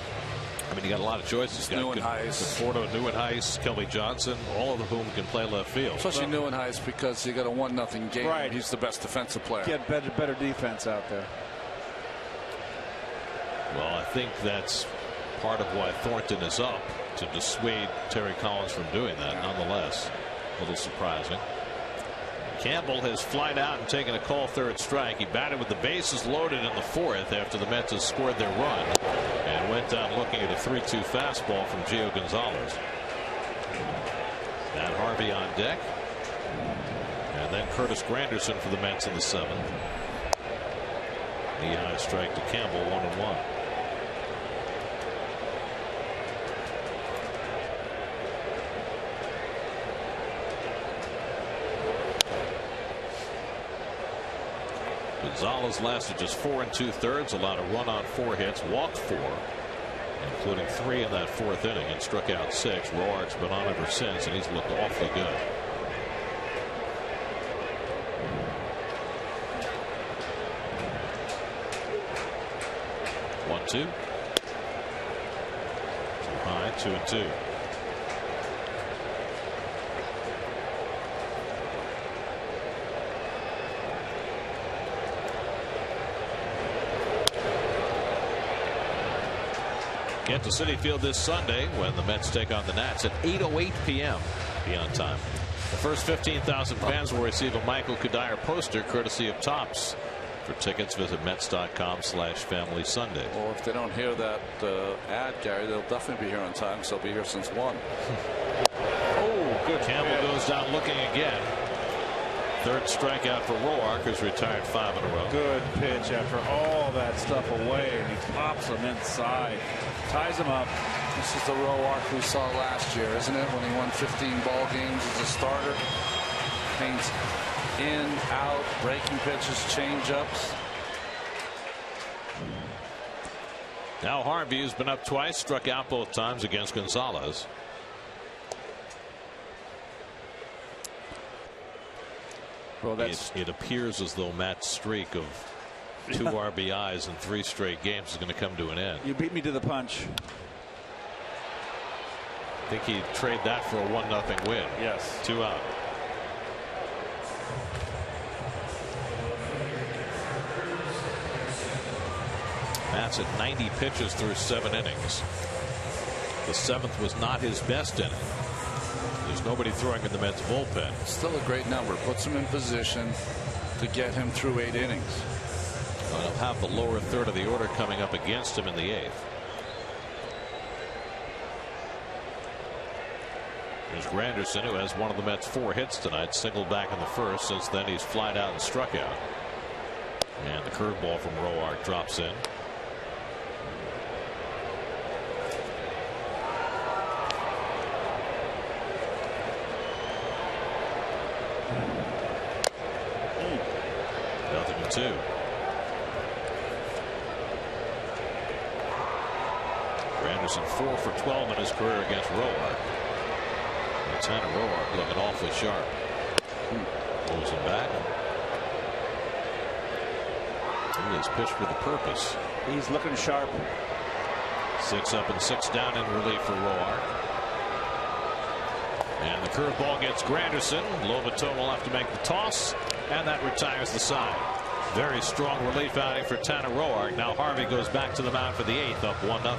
I mean, you got a lot of choices. You got Conforto, Nieuwenhuis, Kelly Johnson, all of whom can play left field. Especially Nieuwenhuis, because you got a 1-0 game. Right. He's the best defensive player. Get better defense out there. Well, I think that's part of why Thornton is up, to dissuade Terry Collins from doing that. Nonetheless, a little surprising. Campbell has flied out and taken a call 3rd strike. He batted with the bases loaded in the 4th after the Mets had scored their run, and went down looking at a 3-2 fastball from Gio Gonzalez. Matt Harvey on deck, and then Curtis Granderson for the Mets in the 7th. Knee high strike to Campbell, 1-1. Gonzalez lasted just 4 2/3, allowed a run on 4 hits, walked 4, including 3 in that 4th inning, and struck out 6. Roark's been on ever since, and he's looked awfully good. One, 2. Too high, 2-2. Get to Citi Field this Sunday when the Mets take on the Nats at 8:08 p.m. Be on time. The first 15,000 fans will receive a Michael Cuddyer poster courtesy of Topps. For tickets, visit Mets.com/Family Sunday. Well, if they don't hear that ad, Gary, they'll definitely be here on time, so they'll be here since 1. Oh, good. Campbell goes down looking again. Third strikeout for Roark, who's retired 5 in a row. Good pitch after all that stuff away, and he pops him inside, ties him up. This is the Roark we saw last year, isn't it? When he won 15 ball games as a starter. Paints in, out, breaking pitches, change-ups. Now Harvey has been up twice, struck out both times against Gonzalez. Well, it appears as though Matt's streak of 2 RBIs in 3 straight games is going to come to an end. You beat me to the punch. I think he'd trade that for a 1-0 win. Yes. 2 out. Matt's at 90 pitches through 7 innings. The 7th was not his best inning. There's nobody throwing in the Mets bullpen. Still a great number. Puts him in position to get him through 8 innings. Well, he'll have the lower third of the order coming up against him in the 8th. There's Granderson, who has one of the Mets' 4 hits tonight, singled back in the first. Since then, he's flied out and struck out. And the curveball from Roark drops in. Nothing to 2. Granderson 4 for 12 in his career against Roark. Tanner Roark looking awfully sharp. Pulls him back. He has pitched with a purpose. He's looking sharp. 6 up and 6 down in relief for Roark. And the curveball gets Granderson. Lobaton will have to make the toss, and that retires the side. Very strong relief outing for Tanner Roark. Now Harvey goes back to the mound for the 8th, up 1-0.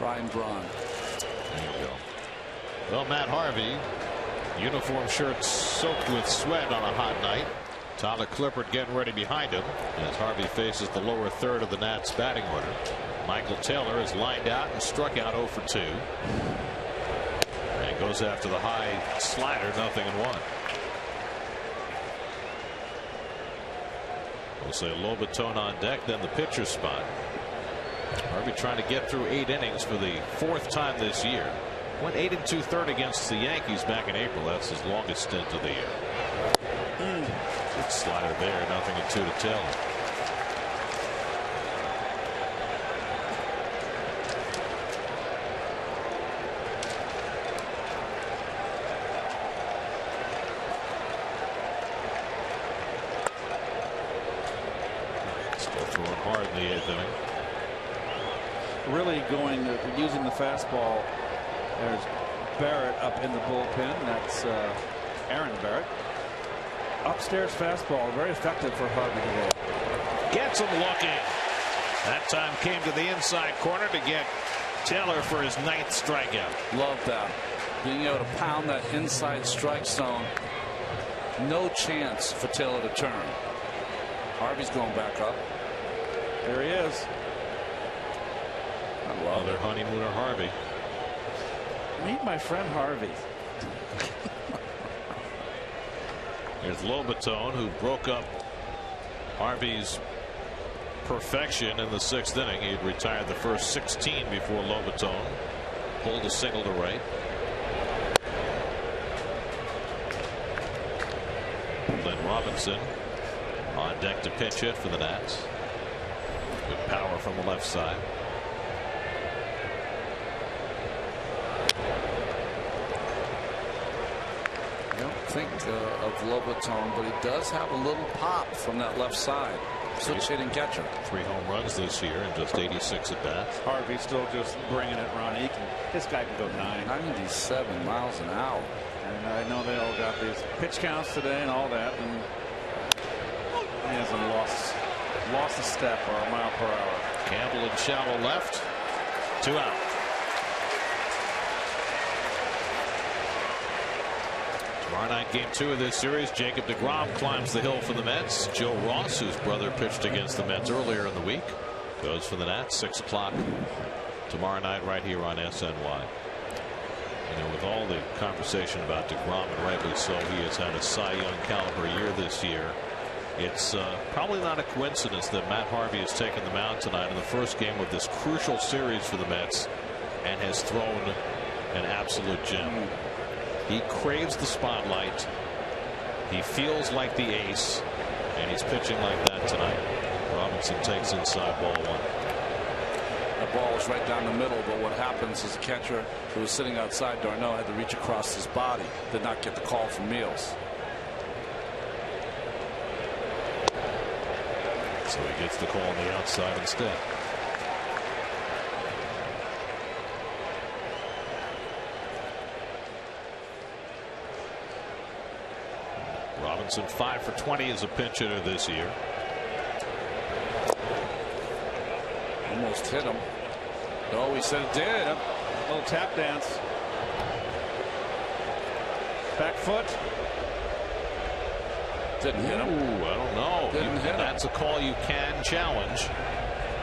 Ryan Braun. There you go. Well, Matt Harvey, uniform shirt soaked with sweat on a hot night. Tyler Clippard getting ready behind him as Harvey faces the lower third of the Nats batting order. Michael Taylor is lined out and struck out 0 for 2. And goes goes after the high slider. 0-1. We'll say Lobaton on deck, then the pitcher's spot. Harvey trying to get through 8 innings for the 4th time this year. Went 8 2/3 against the Yankees back in April. That's his longest stint of the year. Good slider there. 0-2 to Taylor. Still throwing hard in the 8th inning. Really using the fastball. There's Barrett up in the bullpen. That's Aaron Barrett. Upstairs fastball, very effective for Harvey today. Gets him looking. That time came to the inside corner to get Taylor for his 9th strikeout. Love that. Being able to pound that inside strike zone. No chance for Taylor to turn. Harvey's going back up. There he is. I love Another honeymooner Harvey. Meet my friend Harvey. There's Lobaton, who broke up Harvey's perfection in the 6th inning. He had retired the first 16 before Lobaton pulled a single to right. Glenn Robinson on deck to pitch hit for the Nats. Good power from the left side. Think of Lobaton, but he does have a little pop from that left side. Switch hitting catcher. 3 home runs this year and just 86 at bats. Harvey still just bringing it, Ronnie. This guy can go 97 miles an hour. And I know they all got these pitch counts today and all that, and he hasn't lost a step or a mile per hour. Campbell in shallow left. 2 out. Tomorrow night, game 2 of this series. Jacob deGrom climbs the hill for the Mets. Joe Ross, whose brother pitched against the Mets earlier in the week, goes for the Nats. 6 o'clock tomorrow night right here on SNY. You know, with all the conversation about deGrom, and rightly so, he has had a Cy Young caliber year this year. It's probably not a coincidence that Matt Harvey has taken the mound tonight in the first game of this crucial series for the Mets and has thrown an absolute gem. He craves the spotlight. He feels like the ace, and he's pitching like that tonight. Robinson takes inside ball 1. That ball was right down the middle, but what happens is the catcher who was sitting outside, Darno, had to reach across his body. Did not get the call from Meals. So he gets the call on the outside instead. Robinson 5 for 20 as a pinch hitter this year. Almost hit him. Oh, he said it did. Yep. A little tap dance. Back foot. Didn't hit him. Ooh, I don't know. Didn't hit him. That's a call you can challenge.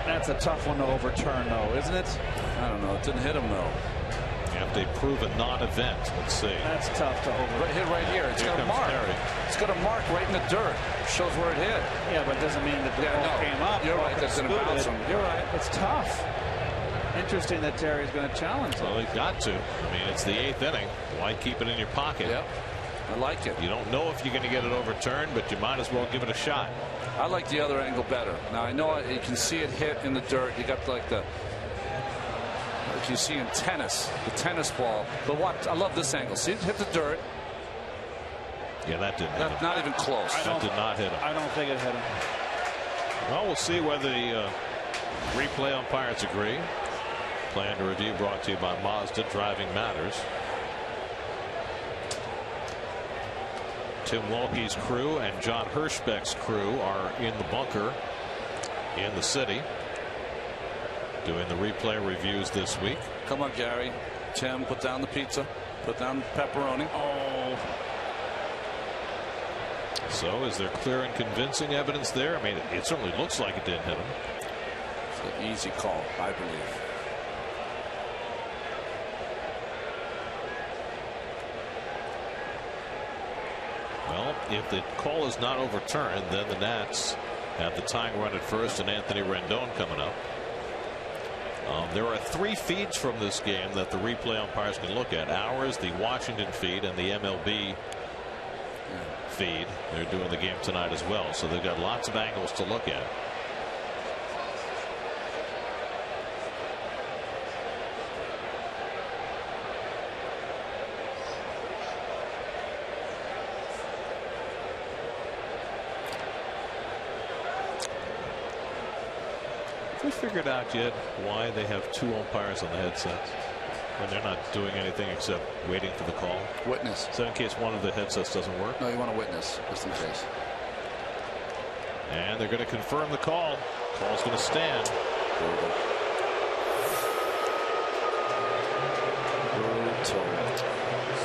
That's a tough one to overturn, though, isn't it? I don't know. It didn't hit him, though. If they prove a non-event, let's see. That's tough to overturn. Hit right here. It's got a mark. Terry. It's got a mark right in the dirt. Shows where it hit. Yeah, but it doesn't mean that the ball came up. You're right. That's going to bounce him. You're right. It's tough. Interesting that Terry's going to challenge him. Well, he's got to. I mean, it's the 8th inning. Why keep it in your pocket? Yep. I like it. You don't know if you're going to get it overturned, but you might as well give it a shot. I like the other angle better. Now, I know you can see it hit in the dirt. You got like the, like you see in tennis, the tennis ball. But what? I love this angle. See it hit the dirt. Yeah, that didn't hit him. Not even close. That did not hit him. I don't think it hit him. Well, we'll see whether the replay umpires agree. Play under review brought to you by Mazda. Driving matters. Tim Wilkie's crew and John Hirschbeck's crew are in the bunker in the city doing the replay reviews this week. Come on, Gary. Tim, put down the pizza. Put down the pepperoni. Oh. So is there clear and convincing evidence there? I mean, it certainly looks like it didn't hit him. It's an easy call, I believe. Well, if the call is not overturned, then the Nats have the tying run at first and Anthony Rendon coming up. There are 3 feeds from this game that the replay umpires can look at. Ours, the Washington feed, and the MLB feed. They're doing the game tonight as well, so they've got lots of angles to look at. Have we figured out yet why they have 2 umpires on the headsets when they're not doing anything except waiting for the call? Witness. So in case one of the headsets doesn't work? No, you want a witness, just in case. And they're going to confirm the call. Call's going to stand.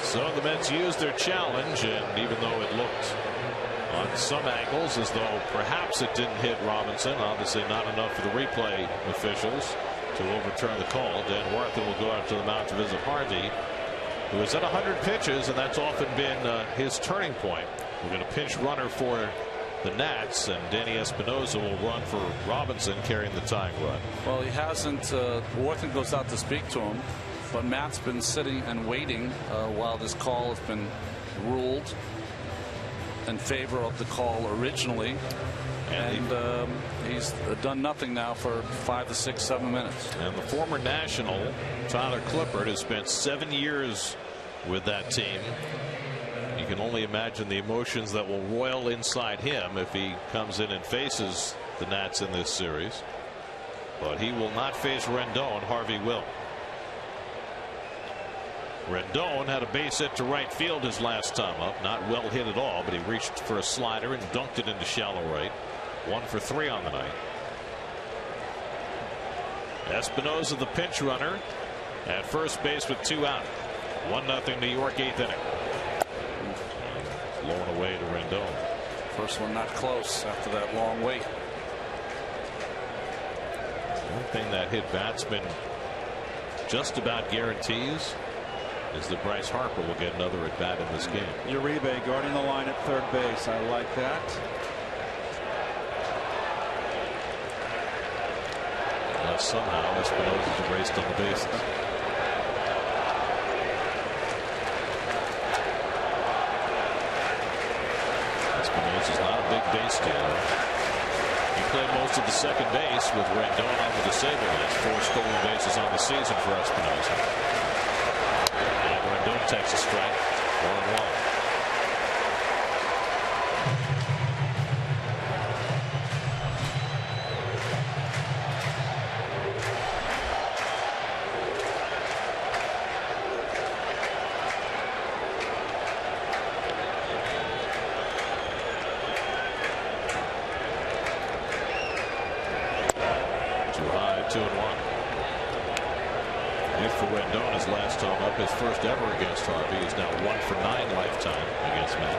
So the Mets used their challenge, and even though it looked on some angles as though perhaps it didn't hit Robinson, obviously not enough for the replay officials to overturn the call. Dan Warthen will go out to the mound to visit Harvey, who is at 100 pitches, and that's often been his turning point. We're going to pinch runner for the Nats, and Danny Espinosa will run for Robinson, carrying the tying run. Well, he hasn't. Warthen goes out to speak to him, but Matt's been sitting and waiting while this call has been ruled in favor of the call originally, and he's done nothing now for 5 to 6, 7 minutes. And the former National Tyler Clippard has spent 7 years with that team. You can only imagine the emotions that will roil inside him if he comes in and faces the Nats in this series. But he will not face Rendon. Harvey will. Rendon had a base hit to right field his last time up. Not well hit at all, but he reached for a slider and dunked it into shallow right. 1 for 3 on the night. Espinosa, the pinch runner, at first base with 2 out. 1-0 New York, 8th inning. Blown away to Rendon. First one not close after that long wait. One thing that hit batsmen just about guarantees is that Bryce Harper will get another at bat in this game. Uribe guarding the line at third base. I like that. Unless somehow Espinosa's erased on the bases. Espinosa's not a big base stealer. He played most of the second base with Rendon on the disabled list. 4 stolen bases on the season for Espinosa. Rendon takes a strike. 1-1. Too high, 2-1. Hit for Rendon his last time up, his first ever against Harvey. He's now 1 for 9 lifetime against Matt.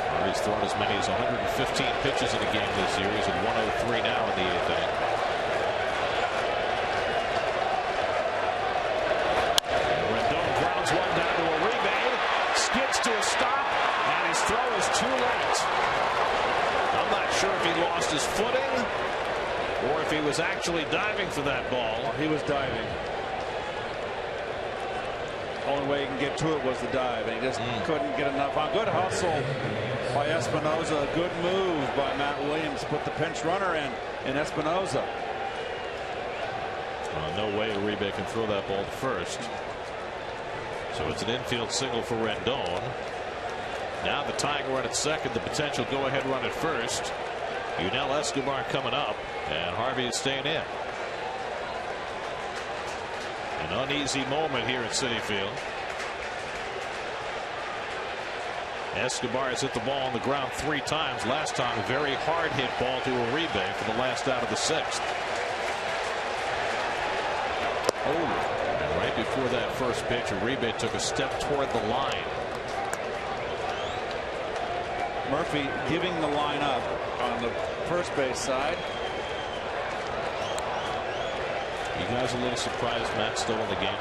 Harvey's thrown as many as 115 pitches in a game this year. He's at 103 now in the 8th inning. Rendon grounds one down to Uribe, skids to a stop, and his throw is too late. I'm not sure if he lost his footing or if he was actually diving for that ball. He was diving. Only way he can get to it was the dive, and he just couldn't get enough on. Good hustle by Espinosa. A good move by Matt Williams. Put the pinch runner in Espinosa. No way Uribe can throw that ball to first. So it's an infield single for Rendon. Now the tying run at second, the potential go-ahead run at first. Yunel Escobar coming up, and Harvey is staying in. An uneasy moment here at Citi Field. Escobar has hit the ball on the ground 3 times. Last time, a very hard hit ball to Uribe for the last out of the 6th. And right before that first pitch, Uribe took a step toward the line. Murphy giving the line up on the first base side. You guys a little surprised Matt's still in the game?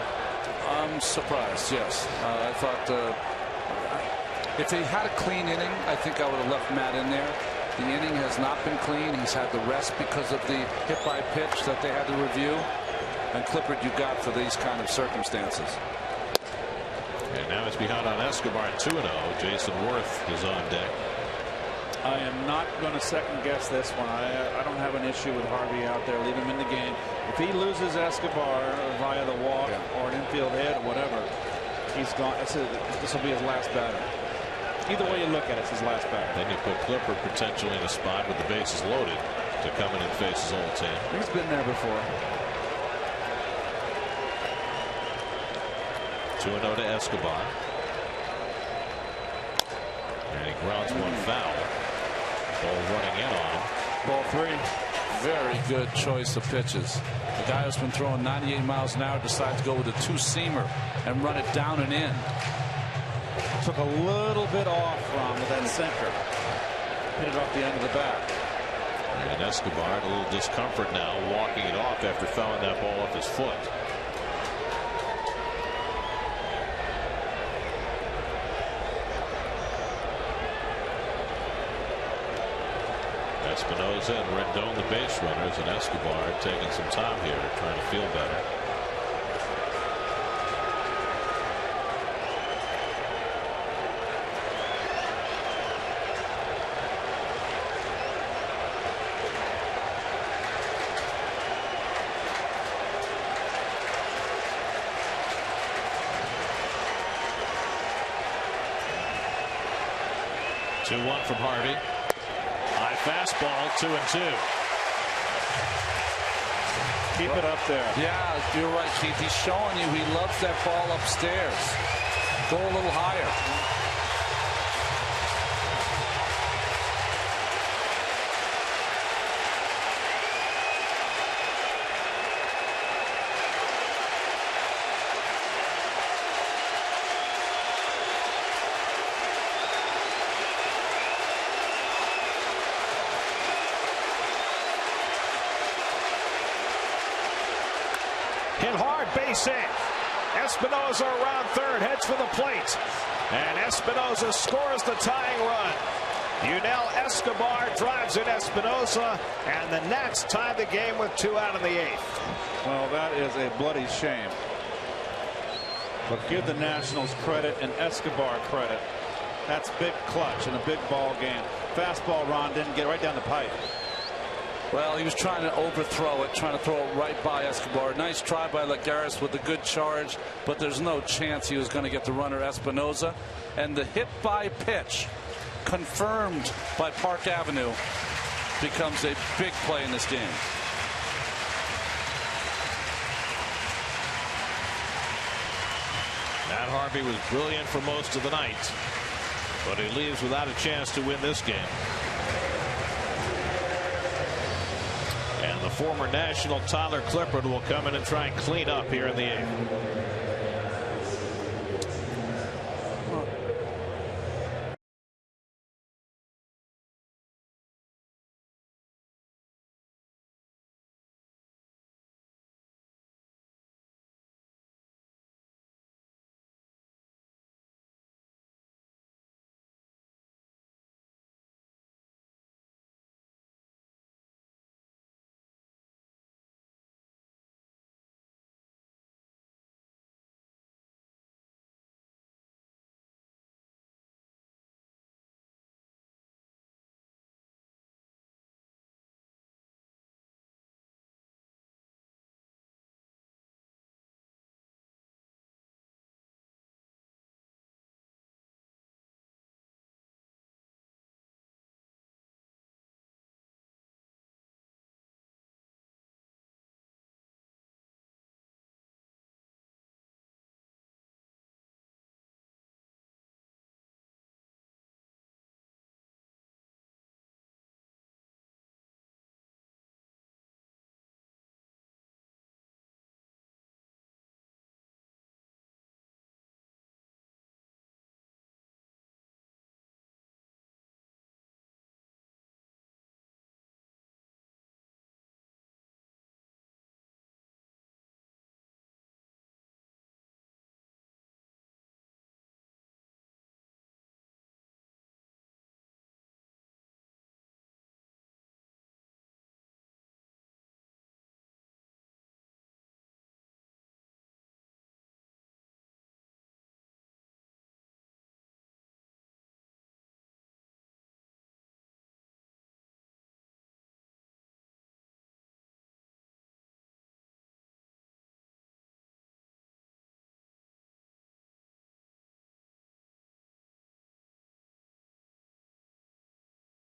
I'm surprised, yes. I thought if he had a clean inning, I think I would have left Matt in there. The inning has not been clean. He's had the rest because of the hit by pitch that they had to review. And Clippard, you got for these kind of circumstances. And now it's behind on Escobar 2-0. Jason Worth is on deck. I am not going to second guess this one. I don't have an issue with Harvey out there. Leave him in the game. If he loses Escobar via the walk or an infield hit or whatever, he's gone. This will be his last batter. Either way you look at it, it's his last batter. Then you put Clippard potentially in a spot with the bases loaded to come in and face his old team. He's been there before. 2-0 to Escobar. And he grounds one foul. Ball running in on him. Ball 3. Very good choice of pitches. The guy who's been throwing 98 miles an hour decides to go with a two-seamer and run it down and in. Took a little bit off from that center. Hit it off the end of the bat. And Escobar, a little discomfort now, walking it off after fouling that ball off his foot. Espinosa and Rendon, the base runners, and Escobar taking some time here, trying to feel better. Two-one from Harvey. High fastball, 2-2. Keep it up there. Yeah, you're right, Keith. He's showing you he loves that ball upstairs. Go a little higher. Hit hard, base hit. Espinosa around third, heads for the plate. And Espinosa scores the tying run. Yunel Escobar drives in Espinosa, and the Nats tie the game with 2 out of the 8th. Well, that is a bloody shame. But give the Nationals credit and Escobar credit. That's big clutch in a big ball game. Fastball, Ron didn't get right down the pipe. Well, he was trying to overthrow it, trying to throw it right by Escobar. Nice try by Lagares with a good charge, but there's no chance he was going to get the runner Espinosa. And the hit by pitch, confirmed by Park Avenue, becomes a big play in this game. Matt Harvey was brilliant for most of the night, but he leaves without a chance to win this game. And the former National Tyler Clippard will come in and try and clean up here in the 8th.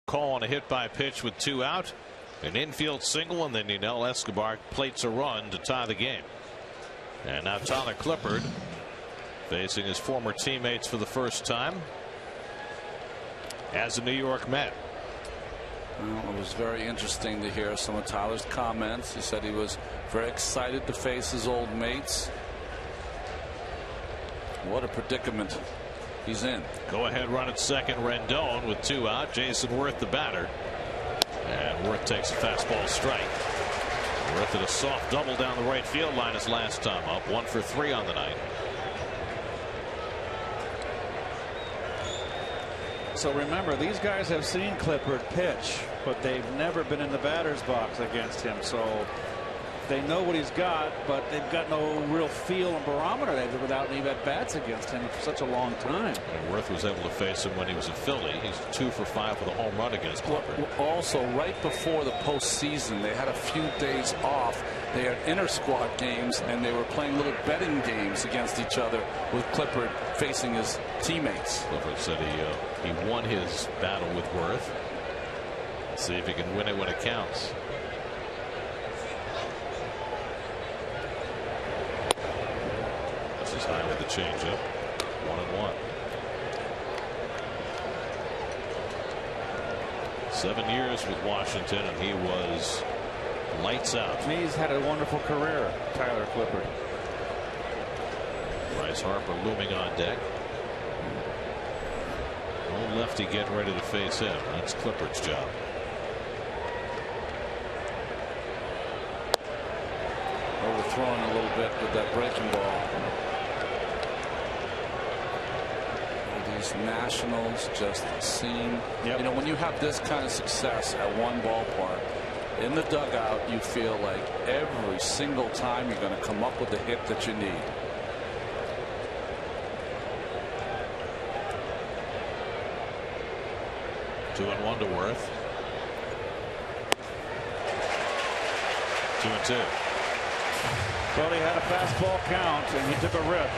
Call on a hit by pitch with 2 out. An infield single, and then Yunel Escobar plates a run to tie the game. And now Tyler Clippard facing his former teammates for the first time as a New York Met. Well, it was very interesting to hear some of Tyler's comments. He said he was very excited to face his old mates. What a predicament he's in. Go ahead run at second. Rendon with 2 out. Jason Worth the batter. And Worth takes a fastball strike. Worth at a soft double down the right field line his last time up. 1 for 3 on the night. So remember, these guys have seen Clippard pitch, but they've never been in the batter's box against him. So they know what he's got, but they've got no real feel and barometer. They've without any at-bats against him for such a long time. And Worth was able to face him when he was a Philly. He's 2 for 5 with a home run against Clippard. Also, right before the postseason, they had a few days off. They had inter-squad games, and they were playing little betting games against each other with Clippard facing his teammates. Clippard said he won his battle with Worth. See if he can win it when it counts. This is high with the changeup. 1-1. 7 years with Washington, and he was lights out. He's had a wonderful career, Tyler Clippard. Bryce Harper looming on deck. Old lefty getting ready to face him. That's Clippard's job. Overthrown a little bit with that breaking ball. These Nationals just seem, you know, when you have this kind of success at one ballpark, in the dugout, you feel like every single time you're going to come up with the hit that you need. Two and one to Worth. 2-2. Well, he had a fastball count, and he took a rip.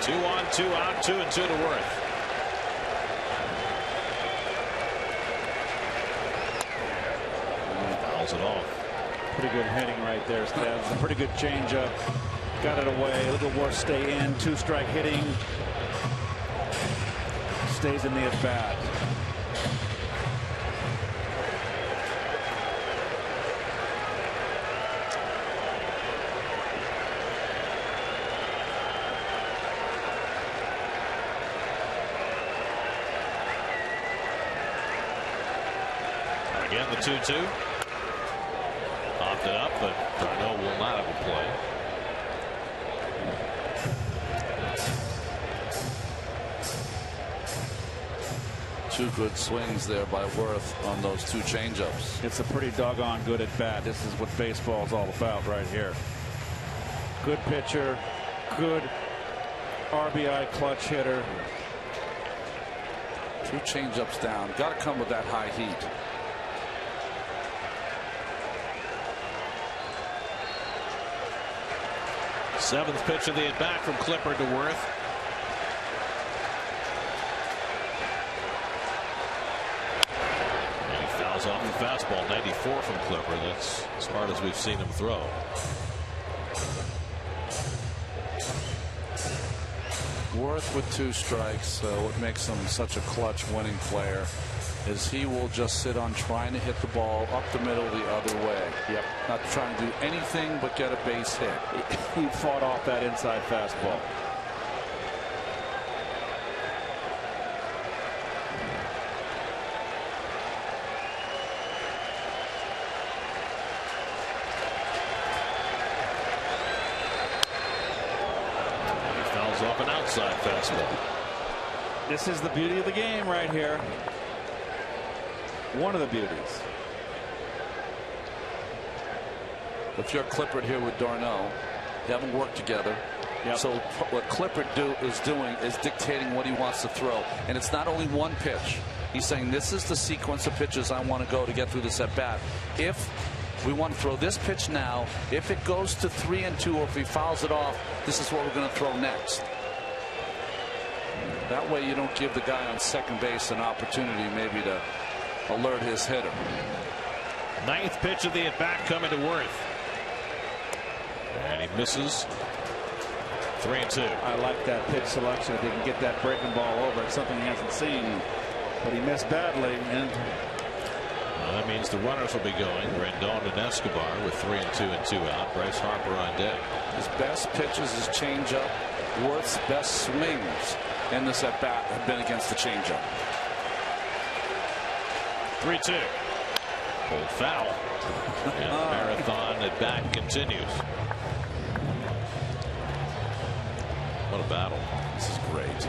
Two on, 2 out, 2-2 to Worth. Fouls it off. Pretty good hitting right there, Stabs. A pretty good changeup. Got it away. A little Worth stay in. 2-strike hitting. Stays in the at bat. Again, the 2-2. Opted up, but Darno will not have a play. Two good swings there by Worth on those 2 changeups. It's a pretty doggone good at bat. This is what baseball is all about right here. Good pitcher, good RBI clutch hitter. 2 changeups down. Got to come with that high heat. Seventh pitch of the at bat from Clippard to Worth. And he fouls off the fastball. 94 from Clippard. That's as hard as we've seen him throw. Worth with 2 strikes. What makes him such a clutch winning player is he will just sit on trying to hit the ball up the middle the other way. Yep. Not trying to do anything but get a base hit. He fought off that inside fastball. He fouls off an outside fastball. This is the beauty of the game right here. One of the beauties. If you're Clippard here with Darno, they haven't worked together. Yep. So what Clippard is doing is dictating what he wants to throw. And it's not only one pitch. He's saying this is the sequence of pitches I want to go to get through this at bat. If we want to throw this pitch now, if it goes to 3-2, or if he fouls it off, this is what we're going to throw next. That way you don't give the guy on second base an opportunity maybe to alert his hitter. Ninth pitch of the at bat coming to Worth. And he misses. 3-2. I like that pitch selection. If he can get that breaking ball over, it's something he hasn't seen. But he missed badly. And that means the runners will be going. Rendon and Escobar with 3-2 and 2 out. Bryce Harper on deck. His best pitches is changeup. Worth's best swings in this at bat have been against the changeup. 3-2. Old foul. And the marathon at bat continues. What a battle. This is great.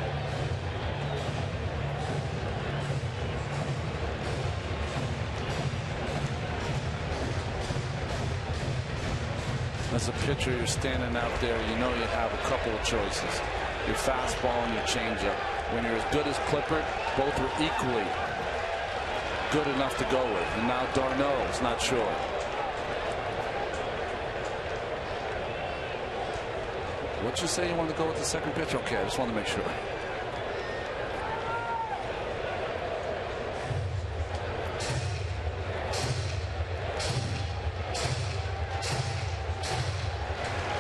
As a pitcher, you're standing out there, you know you have a couple of choices. Your fastball and your changeup. When you're as good as Clippard, both are equally good enough to go with. And now d'Arnaud is not sure. What'd you say you wanted to go with the second pitch? Okay, I just want to make sure.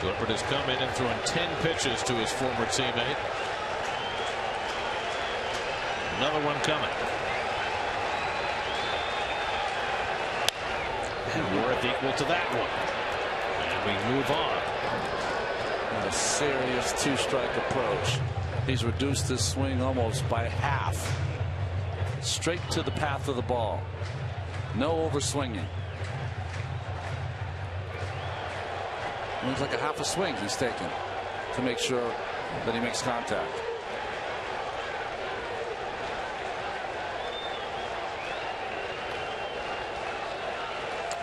Clippard has come in and thrown 10 pitches to his former teammate. Another one coming. And Worth equal to that one. And we move on. A serious two-strike approach. He's reduced his swing almost by half. Straight to the path of the ball. No overswinging. Looks like a half a swing he's taking to make sure that he makes contact.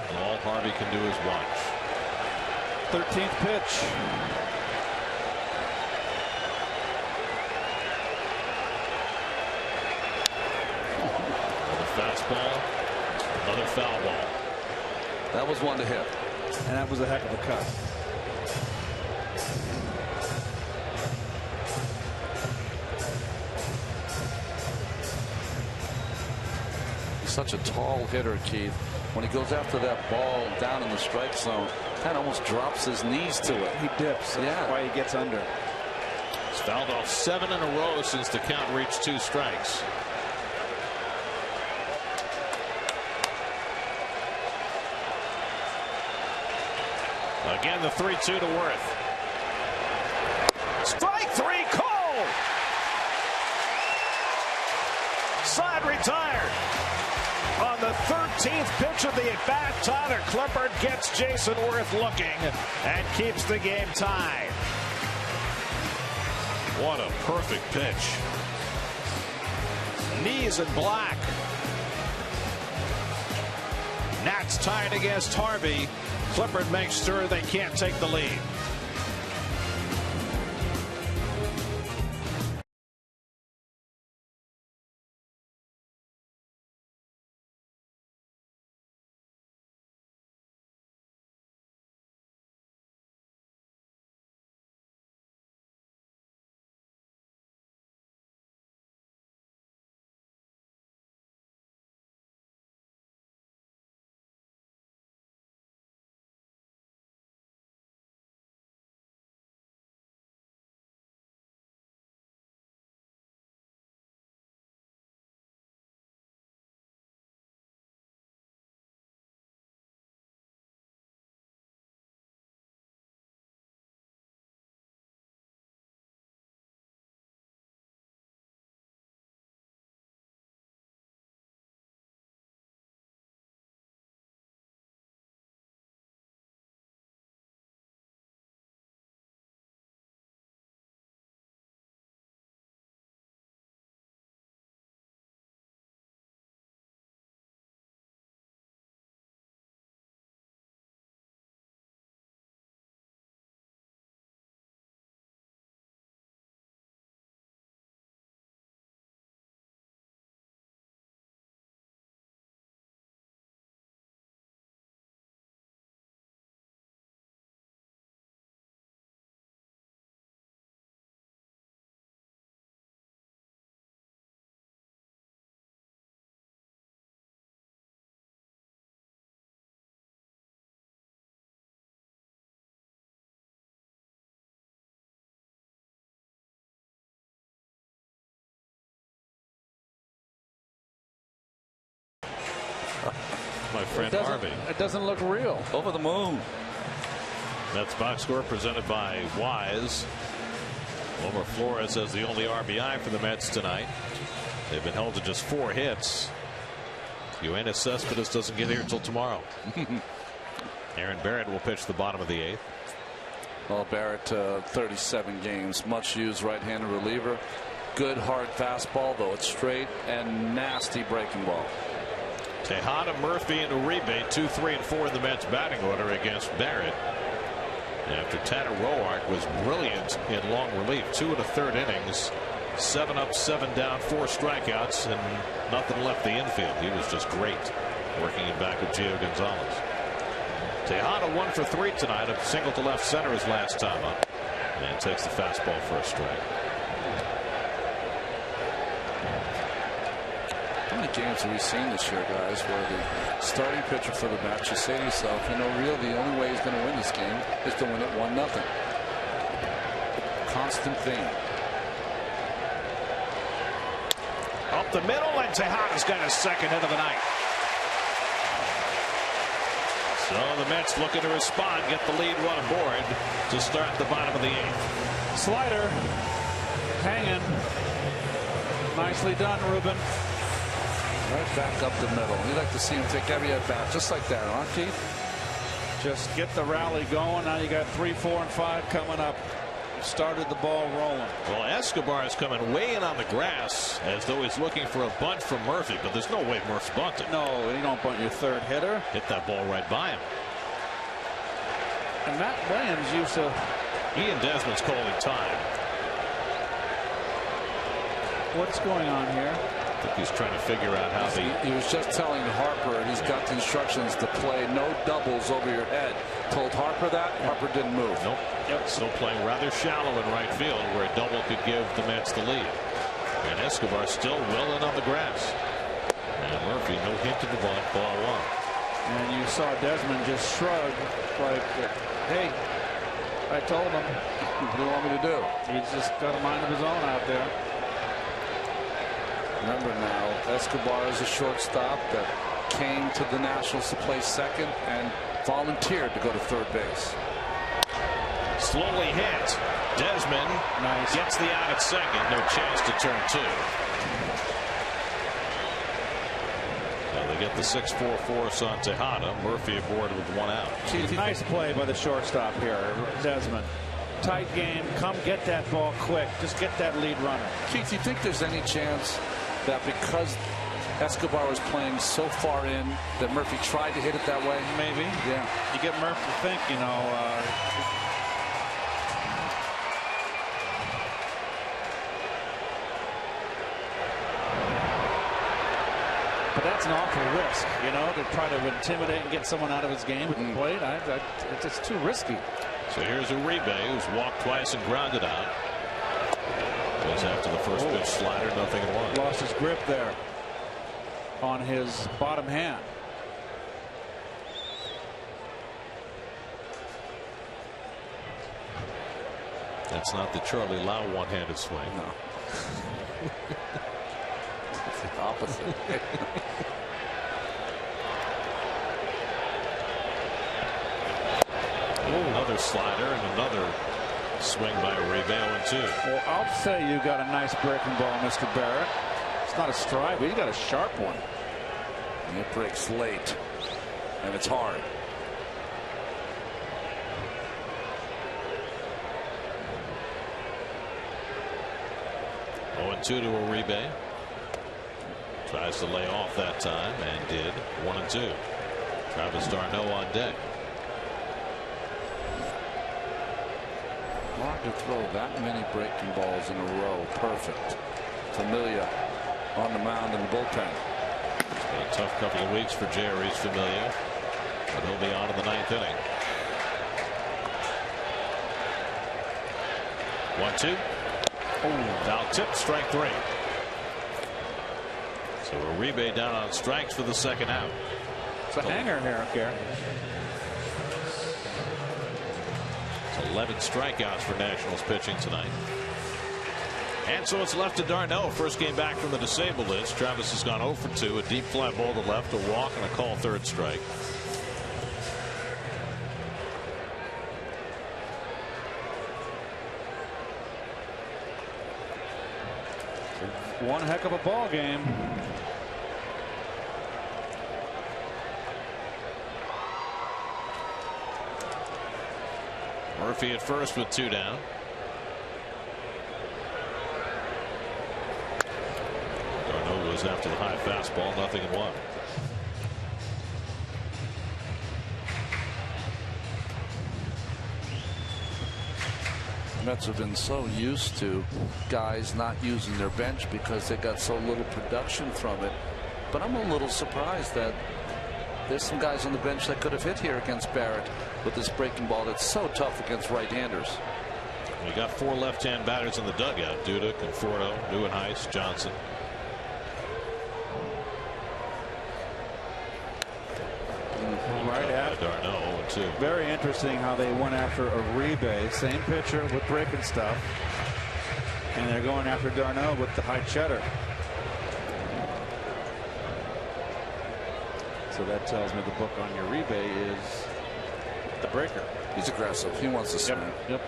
And all Harvey can do is watch. 13th pitch. Another fastball. Another foul ball. That was one to hit. And that was a heck of a cut. He's such a tall hitter, Keith. When he goes after that ball down in the strike zone, kind of almost drops his knees to it. He dips. That's why he gets under. He's fouled off 7 in a row since the count reached 2 strikes. Again, the 3-2 to Worth. Strike 3 called. Side retired. On the 13th pitch of the at bat, Tyler Clippard gets Jason Worth looking and keeps the game tied. What a perfect pitch. Knees in black. Nats tied against Harvey. Clippard makes sure they can't take the lead. friend Harvey. It doesn't look real. Over the moon. Mets box score presented by Wise. Wilmer Flores has the only RBI for the Mets tonight. They've been held to just 4 hits. Yoenis Cespedes doesn't get here until tomorrow. Aaron Barrett will pitch the bottom of the 8th. Well, Barrett, 37 games, much used right-handed reliever. Good hard fastball, though it's straight, and nasty breaking ball. Tejada, Murphy, and Uribe 2, 3, and 4 in the Mets batting order against Barrett. After Tanner Roark was brilliant in long relief, 2 1/3 innings, 7 up, 7 down, 4 strikeouts, and nothing left the infield. He was just great working it back with Gio Gonzalez. Tejada 1 for 3 tonight, a single to left center his last time up, and takes the fastball for a strike. How many games have we seen this year, guys, where the starting pitcher for the match, you say to yourself, you know, really the only way he's going to win this game is to win it 1-0. Constant theme. Up the middle, and Tejada's got his second hit of the night. So the Mets looking to respond, get the lead run aboard to start the bottom of the 8th. Slider hanging. Nicely done, Ruben. Right back up the middle. You'd like to see him take every at bat just like that, huh, Keith? Just get the rally going. Now you got 3, 4, and 5 coming up. Started the ball rolling. Well, Escobar is coming way in on the grass as though he's looking for a bunt from Murphy, but there's no way Murph's bunting. No, you don't bunt your third hitter. Hit that ball right by him. And Matt Williams used to. Ian Desmond's calling time. What's going on here? I think he's trying to figure out how He was just telling Harper he's got the instructions to play no doubles over your head. Told Harper that. Harper didn't move. Nope. Yep. Still playing rather shallow in right field where a double could give the Mets the lead. And Escobar still well in on the grass. And Murphy no hint of the bunt, ball 1. And you saw Desmond just shrug like, hey, I told him. What do you want me to do? He's just got a mind of his own out there. Remember now, Escobar is a shortstop that came to the Nationals to play second and volunteered to go to third base. Slowly hit. Desmond gets the out at second. No chance to turn 2. Well, they get the 6-4 force on Tejada. Murphy aboard with 1 out. Nice play by the shortstop here, Desmond. Tight game. Come get that ball quick. Just get that lead runner. Keith, do you think there's any chance that because Escobar was playing so far in that Murphy tried to hit it that way? Maybe. Yeah. You get Murphy to think, you know. But that's an awful risk, you know, to try to intimidate and get someone out of his game at the plate. It's just too risky. So here's Uribe, who's walked twice and grounded out. Goes after the first pitch slider, 0-1. Lost his grip there on his bottom hand. That's not the Charlie Lau one-handed swing. No. It's the opposite. Another slider and another swing by Uribe, 0-2. Well, I'll say you got a nice breaking ball, Mr. Barrett. It's not a strike, but you got a sharp one. And it breaks late, and it's hard. To Uribe. Tries to lay off that time and did. 1-2. Travis d'Arnaud on deck. Hard to throw that many breaking balls in a row. Perfect. Familia on the mound in the bullpen. It's been a tough couple of weeks for Jerry's Familia, but he'll be on in the 9th inning. 1-2. Foul tip, strike 3. So Uribe down on strikes for the second out. It's a hanger here, Gary. It's 11 strikeouts for Nationals pitching tonight. And so it's left to Darno. First game back from the disabled list. Travis has gone 0 for 2. A deep fly ball to left, a walk, and a call third strike. One heck of a ball game. Murphy at first with 2 down. Darno goes after the high fastball, 0-1. Mets have been so used to guys not using their bench because they got so little production from it. But I'm a little surprised that there's some guys on the bench that could have hit here against Barrett with this breaking ball that's so tough against right-handers. We got 4 left-hand batters in the dugout. Duda, Conforto, Neuenhuis, Johnson. Right at Darno, 0-2. Very interesting how they went after Uribe, same pitcher with breaking stuff, and they're going after Darno with the high cheddar. So that tells me the book on Uribe is the breaker. He's aggressive. He wants to swing. Yep.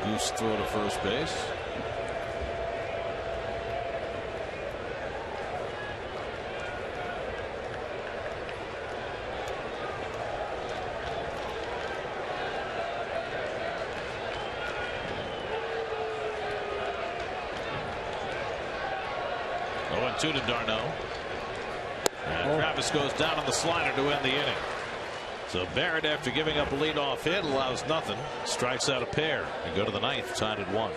Goose throw to first base. Oh, and 2 to Darno. And Travis goes down on the slider to end the inning. So Barrett, after giving up a leadoff hit, allows nothing, strikes out a pair, and go to the ninth, tied at 1.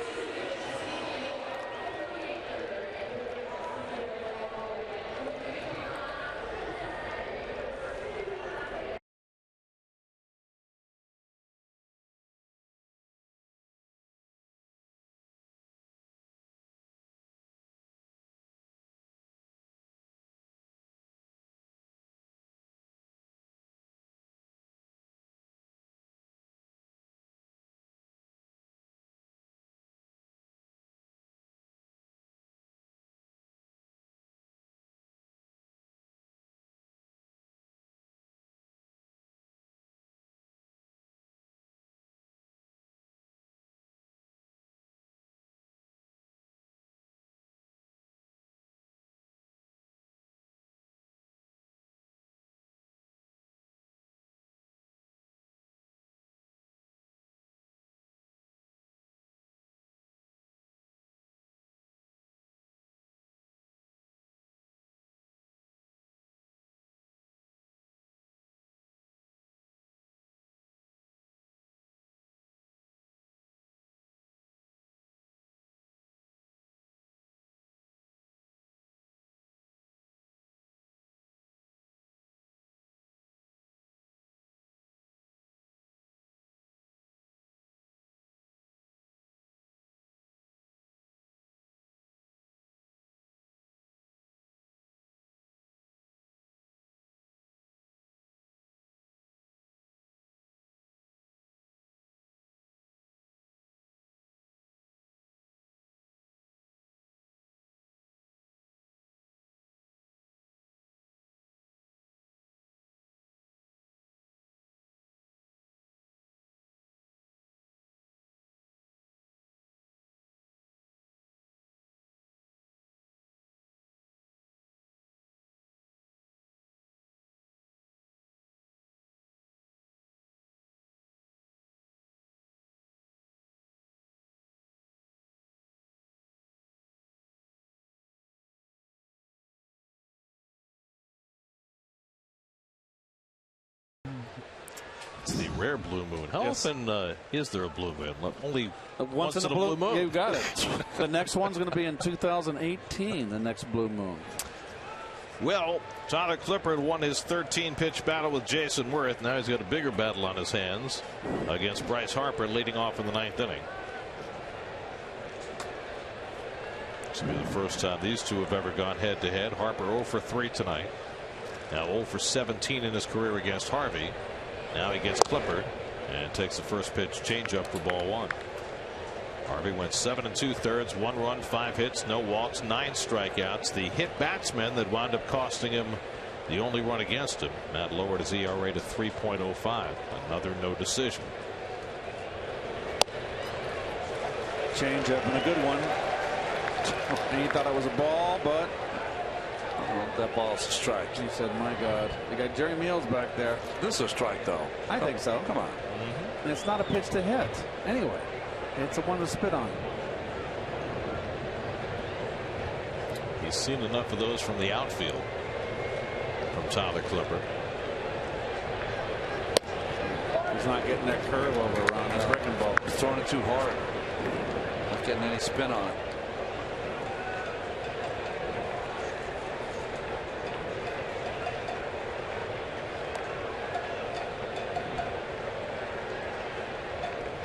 It's the rare blue moon. How often is there a blue moon? Only once in a blue moon. You got it. The next one's going to be in 2018, the next blue moon. Well, Tyler Clippard won his 13-pitch battle with Jason Worth. Now he's got a bigger battle on his hands against Bryce Harper, leading off in the 9th inning. This will be the first time these two have ever gone head-to-head. Harper 0 for 3 tonight. Now 0 for 17 in his career against Harvey. Now he gets Clippard and takes the first pitch changeup for ball 1. Harvey went 7 2/3, 1 run, 5 hits, no walks, 9 strikeouts. The hit batsman that wound up costing him the only run against him. That lowered his ERA to 3.05. Another no decision. Changeup and a good one. He thought it was a ball, but that ball's a strike. He said, "My God, they got Jerry Meals back there." This is a strike, though. I think so. Come on. And it's not a pitch to hit. Anyway, it's a one to spit on. He's seen enough of those from the outfield from Tyler Clippard. He's not getting that curve over around his wrecking ball. He's throwing it too hard. Not getting any spin on it.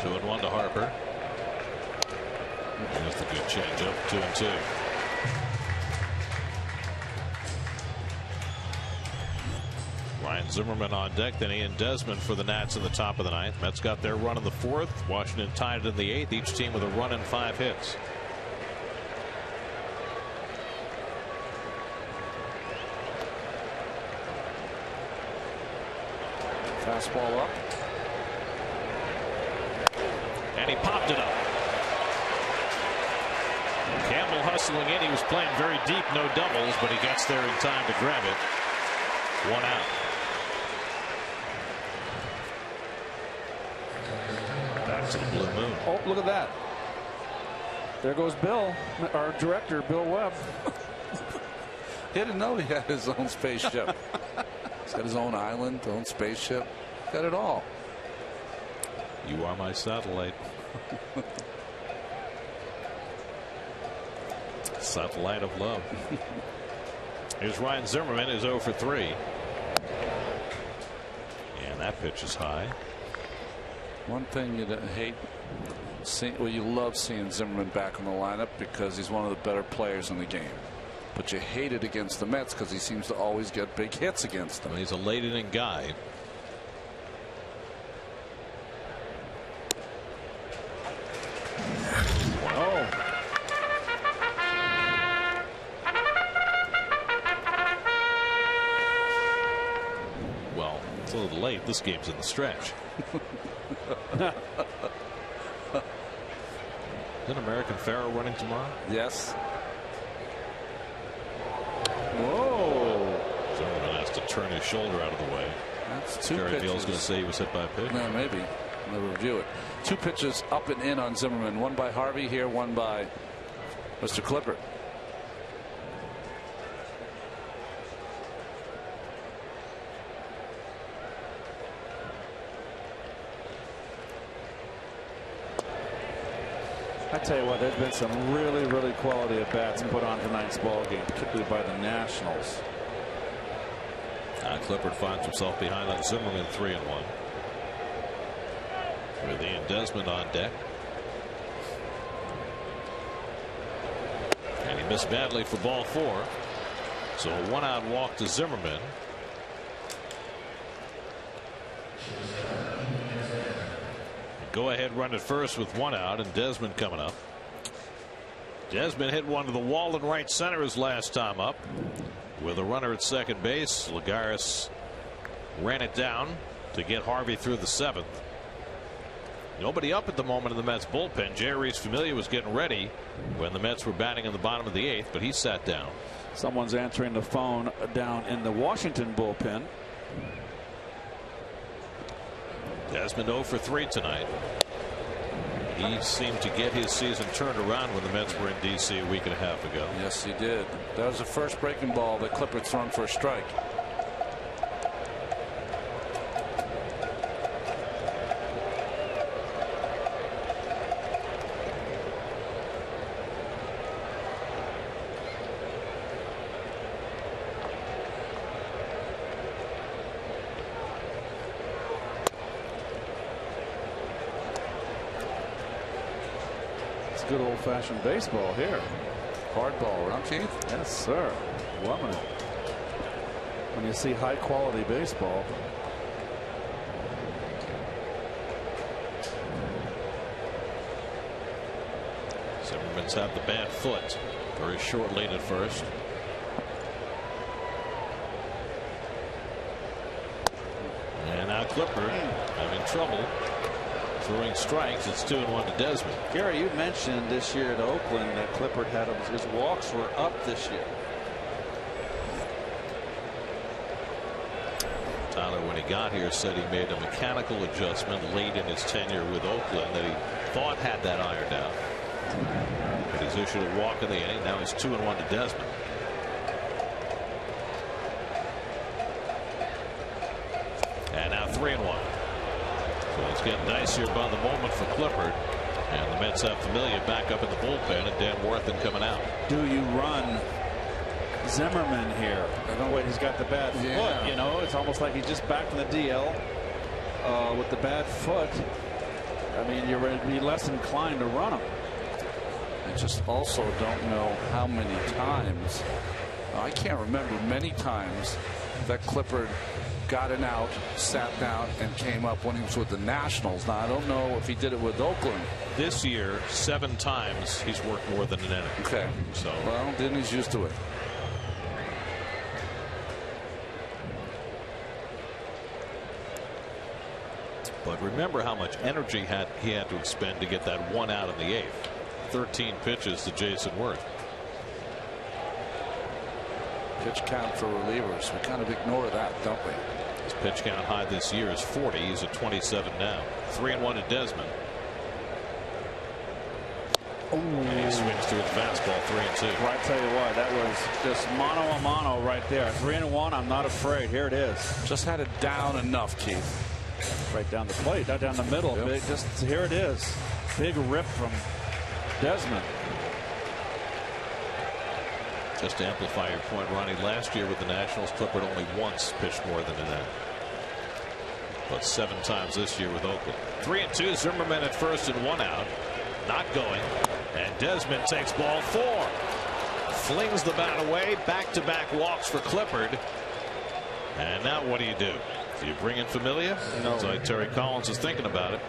Two and 1 to Harper. That's a good changeup. 2-2. Ryan Zimmerman on deck, then Ian Desmond for the Nats in the top of the 9th. Mets got their run in the 4th. Washington tied it in the 8th. Each team with a run and 5 hits. Fastball up. And he popped it up. Campbell hustling in. He was playing very deep, no doubles, but he gets there in time to grab it. 1 out. Back to the Blue Moon. Oh, look at that. There goes Bill, our director, Bill Webb. He didn't know he had his own spaceship. He's got his own island, own spaceship. Got it all. You are my satellite. Satellite of love. Here's Ryan Zimmerman, is 0 for 3. And that pitch is high. One thing you hate, well, you love seeing Zimmerman back in the lineup because he's one of the better players in the game. But you hate it against the Mets because he seems to always get big hits against them. Well, he's a late inning guy. Oh. Well, it's a little late. This game's in the stretch. Isn't American Pharoah running tomorrow? Yes. Whoa. Zimmerman has to turn his shoulder out of the way. That's 2 Gary pitches. Neal's going to say he was hit by a pitch. No, maybe. We'll review it. 2 pitches up and in on Zimmerman. One by Harvey here, one by Mr. Clippard. I tell you what, there's been some really, really quality at bats put on tonight's ball game, particularly by the Nationals. Clippard finds himself behind on Zimmerman 3-1. With Ian Desmond on deck. And he missed badly for ball 4. So a 1-out walk to Zimmerman. Go ahead run at first with 1 out, and Desmond coming up. Desmond hit one to the wall in right center his last time up. With a runner at second base, Lagares ran it down to get Harvey through the 7th. Nobody up at the moment in the Mets bullpen. Jerry's Familia was getting ready when the Mets were batting in the bottom of the 8th, but he sat down. Someone's answering the phone down in the Washington bullpen. Desmond 0 for 3 tonight. He seemed to get his season turned around when the Mets were in D.C. a week and a half ago. Yes, he did. That was the first breaking ball that Clippard thrown for a strike. Good old-fashioned baseball here. Hard ball, huh, Keith? Yes, sir. Loving it. when you see high quality baseball. Zimmerman's had the bad foot. Very short lead at first. And now Clippard having trouble throwing strikes. It's 2-1 to Desmond. Gary, you mentioned this year at Oakland that Clippard had his walks were up this year. Tyler, when he got here, said he made a mechanical adjustment late in his tenure with Oakland that he thought had that ironed out. But he's issued a walk in the inning. Now he's 2-1 to Desmond. And now 3-1. So it's getting dicier by the moment for Clippard. And the Mets have Familia back up in the bullpen, and Dan Worthen coming out. Do you run Zimmerman here? Wait, he's got the bad foot. You know, it's almost like he's just back from the DL with the bad foot. I mean, you're going to be less inclined to run him. I just also don't know how many times. I can't remember many times that Clippard got an out, sat down, and came up when he was with the Nationals. Now, I don't know if he did it with Oakland. This year, 7 times he's worked more than an inning. Okay. So, well, then he's used to it. but remember how much energy he had to expend to get that one out in the 8th. 13 pitches to Jason Worth. Pitch count for relievers. We kind of ignore that, don't we? His pitch count high this year is 40. He's at 27 now. 3-1 to Desmond. And he swings to his fastball. 3-2. Well, I tell you what, that was just mano a mano right there. 3-1. I'm not afraid. Here it is. Just had it down enough, Keith. Right down the plate, not down the middle. Yep. Just here it is. Big rip from Desmond. Just to amplify your point, Ronnie, last year with the Nationals, Clippard only once pitched more than that. But 7 times this year with Oakland. 3-2. Zimmerman at first and 1 out. Not going. And Desmond takes ball 4. Flings the bat away. Back-to-back walks for Clippard. And now what do? Do you bring in Familia? No. It's like Terry Collins is thinking about it.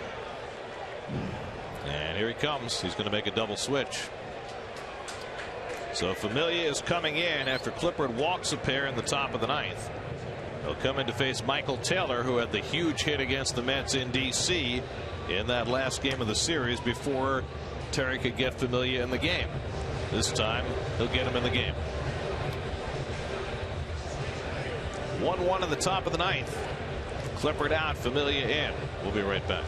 And here he comes. He's going to make a double switch. So Familia is coming in after Clippard walks a pair in the top of the 9th. He'll come in to face Michael Taylor, who had the huge hit against the Mets in D.C. in that last game of the series before Terry could get Familia in the game. This time he'll get him in the game. 1-1 in the top of the 9th. Clippard out, Familia in. We'll be right back.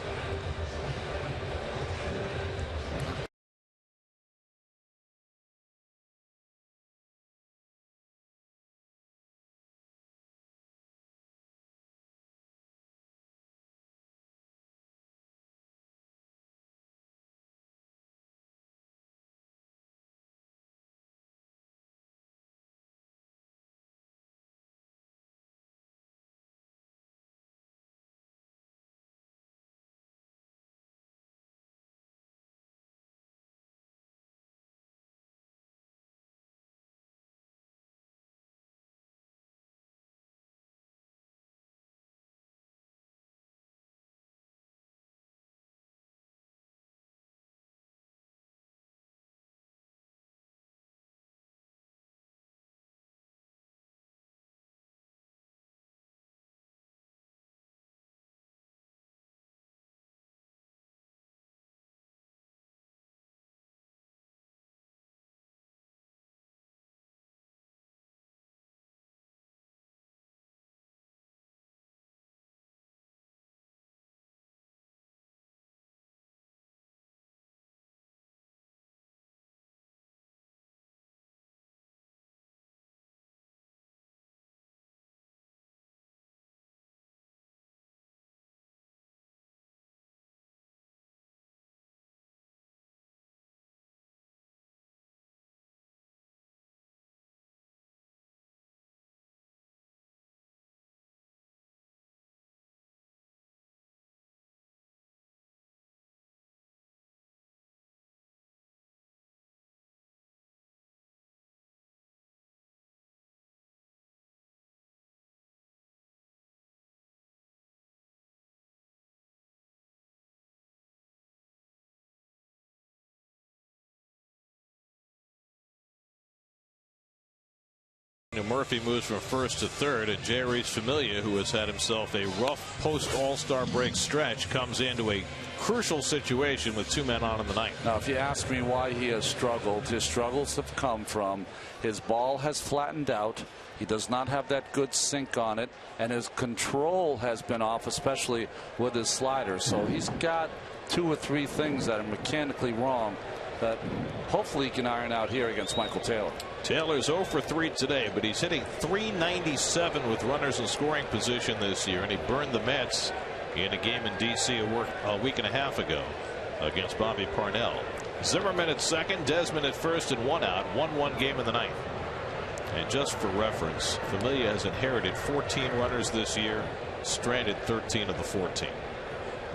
Murphy moves from first to third, and Jeurys Familia, who has had himself a rough post All-Star break stretch, comes into a crucial situation with 2 men on in the ninth. Now, if you ask me why he has struggled, his struggles have come from his ball has flattened out. He does not have that good sink on it, and his control has been off, especially with his slider. So he's got 2 or 3 things that are mechanically wrong that hopefully he can iron out here against Michael Taylor. Taylor's 0 for 3 today, but he's hitting .397 with runners in scoring position this year, and he burned the Mets in a game in D.C. a week and a half ago against Bobby Parnell. Zimmerman at second, Desmond at first, and 1 out. 1-1 game in the ninth. And just for reference, Familia has inherited 14 runners this year, stranded 13 of the 14.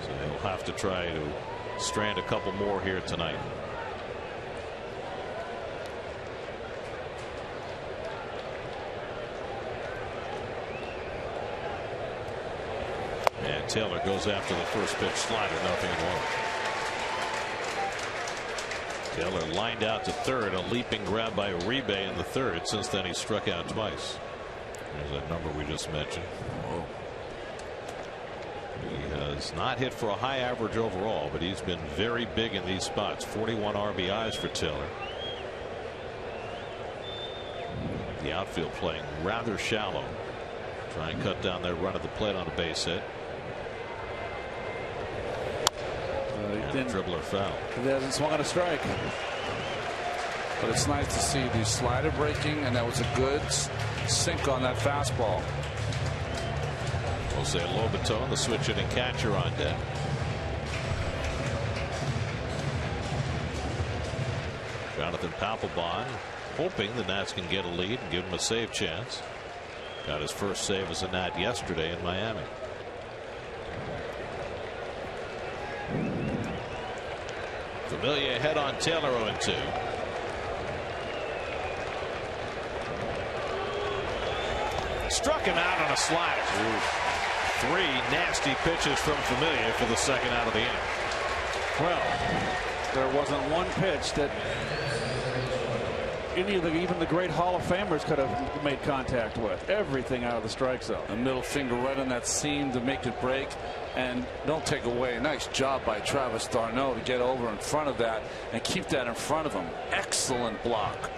So he'll have to try to strand a couple more here tonight. And Taylor goes after the first pitch slider, nothing at all. Taylor lined out to third, a leaping grab by Uribe in the third. Since then, he struck out twice. There's that number we just mentioned. Whoa. He has not hit for a high average overall, but he's been very big in these spots. 41 RBIs for Taylor. The outfield playing rather shallow. Try and cut down their run at the plate on a base hit. Dribbler foul. He hasn't swung on a strike. But it's nice to see the slider breaking, and that was a good sink on that fastball. Jose Lobaton, the switch hitting catcher, on deck. Jonathan Papelbon hoping the Nats can get a lead and give him a save chance. Got his first save as a Nat yesterday in Miami. Familia head on Taylor 0-2. Struck him out on a slider. 3 nasty pitches from Familia for the second out of the inning. Well, there wasn't one pitch that even the great Hall of Famers could have made contact with. Everything out of the strike zone. A middle finger right on that seam to make it break. And don't take away. Nice job by Travis d'Arnaud to get over in front of that and keep that in front of him. Excellent block.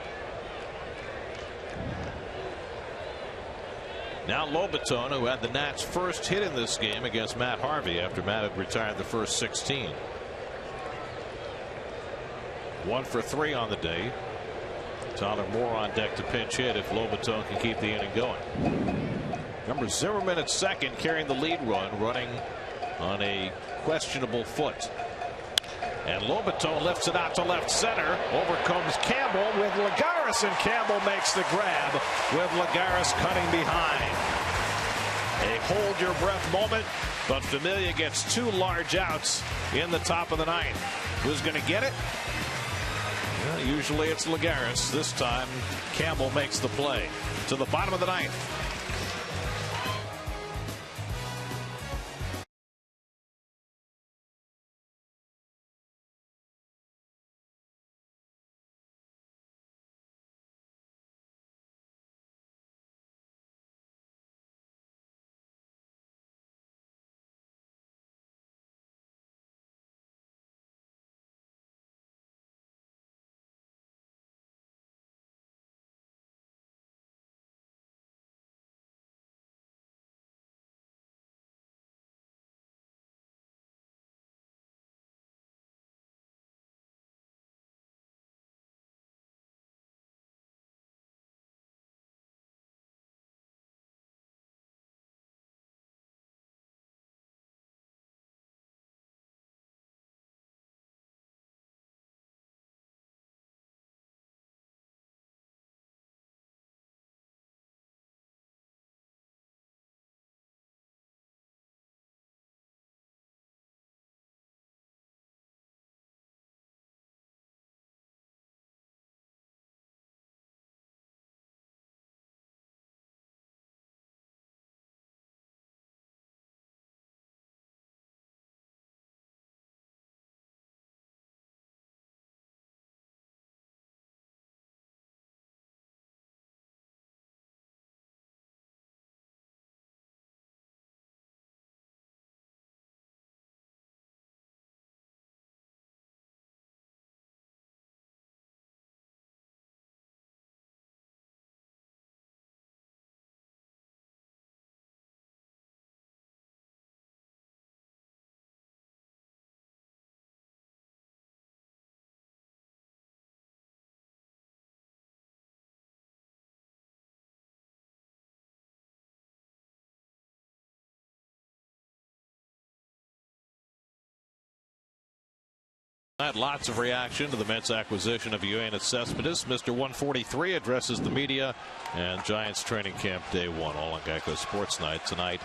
Now Lobaton, who had the Nats' first hit in this game against Matt Harvey after Matt had retired the first 16. 1 for 3 on the day. Tyler Moore on deck to pinch hit if Lobaton can keep the inning going. Remember, Zimmerman at second carrying the lead run, running on a questionable foot. And Lobaton lifts it out to left center. Over comes Campbell with Lagares, and Campbell makes the grab with Lagares cutting behind. A hold your breath moment, but Familia gets 2 large outs in the top of the ninth. Who's going to get it? Well, usually it's Lagares. This time Campbell makes the play. To the bottom of the ninth. Had lots of reaction to the Mets acquisition of Yoenis Cespedes. Mr. 143 addresses the media, and Giants training camp day one, all on Geico Sports Night tonight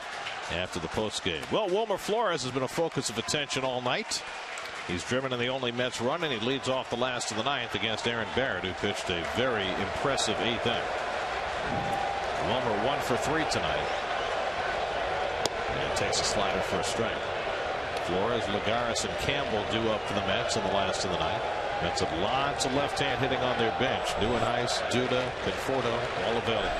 after the postgame. Well, Wilmer Flores has been a focus of attention all night. He's driven in the only Mets run, and he leads off the last of the ninth against Aaron Barrett, who pitched a very impressive eighth inning. Wilmer 1 for 3 tonight, and takes a slider for a strike. Flores, Lagares, and Campbell due up for the Mets in the last of the night. Mets have lots of left-hand hitting on their bench. Nieuwenhuis, Duda, Conforto, all available.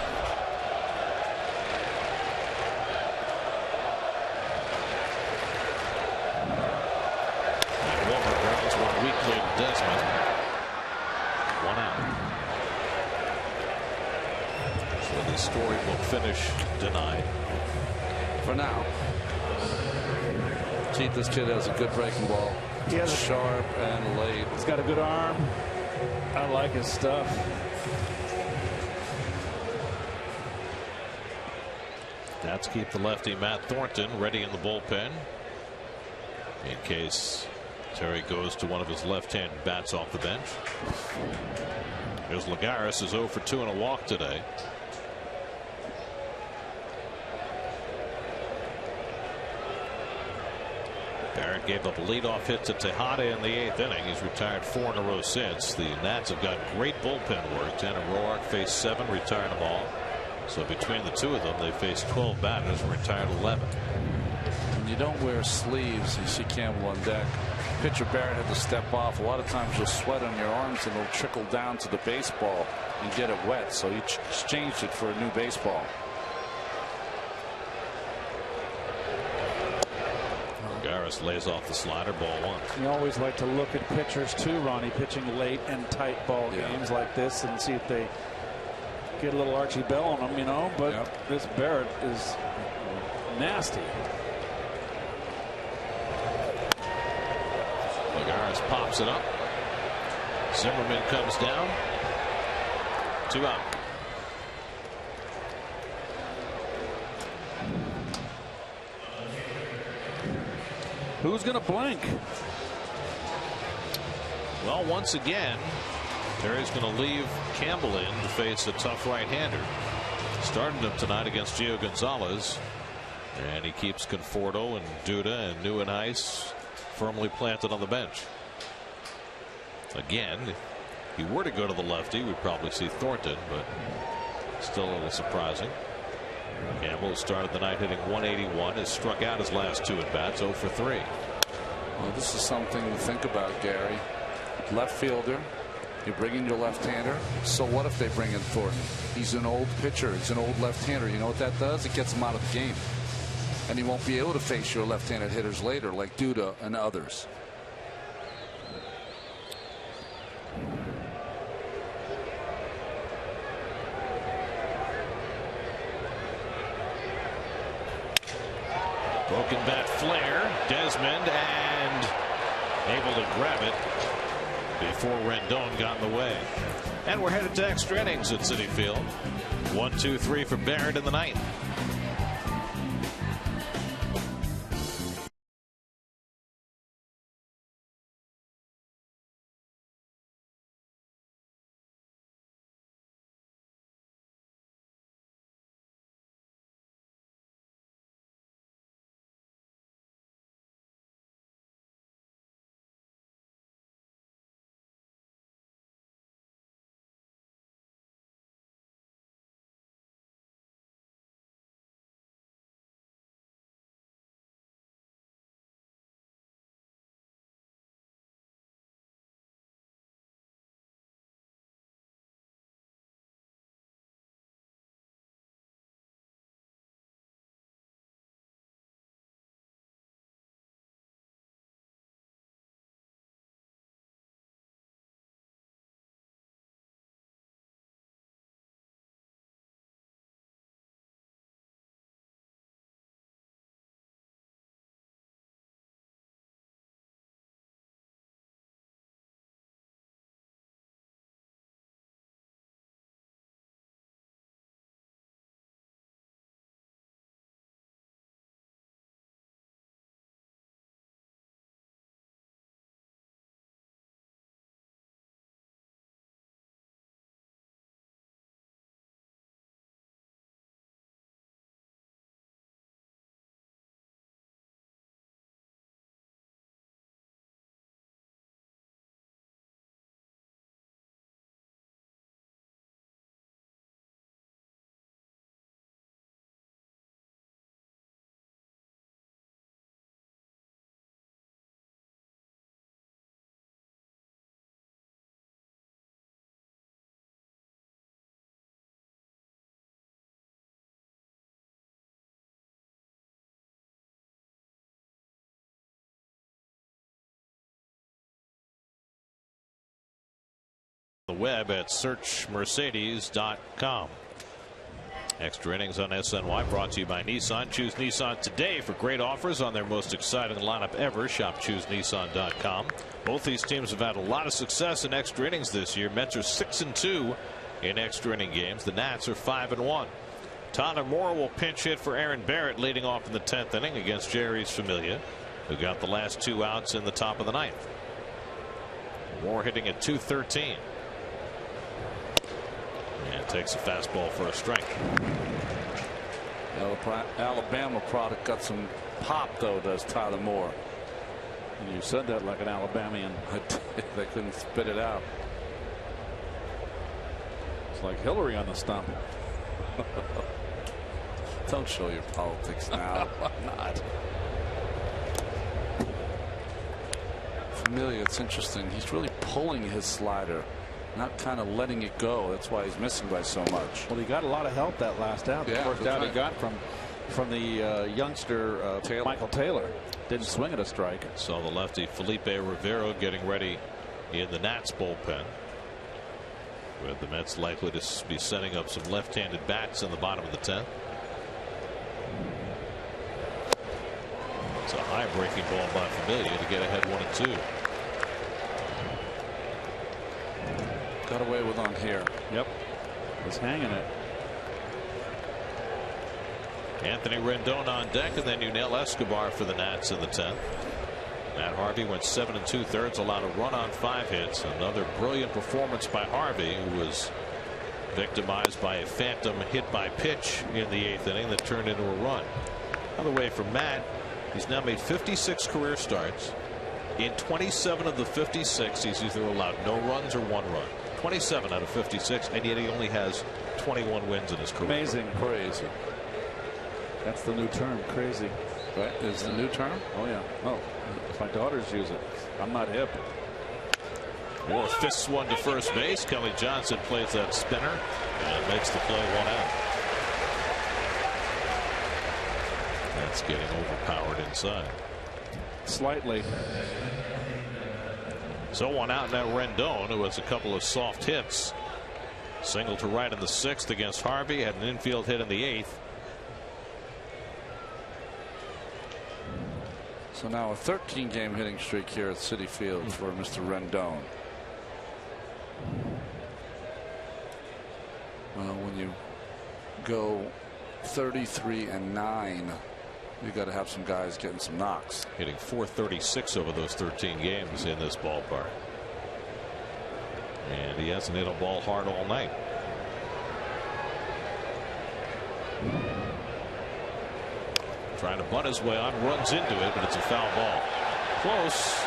And Wilmer grounds one weakly to Desmond. 1 out. So the storybook finish denied. For now. This kid has a good breaking ball. He has sharp and late. He's got a good arm. I like his stuff. That's keep the lefty Matt Thornton ready in the bullpen in case Terry goes to one of his left-hand bats off the bench. Here's Lagares, is 0 for 2 and a walk today. Barrett gave up a leadoff hit to Tejada in the 8th inning. He's retired 4 in a row since. The Nats have got great bullpen work. Tanner Roark faced 7, retired them all. So between the two of them, they faced 12 batters and retired 11. When you don't wear sleeves, you see Campbell on deck. Pitcher Barrett had to step off. A lot of times you'll sweat on your arms and it'll trickle down to the baseball and get it wet. So he exchanged it for a new baseball. Lagares lays off the slider, ball 1. You always like to look at pitchers too, Ronnie, pitching late and tight ball games like this and see if they get a little Archie Bell on them, you know. But this Barrett is nasty. Lagares pops it up. Zimmerman comes down. 2 out. Who's going to blink? Well, once again, Terry's going to leave Campbell in to face a tough right-hander. Started him tonight against Gio Gonzalez, and he keeps Conforto and Duda and Nieuwenhuis firmly planted on the bench. Again, if he were to go to the lefty, we'd probably see Thornton, but still a little surprising. Campbell started the night hitting 181, has struck out his last 2 at bats, 0 for 3. Well, this is something to think about, Gary. Left fielder, you bring in your left-hander. So what if they bring in Thornton? He's an old pitcher. He's an old left-hander. You know what that does? It gets him out of the game. And he won't be able to face your left-handed hitters later, like Duda and others. Broken bat flare, Desmond, and able to grab it before Rendon got in the way. And we're headed to extra innings at Citi Field. 1-2-3 for Barrett in the 9th. The web at searchmercedes.com. Extra innings on SNY brought to you by Nissan. Choose Nissan today for great offers on their most exciting lineup ever. Shop ChooseNissan.com. Both these teams have had a lot of success in extra innings this year. Mets are 6-2 in extra inning games. The Nats are 5-1. Tyler Moore will pinch hit for Aaron Barrett leading off in the 10th inning against Jeurys Familia, who got the last 2 outs in the top of the 9th. Moore hitting at .213. And takes a fastball for a strike. Alabama product got some pop, though, does Tyler Moore. And you said that like an Alabamian. They couldn't spit it out. It's like Hillary on the stump. Don't show your politics now. Why not? Familia, it's interesting. He's really pulling his slider, not kind of letting it go. That's why he's missing by so much. Well, he got a lot of help that last out. Yeah, the first out he got from the youngster Michael Taylor. Didn't swing at a strike. So the lefty Felipe Rivero getting ready in the Nats bullpen, with the Mets likely to be setting up some left-handed bats in the bottom of the 10th. It's a high breaking ball by Familia to get ahead 1-2. Got away with on here. Yep. Was hanging it. Anthony Rendon on deck, and then Yunel Escobar for the Nats in the 10th. Matt Harvey went 7 2/3, allowed a run on 5 hits. Another brilliant performance by Harvey, who was victimized by a phantom hit by pitch in the 8th inning that turned into a run. Other way for Matt, he's now made 56 career starts. In 27 of the 56, he's either allowed no runs or 1 run. 27 out of 56, and yet he only has 21 wins in his career. Amazing. Crazy. That's the new term, crazy. Right? Is the new term? Oh, yeah. Oh, my daughters use it. I'm not hip. Moore fists one to first base. Kelly Johnson plays that spinner and makes the play 1 out. That's getting overpowered inside. Slightly. So 1 out now. Rendon, who has a couple of soft hits. Single to right in the 6th against Harvey. Had an infield hit in the 8th. So now a 13-game hitting streak here at Citi Field for Mr. Rendon. Well, when you go 33-9, you got to have some guys getting some knocks. Hitting .436 over those 13 games in this ballpark. And he hasn't hit a ball hard all night. Trying to butt his way on, runs into it, but it's a foul ball. Close.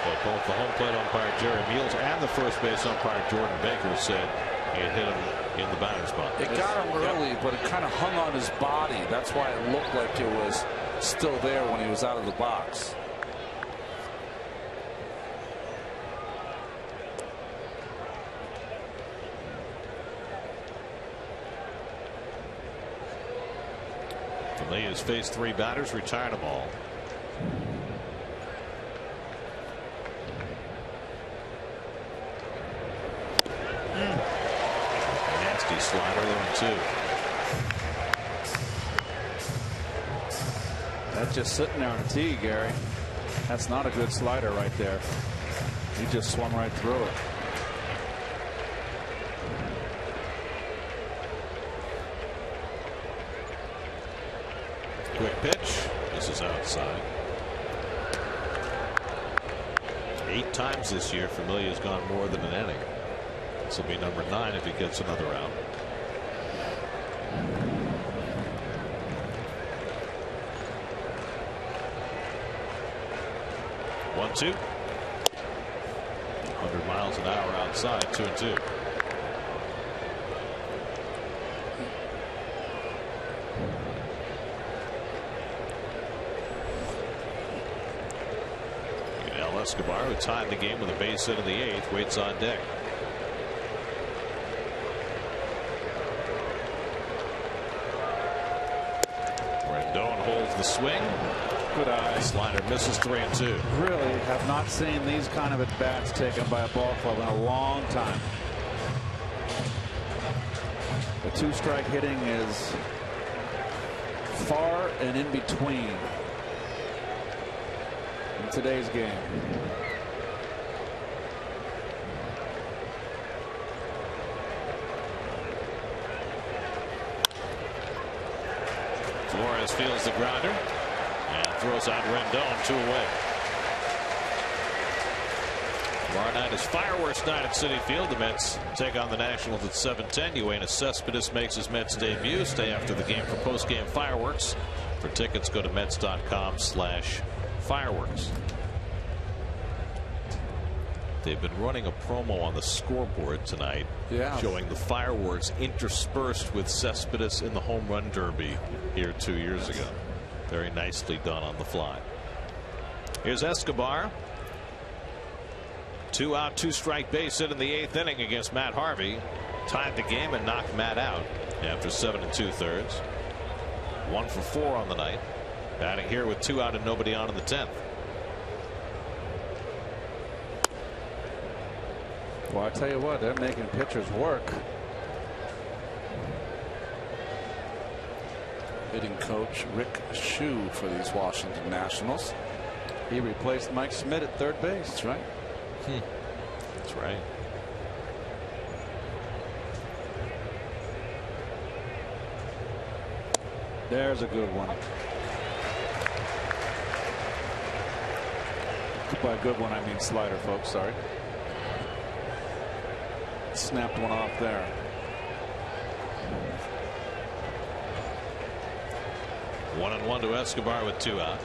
But both the home plate umpire Jerry Meals and the first base umpire Jordan Baker said it hit him in the batter's box. It got him early, but it kind of hung on his body. That's why it looked like it was still there when he was out of the box. Familia has faced 3 batters, retired them all. Nasty slider there, 2. That's just sitting there on a tee, Gary. That's not a good slider right there. He just swung right through it. Quick pitch. This is outside. 8 times this year, Familia has gone more than an inning. This will be number 9 if he gets another out. One, 2. 100 miles an hour outside. 2-2. Escobar, who tied the game with a base hit in the 8th, waits on deck. Rendon holds the swing. Good eye. Slider misses 3-2. Really have not seen these kind of at-bats taken by a ball club in a long time. The two-strike hitting is far and in between in today's game. Flores fields the grounder and throws out Rendon, 2 away. Tomorrow night is fireworks night at Citi Field. The Mets take on the Nationals at 7:10. Yoenis Cespedes makes his Mets debut. Stay after the game for post-game fireworks. For tickets, go to Mets.com/fireworks. They've been running a promo on the scoreboard tonight, showing the fireworks interspersed with Cespedes in the home run derby here 2 years ago. Very nicely done on the fly. Here's Escobar. 2 out, 2-strike base hit in the 8th inning against Matt Harvey. Tied the game and knocked Matt out after 7 2/3. 1 for 4 on the night. Batting here with 2 out and nobody on in the 10th. Well, I tell you what, they're making pitchers work. Hitting coach Rick Shue for these Washington Nationals. He replaced Mike Schmidt at third base. That's right. That's right. There's a good one. By good one, I mean slider, folks. Sorry. Snapped one off there. One and one to Escobar with 2 out.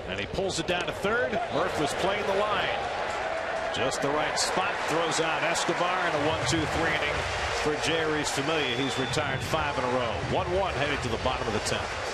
And he pulls it down to third. Murph was playing the line. Just the right spot. Throws out Escobar in a 1-2-3 inning for Jeurys Familia. He's retired 5 in a row. 1-1 heading to the bottom of the 10th.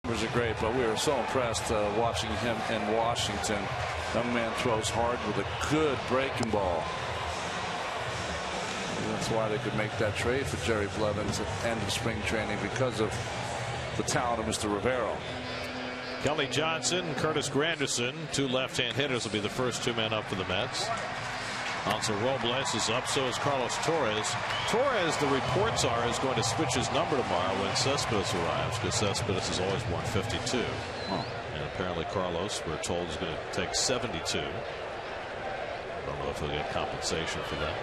Numbers are great, but we were so impressed watching him in Washington. Young man throws hard with a good breaking ball. And that's why they could make that trade for Jerry Blevins at the end of spring training, because of the talent of Mr. Rivero. Kelly Johnson, Curtis Granderson, 2 left-hand hitters, will be the first 2 men up for the Mets. Also, Robles is up, so is Carlos Torres. Torres, the reports are, is going to switch his number tomorrow when Cespedes arrives, because Cespedes has always worn 52. And apparently Carlos, we're told, is going to take 72. I don't know if he'll get compensation for that.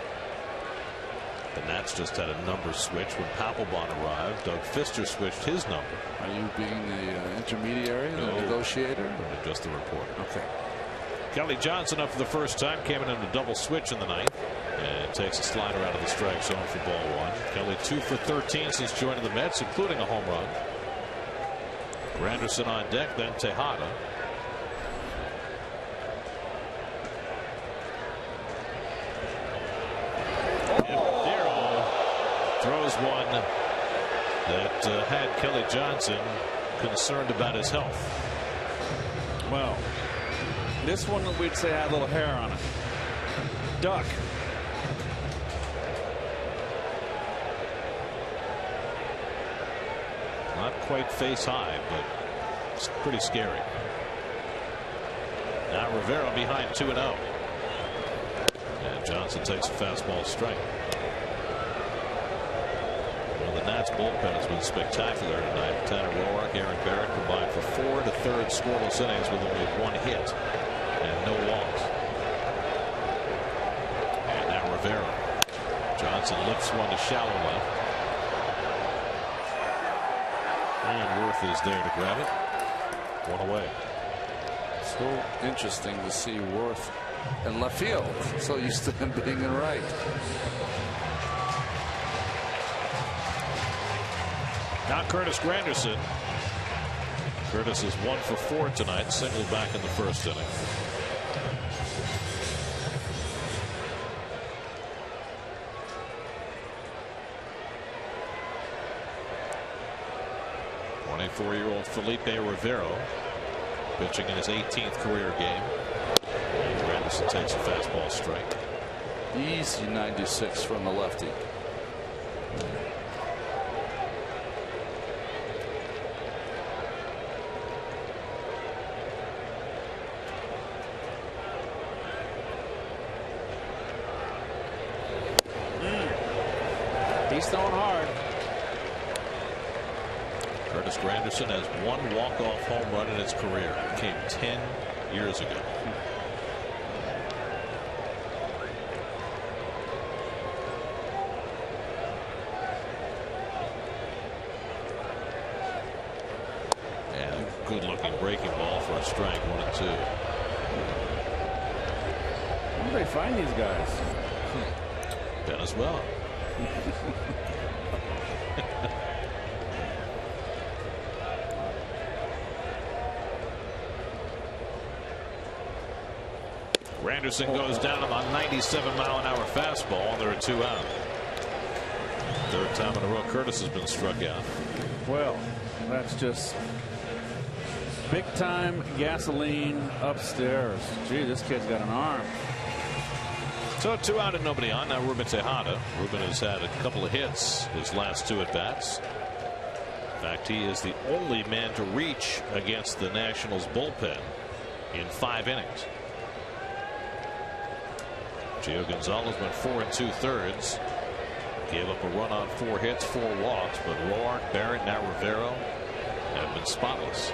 The Nats just had a number switch when Papelbon arrived. Doug Fister switched his number. Are you being the intermediary, the negotiator? Just the reporter. Okay. Kelly Johnson up for the first time, came in a double switch in the ninth, and takes a slider out of the strike zone for ball one. Kelly 2 for 13 since joining the Mets, including a home run. Granderson on deck, then Tejada. Throws one that had Kelly Johnson concerned about his health. Well, this one we'd say had a little hair on it. Duck. Not quite face high, but it's pretty scary. Now Rivera behind 2-0. And Johnson takes a fastball strike. The Nats bullpen has been spectacular tonight. Tanner Roark, Aaron Barrett combined for 4 1/3 scoreless innings with only 1 hit and no walks. And now Rivera. Johnson lifts one to shallow left. And Worth is there to grab it. One away. So interesting to see Worth in left field. So used to him being in right. Now Curtis Granderson. Curtis is 1 for 4 tonight, singled back in the first inning. '24-year-old Felipe Rivero pitching in his 18th career game. Granderson takes a fastball strike. Easy 96 from the lefty. He's throwing hard. Curtis Granderson has 1 walk-off home run in his career. It came 10 years ago. And a good-looking breaking ball for a strike. 1-2. Where do they find these guys? Venezuela. Granderson goes down on a 97-mile-an-hour fastball, and there are 2 out. Third time in a row Curtis has been struck out. Well, that's just big time gasoline upstairs. Gee, this kid's got an arm. So 2 out and nobody on. Now Ruben Tejada. Ruben has had a couple of hits his last 2 at-bats. In fact, he is the only man to reach against the Nationals bullpen in 5 innings. Gio Gonzalez went 4 2/3. Gave up a run on 4 hits, 4 walks, but Roark, Barrett, now Rivera have been spotless.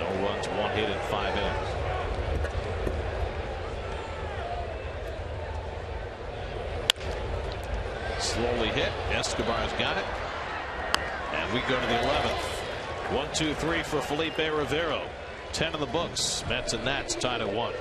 No runs, 1 hit in 5 innings. Slowly hit. Escobar's got it. And we go to the 11th. 1, 2, 3 for Felipe Rivero. 10 in the books. Mets and Nats tied at 1.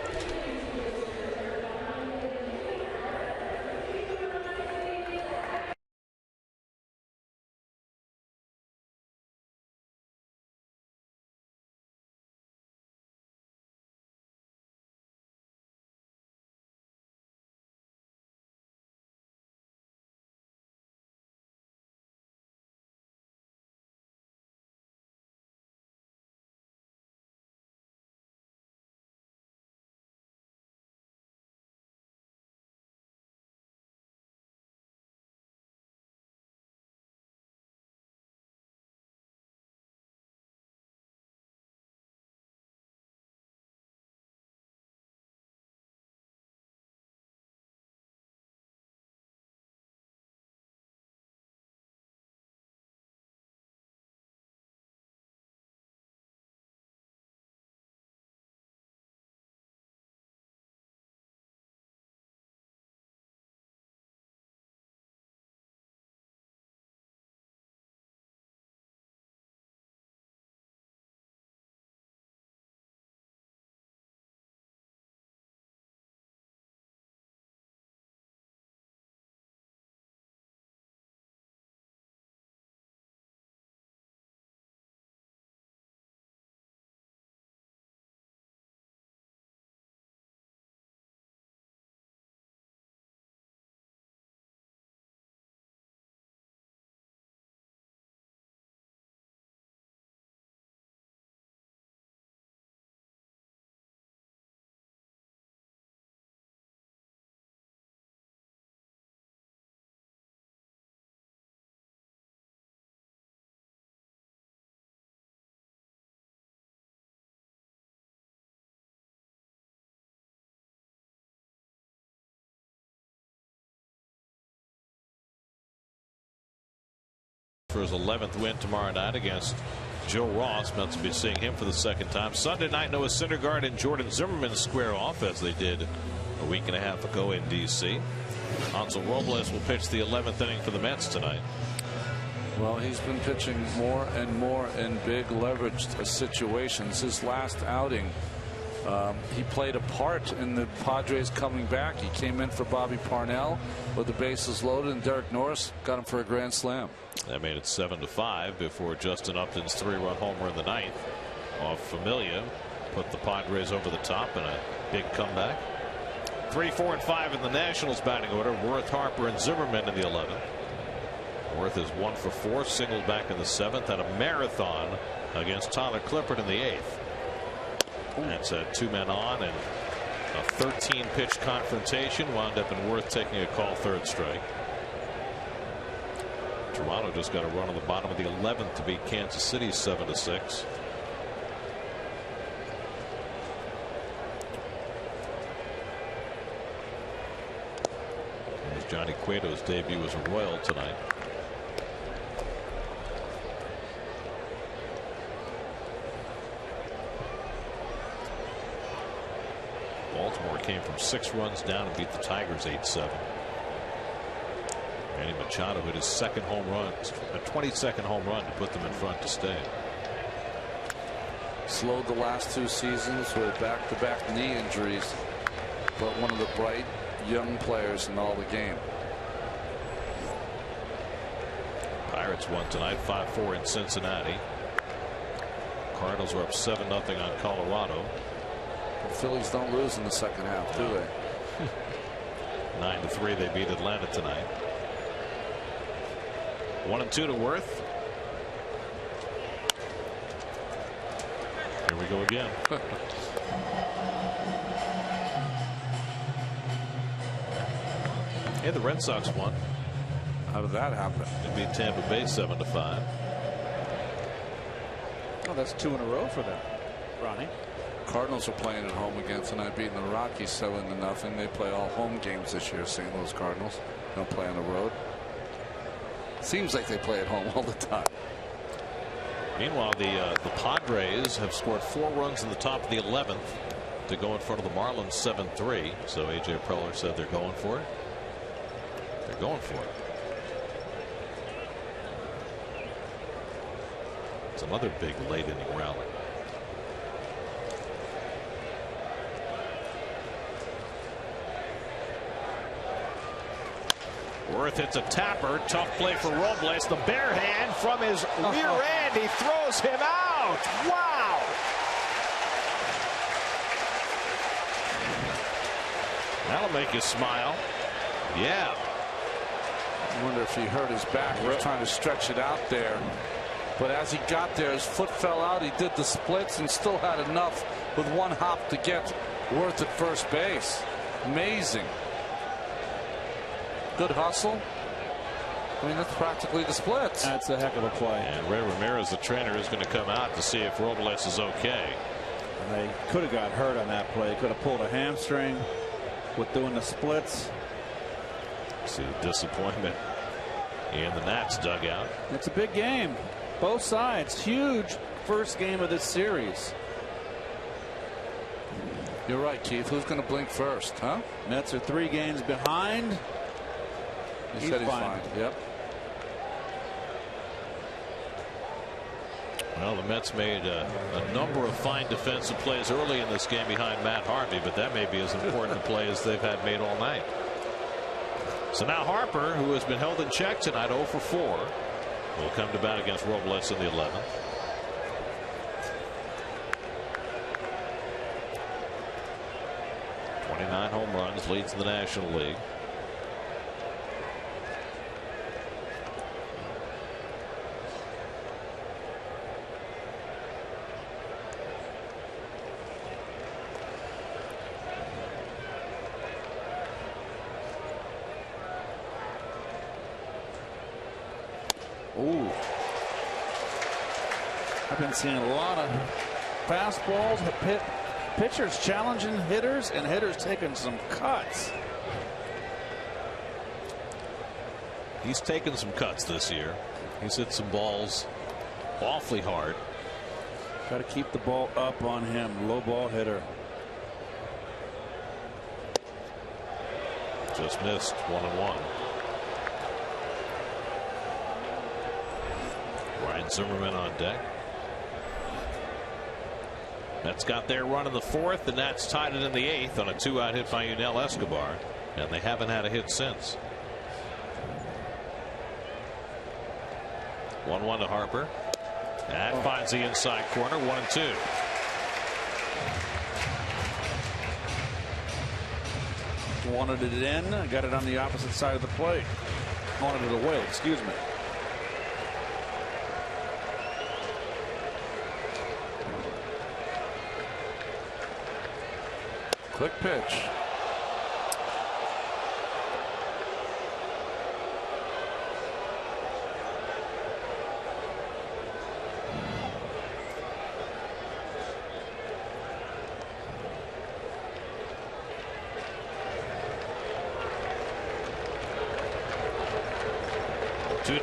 for his 11th win tomorrow night against Joe Ross. Mets will be seeing him for the second time. Sunday night, Noah Syndergaard and Jordan Zimmerman square off as they did a week and a half ago in D.C. Hansel Robles will pitch the 11th inning for the Mets tonight. Well, he's been pitching more and more in big leveraged situations. His last outing, he played a part in the Padres coming back. He came in for Bobby Parnell with the bases loaded, and Derek Norris got him for a grand slam. That made it 7-5 before Justin Upton's 3-run homer in the ninth off Familia put the Padres over the top in a big comeback. 3, 4, and 5 in the Nationals batting order. Worth, Harper, and Zimmerman in the 11th. Worth is 1 for 4, singled back in the 7th, had a marathon against Tyler Clippard in the 8th. That's 2 men on, and a 13-pitch confrontation wound up in Worth taking a call, 3rd strike. Toronto just got a run on the bottom of the 11th to beat Kansas City 7-6. As Johnny Cueto's debut as a Royal tonight. Baltimore came from 6 runs down and beat the Tigers 8-7. Manny Machado hit his second home run, a 22nd home run to put them in front to stay. Slowed the last 2 seasons with back-to-back knee injuries, but one of the bright young players in all the game. Pirates won tonight 5-4 in Cincinnati. Cardinals are up 7-0 on Colorado. The Phillies don't lose in the second half, do they? 9-3 they beat Atlanta tonight. 1-2 to Worth. Here we go again. Hey, the Red Sox won. How did that happen? They beat Tampa Bay 7-5. Oh, that's 2 in a row for them, Ronnie. Cardinals are playing at home again tonight, beating the Rockies 7-0. They play all home games this year. St. Louis Cardinals don't play on the road. Seems like they play at home all the time. Meanwhile, the Padres have scored 4 runs in the top of the 11th to go in front of the Marlins 7-3. So A.J. Preller said they're going for it. They're going for it. It's another big late inning rally. Worth hits a tapper. Tough play for Robles. The bare hand from his rear end. He throws him out. Wow. That'll make you smile. Yeah. I wonder if he hurt his back. He was trying to stretch it out there. But as he got there, his foot fell out. He did the splits and still had enough with 1 hop to get Worth at first base. Amazing. Good hustle. I mean, that's practically the splits. That's a heck of a play. And Ray Ramirez, the trainer, is going to come out to see if Robles is okay. And they could have got hurt on that play. Could have pulled a hamstring with doing the splits. See the disappointment in the Nats dugout. It's a big game. Both sides. Huge first game of this series. You're right, Keith. Who's going to blink first, huh? Mets are 3 games behind. He said he's fine. Yep. Well, the Mets made a number of fine defensive plays early in this game behind Matt Harvey, but that may be as important a play as they've had made all night. So now Harper, who has been held in check tonight, 0 for 4, will come to bat against Robles in the 11th. '29 home runs, leads the National League. Ooh. I've been seeing a lot of fastballs, pitchers challenging hitters, and hitters taking some cuts. He's taken some cuts this year. He's hit some balls awfully hard. Got to keep the ball up on him. Low ball hitter. Just missed 1-1. Ryan Zimmerman on deck. Mets got their run in the 4th. The Nats tied it in the 8th on a 2-out hit by Yunel Escobar, and they haven't had a hit since. 1-1 to Harper. That finds the inside corner. 1-2. Wanted it in. Got it on the opposite side of the plate. Wanted it away. Excuse me. Quick pitch.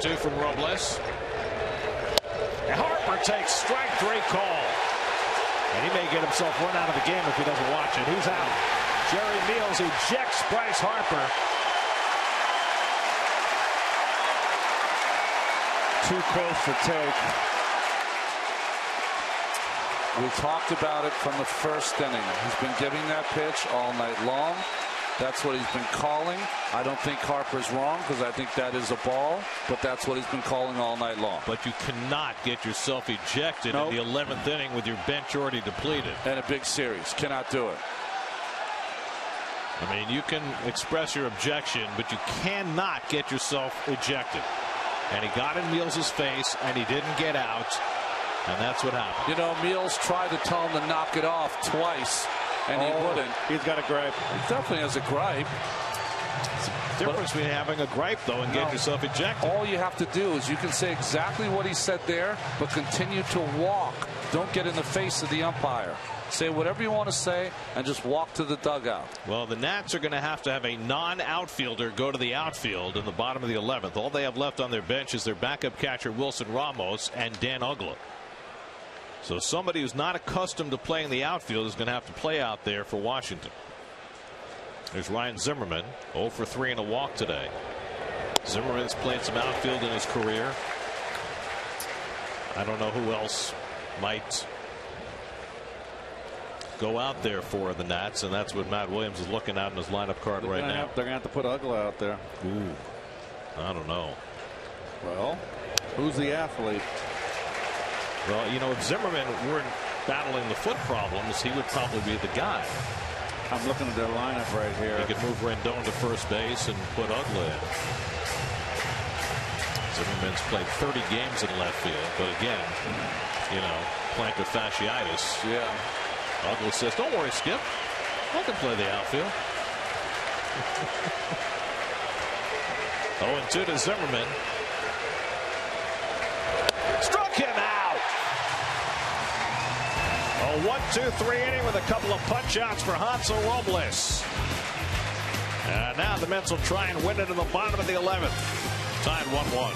Two from Robles. And Harper takes strike 3 call. And he may get himself run out of the game if he doesn't watch it. Who's out? Jerry Meals ejects Bryce Harper. Too close to take. We talked about it from the first inning. He's been giving that pitch all night long. That's what he's been calling. I don't think Harper's wrong because I think that is a ball, but that's what he's been calling all night long. But you cannot get yourself ejected in the 11th inning with your bench already depleted. And a big series. Cannot do it. I mean, you can express your objection, but you cannot get yourself ejected. And he got in Meals' face, and he didn't get out, and that's what happened. You know, Meals tried to tell him to knock it off twice. And he wouldn't. He's got a gripe. He definitely has a gripe. Difference between having a gripe, though, and get yourself ejected. All you have to do is you can say exactly what he said there, but continue to walk. Don't get in the face of the umpire. Say whatever you want to say and just walk to the dugout. Well, the Nats are going to have a non-outfielder go to the outfield in the bottom of the 11th. All they have left on their bench is their backup catcher, Wilson Ramos, and Dan Uggla. So somebody who's not accustomed to playing the outfield is going to have to play out there for Washington. There's Ryan Zimmerman, 0 for 3 and a walk today. Zimmerman's played some outfield in his career. I don't know who else might go out there for the Nats, and that's what Matt Williams is looking at in his lineup card right now. They're going to have to put Uggla out there. Ooh, I don't know. Well, who's the athlete? Well, you know, if Zimmerman weren't battling the foot problems, he would probably be the guy. I'm looking at their lineup right here. He could move Rendon to first base and put Uggla in. Zimmerman's played 30 games in left field, but again, you know, plantar fasciitis. Yeah. Uggla says, "Don't worry, Skip. I can play the outfield." 0-2 to Zimmerman. Struck him out. A 1-2-3 inning with a couple of punch outs for Hansel Robles. And now the Mets will try and win it in the bottom of the 11th. Tied 1-1.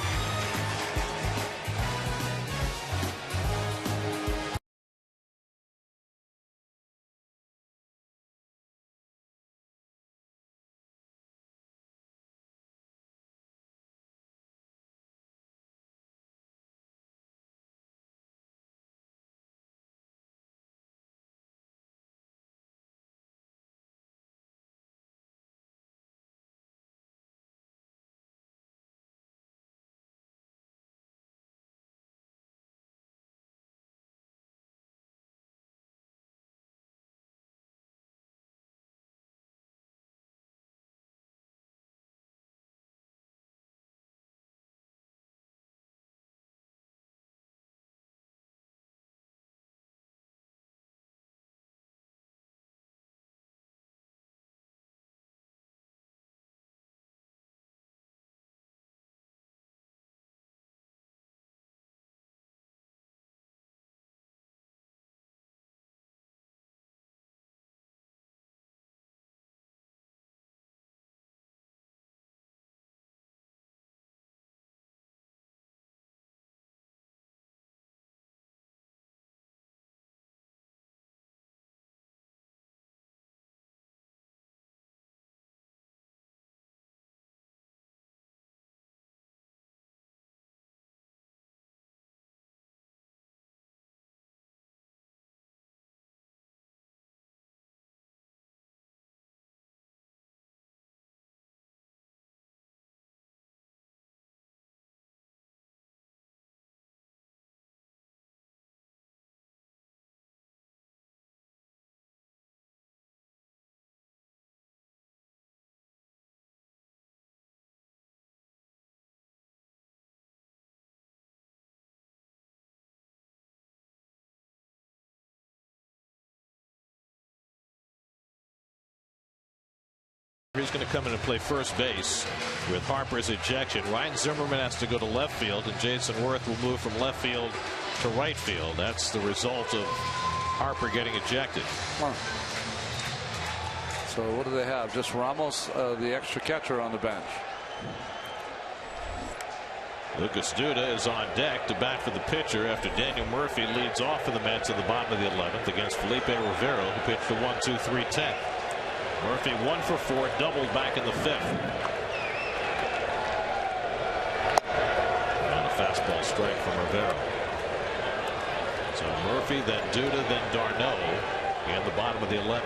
He's going to come in and play first base with Harper's ejection. Ryan Zimmerman has to go to left field, and Jason Worth will move from left field to right field. That's the result of Harper getting ejected. So what do they have? Just Ramos, the extra catcher, on the bench. Lucas Duda is on deck to bat for the pitcher after Daniel Murphy leads off for the Mets in the bottom of the 11th against Felipe Rivero, who pitched the 1-2-3-10. Murphy 1 for 4, doubled back in the 5th. And a fastball strike from Rivero. So Murphy, then Duda, then d'Arnaud in the bottom of the 11th.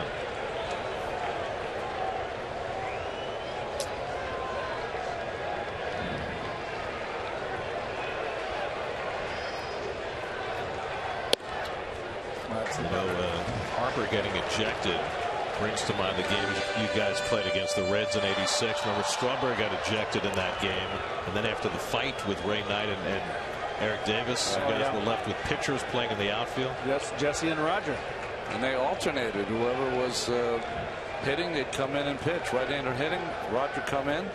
Harper getting ejected brings to mind the games you guys played against the Reds in '86. Remember, Strawberry got ejected in that game, and then after the fight with Ray Knight and Eric Davis, you guys were left with pitchers playing in the outfield. Yes, Jesse and Roger. And they alternated. Whoever was hitting, they'd come in and pitch. Right-hander hitting, Roger come in.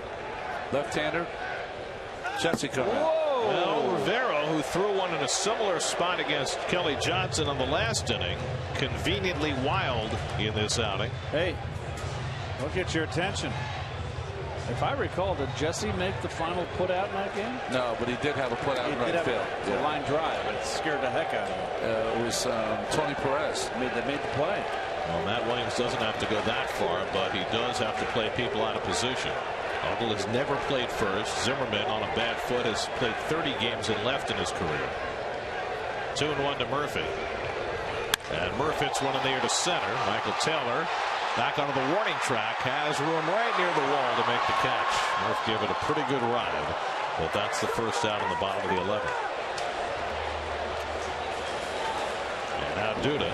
Left-hander, Jesse come in. Well, Rivero, who threw one in a similar spot against Kelly Johnson on the last inning, conveniently wild in this outing. Hey, we'll get your attention. If I recall, did Jesse make the final put out in that game? No, but he did have a put out in right field. It's a line drive. It scared the heck out of him. It was Tony Perez. They made the play. Well, Matt Williams doesn't have to go that far, but he does have to play people out of position. Uncle has never played first. Zimmerman, on a bad foot, has played 30 games and left in his career. 2-1 to Murphy. And Murphy hits one in the air to center. Michael Taylor back onto the warning track, has room right near the wall to make the catch. Murphy gave it a pretty good ride, but that's the first out in the bottom of the 11th. And now Duda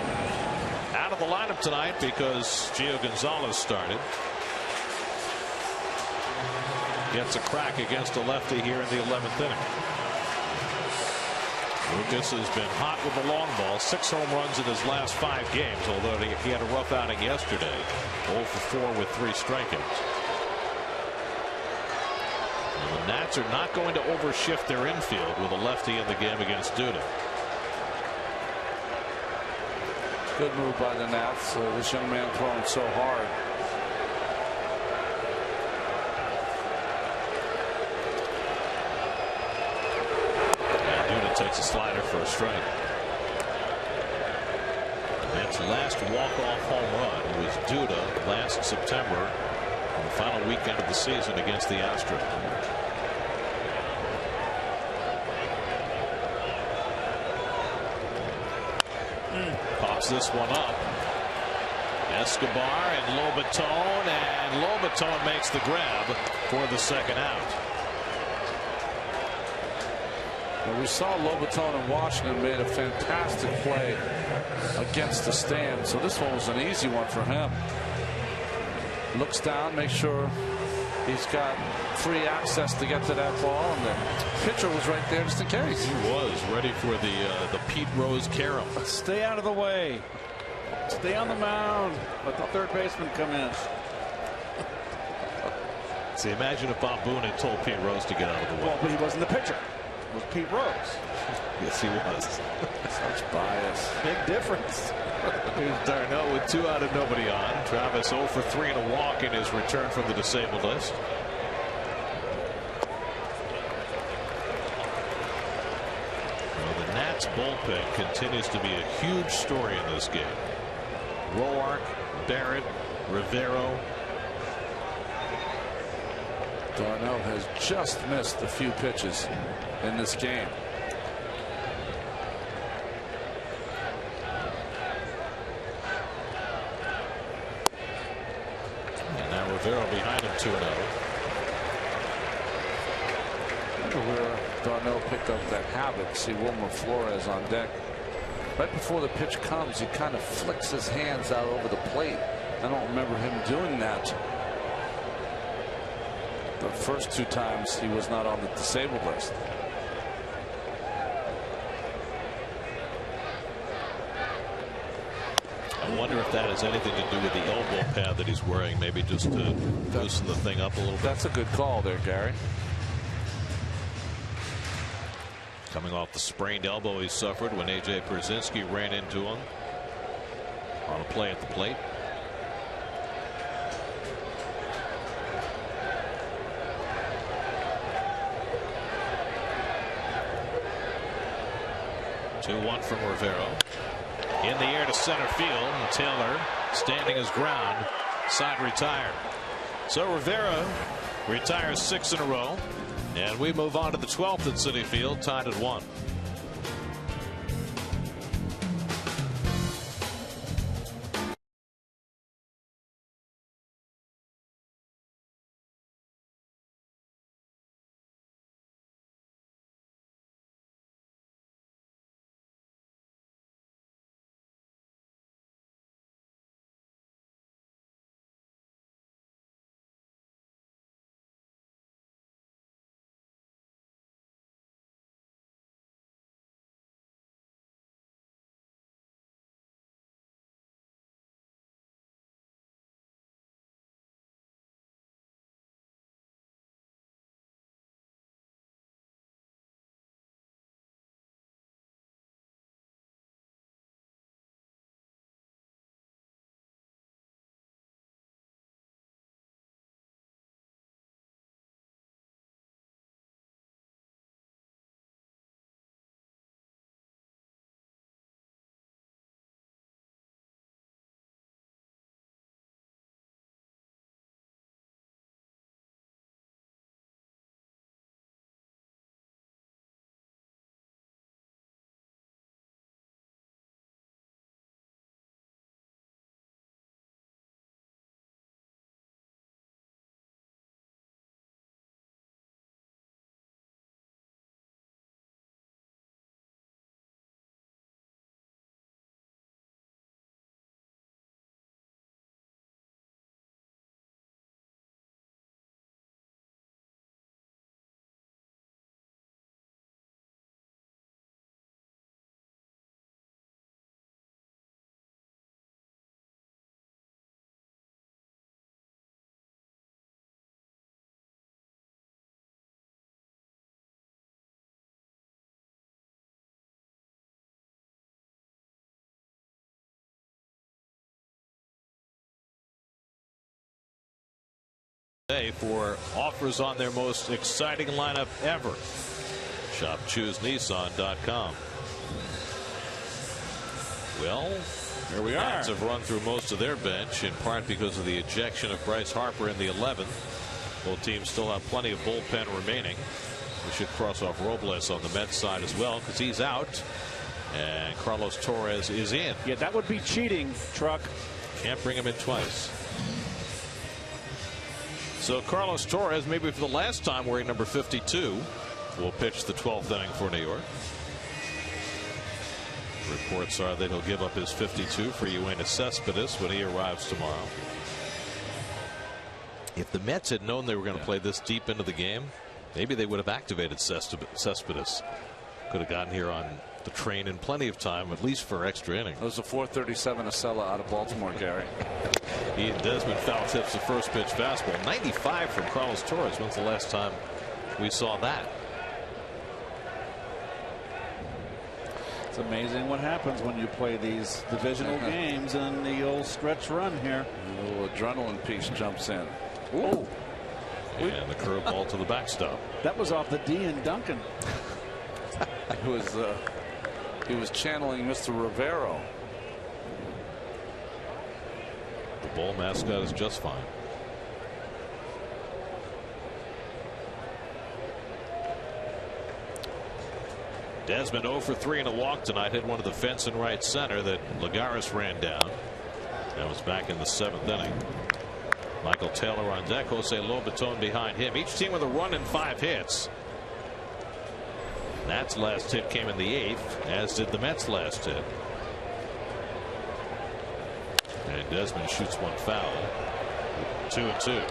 out of the lineup tonight because Gio Gonzalez started. Gets a crack against a lefty here in the 11th inning. Lucas has been hot with the long ball. 6 home runs in his last 5 games, although he had a rough outing yesterday. 0 for 4 with 3 strikeouts. And the Nats are not going to overshift their infield with a lefty in the game against Duda. Good move by the Nats. This young man throwing so hard. Takes a slider for a strike. Mets' last walk-off home run was Duda last September on the final weekend of the season against the Astros. Pops this one up. Escobar and Lobaton makes the grab for the second out. We saw Lobaton in Washington made a fantastic play against the stand, so this one was an easy one for him. Looks down, makes sure he's got free access to get to that ball, and the pitcher was right there just in case. He was ready for the Pete Rose carom. Stay out of the way. Stay on the mound. Let the third baseman come in. See, imagine if Bob Boone had told Pete Rose to get out of the way. Well, but he wasn't the pitcher. It was Pete Rose. Yes, he was. Such bias. Big difference. Here's d'Arnaud with 2 out and nobody on. Travis 0 for 3 and a walk in his return from the disabled list. Well, the Nats bullpen continues to be a huge story in this game. Roark, Barrett, Rivero. d'Arnaud has just missed a few pitches in this game. And now Rivero behind him 2-0. Where d'Arnaud picked up that habit. See Wilmer Flores on deck. Right before the pitch comes, he kind of flicks his hands out over the plate. I don't remember him doing that the first 2 times he was not on the disabled list. wonder if that has anything to do with the elbow pad that he's wearing, maybe just to loosen the thing up a little bit. That's a good call there, Gary. Coming off the sprained elbow he suffered when A.J. Pierzynski ran into him on a play at the plate. Two one from Rivero. In the air to center field. And Taylor standing his ground. Side retired. So Rivero retires 6 in a row. And we move on to the 12th at Citi Field, tied at 1. For offers on their most exciting lineup ever. Shop ChooseNissan.com. Well, here we are. Nats have run through most of their bench, in part because of the ejection of Bryce Harper in the 11th. Both teams still have plenty of bullpen remaining. We should cross off Robles on the Mets side as well, because he's out. And Carlos Torres is in. Yeah, that would be cheating, Truck. Can't bring him in twice. So Carlos Torres, maybe for the last time wearing number 52, will pitch the 12th inning for New York. Reports are that he'll give up his 52 for Yoenis Cespedes when he arrives tomorrow. If the Mets had known they were going to play this deep into the game, maybe they would have activated Cespedes. Could have gotten here on the train in plenty of time, at least for extra innings. It was a 437 Acela out of Baltimore, Gary. He and Desmond foul tips the first pitch fastball. 95 from Carlos Torres. When's the last time we saw that? It's amazing what happens when you play these divisional games and the old stretch run here. A little adrenaline piece jumps in. Ooh. And the curveball to the backstop. That was off the D and Duncan. He was channeling Mr. Rivero. The Bull mascot is just fine. Desmond 0 for 3 in a walk tonight. Hit one of the fence in right center that Lagares ran down. That was back in the 7th inning. Michael Taylor on deck. Jose Lobaton behind him. Each team with a run and 5 hits. Nats' last hit came in the 8th, as did the Mets' last hit. And Desmond shoots one foul. 2-2.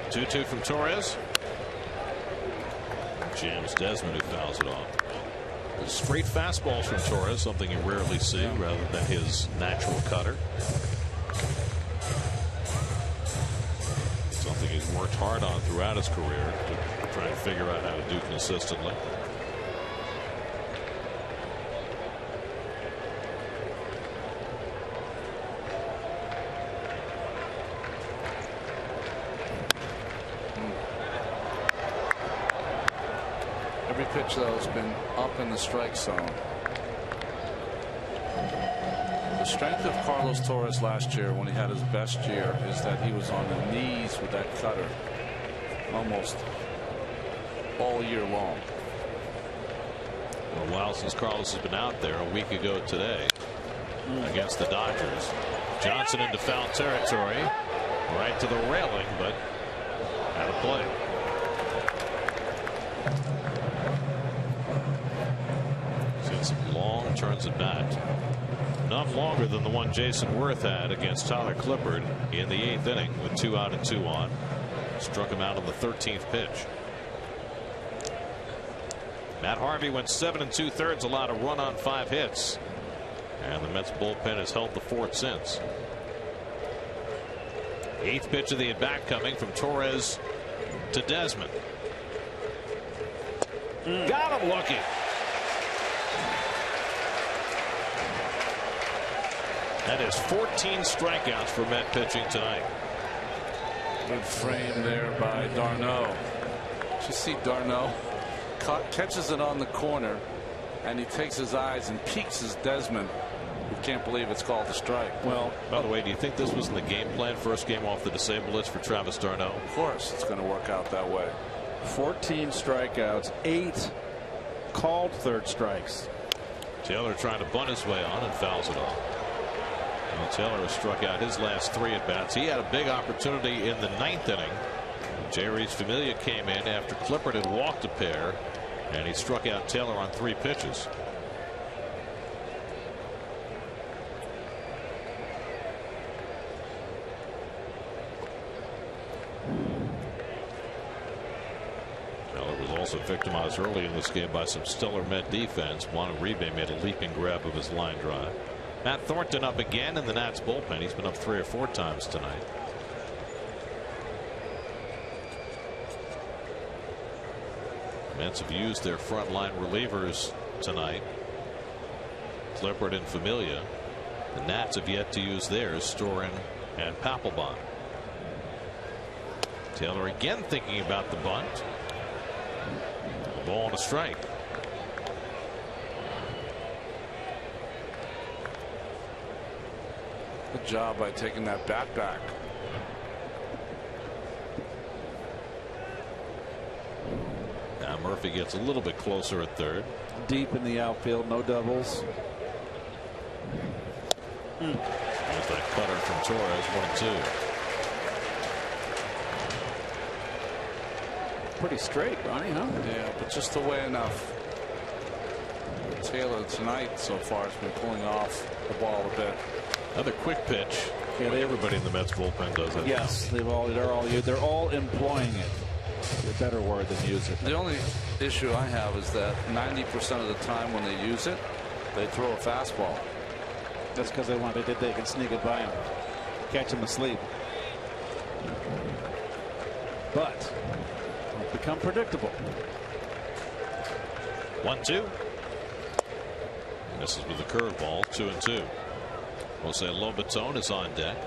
2-2 from Torres. Jams Desmond, who fouls it off. Straight fastballs from Torres, something you rarely see, rather than his natural cutter. Something he's worked hard on throughout his career to try and figure out how to do consistently. Every pitch, though, has been up in the strike zone. The strength of Carlos Torres last year, when he had his best year, is that he was on the knees with that cutter almost all year long. A while since Carlos has been out there. A week ago today against the Dodgers. Johnson into foul territory, right to the railing, but out of play. Seen some long turns at bat. None longer than the one Jason Worth had against Tyler Clippard in the 8th inning with 2 out and 2 on. Struck him out on the 13th pitch. Matt Harvey went 7 2/3, allowed a run on 5 hits. And the Mets bullpen has held the fort since. 8th pitch of the at bat coming from Torres to Desmond. Got him looking. That is 14 strikeouts for Met pitching tonight. Good frame there by d'Arnaud. Did you see d'Arnaud catches it on the corner, and he takes his eyes and peeks at Desmond, who can't believe it's called a strike. Well, by the way, do you think this was in the game plan? First game off the disabled list for Travis d'Arnaud? Of course, it's going to work out that way. 14 strikeouts, 8 called third strikes. Taylor trying to bunt his way on and fouls it off. Well, Taylor has struck out his last 3 at bats. He had a big opportunity in the 9th inning. Jeurys Familia came in after Clippard had walked a pair, and he struck out Taylor on 3 pitches. Taylor was also victimized early in this game by some stellar Met defense. Juan Uribe made a leaping grab of his line drive. Matt Thornton up again in the Nats bullpen. He's been up 3 or 4 times tonight. Mets have used their frontline relievers tonight. Clippard and Familia. The Nats have yet to use theirs, Storin and Papelbon. Taylor again thinking about the bunt. A ball and a strike. Good job by taking that bat back. Now Murphy gets a little bit closer at third. Deep in the outfield, no doubles. There's that cutter from Torres, 1-2. Pretty straight, Ronnie, huh? Yeah, but just away enough. Taylor tonight so far has been pulling off the ball a bit. Another quick pitch. Yeah, everybody in the Mets bullpen does it. Yes, they're all employing it. A better word than use it. The only issue I have is that 90% of the time when they use it, they throw a fastball. That's because they can sneak it by him, catch him asleep. But become predictable. 1-2. Misses with the curveball. 2-2. Jose Lobaton is on deck.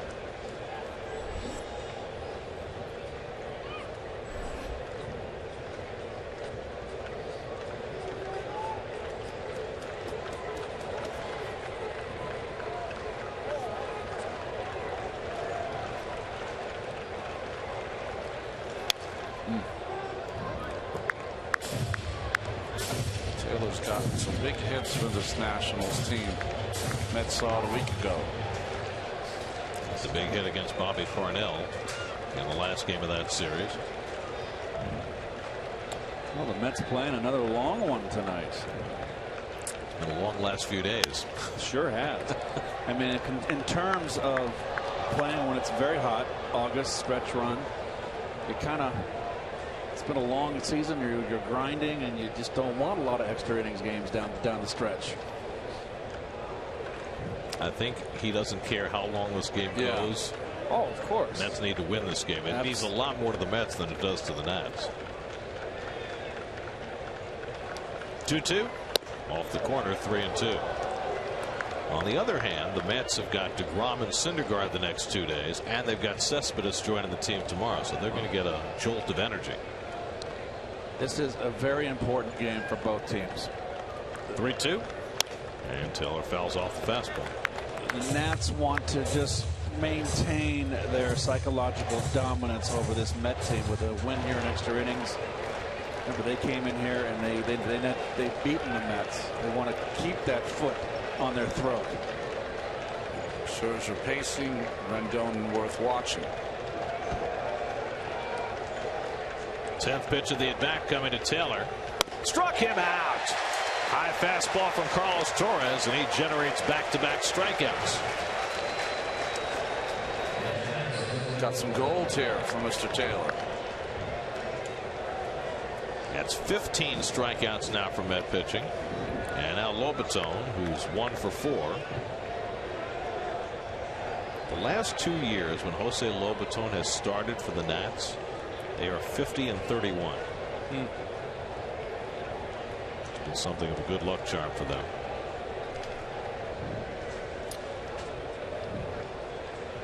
Taylor's gotten some big hits for this Nationals team. Mets saw it a week ago. The big hit against Bobby Parnell in the last game of that series. Well, the Mets playing another long one tonight. It's been a long last few days. Sure has. I mean, in terms of playing when it's very hot, August stretch run, You kind of, it's been a long season. You're grinding, and you just don't want a lot of extra innings games down the stretch. I think he doesn't care how long this game goes. Oh, of course. Mets need to win this game. It means a lot more to the Mets than it does to the Nats. 2-2 off the corner, 3-2. On the other hand, the Mets have got DeGrom and Syndergaard the next 2 days, and they've got Cespedes joining the team tomorrow, so they're going to get a jolt of energy. This is a very important game for both teams. 3-2, and Taylor fouls off the fastball. The Nats want to just maintain their psychological dominance over this Met team with a win here in extra innings. Remember, they came in here and they've beaten the Mets. They want to keep that foot on their throat. Scherzer pacing, Rendon worth watching. 10th pitch of the at-bat coming to Taylor. Struck him out. High fastball from Carlos Torres, and he generates back-to-back strikeouts. Got some gold here from Mr. Taylor. That's 15 strikeouts now from Met pitching. And now Lobaton, who's 1 for 4. The last 2 years when Jose Lobaton has started for the Nats, they are 50-31. It's been something of a good luck charm for them.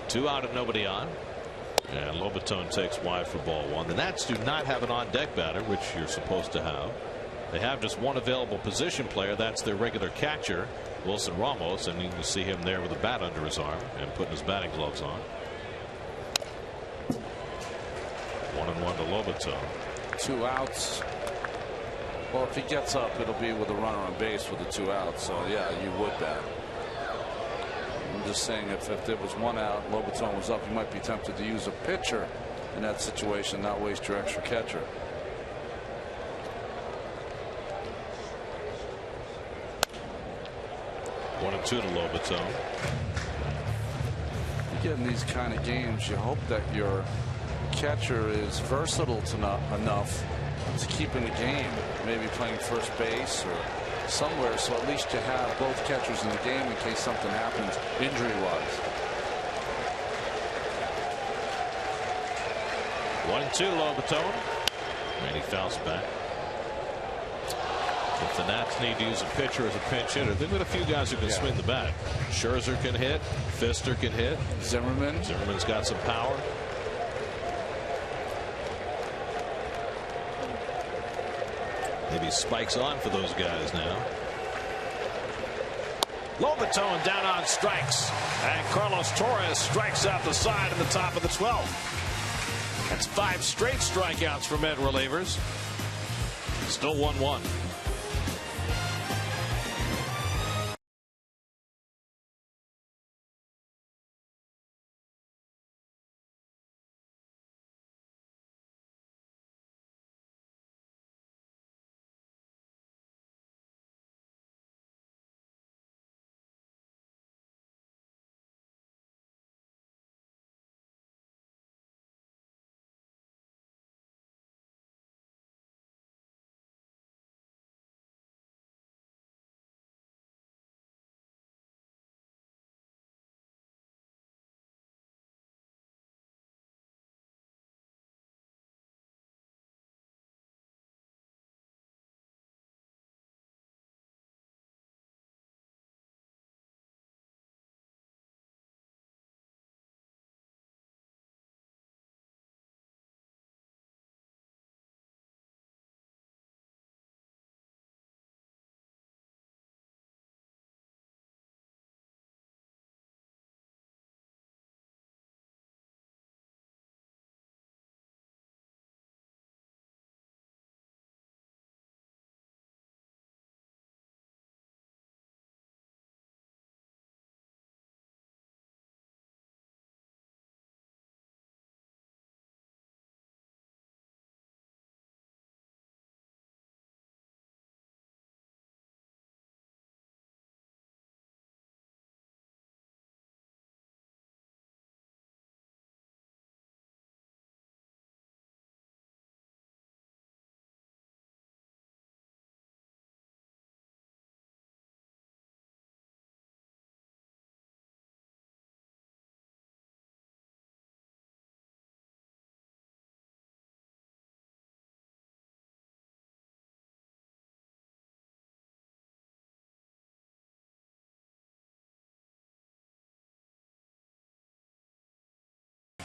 Two out and nobody on. And Lobaton takes wide for ball 1. The Nats do not have an on-deck batter, which you're supposed to have. They have just one available position player. That's their regular catcher, Wilson Ramos, and you can see him there with a bat under his arm and putting his batting gloves on. 1-1 to Lobaton. 2 outs. Well, if he gets up, it'll be with a runner on base with the 2 outs. So yeah, you would bat. I'm just saying, if there was 1 out, Lobaton was up, you might be tempted to use a pitcher in that situation, not waste your extra catcher. One and 2 to Lobaton. You get in these kind of games, you hope that your catcher is versatile enough to keep in the game, maybe playing first base or somewhere, so at least you have both catchers in the game in case something happens injury-wise. 1-2 Lobaton, and he fouls back. If the Nats need to use a pitcher as a pinch hitter, they've got a few guys who can swing the bat. Scherzer can hit, Fister can hit, Zimmerman's got some power. Maybe spikes on for those guys now. Lobaton down on strikes, and Carlos Torres strikes out the side in the top of the 12th. That's 5 straight strikeouts for Met relievers. Still 1-1.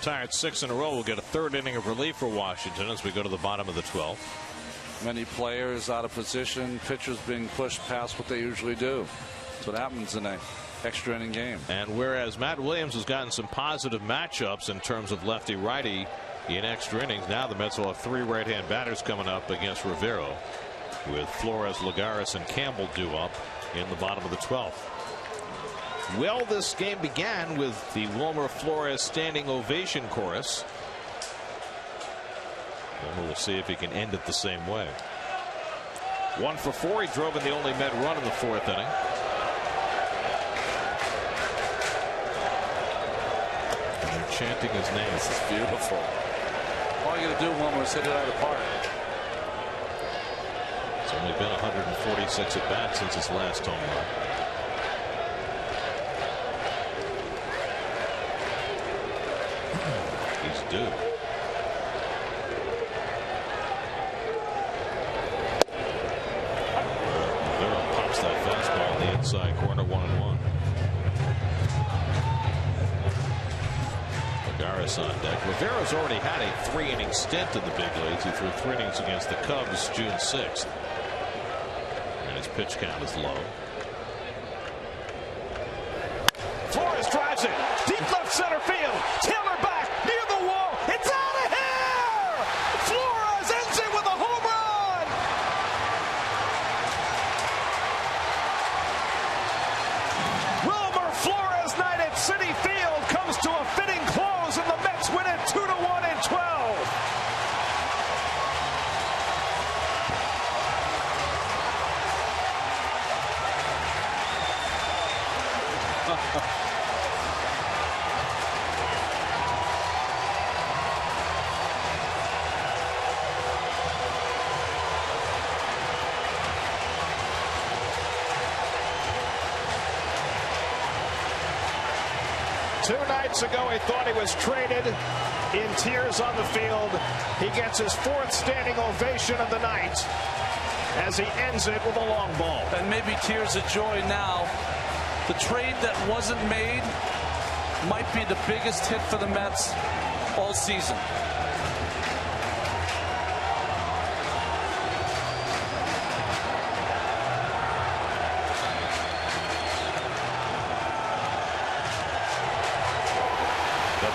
retired 6 in a row, will get a third inning of relief for Washington as we go to the bottom of the 12th. Many players out of position, pitchers being pushed past what they usually do. That's what happens in an extra inning game. And whereas Matt Williams has gotten some positive matchups in terms of lefty-righty in extra innings, now the Mets will have 3 right-hand batters coming up against Rivero, with Flores, Lagares, and Campbell due up in the bottom of the 12th. Well, this game began with the Wilmer Flores standing ovation chorus. And we'll see if he can end it the same way. 1 for 4. He drove in the only Met run in the 4th inning. And they're chanting his name. This is beautiful. All you got to do, Wilmer, is hit it out of the park. It's only been 146 at bats since his last home run. He's due. Rivera pops that fastball in the inside corner, 1-1. Lagares on deck. Rivera's already had a 3-inning stint in the big leagues. He threw 3 innings against the Cubs June 6th. And his pitch count is low. Flores drives it. Deep left center field. Taylor back near the wall. It's out of here! Flores ends it with a home run! Wilmer Flores night at Citi Field comes to a fitting close, and the Mets win it 2-1 in 12. Two nights ago, he thought he was traded. In tears on the field, he gets his 4th standing ovation of the night as he ends it with a long ball. And maybe tears of joy now. The trade that wasn't made might be the biggest hit for the Mets all season.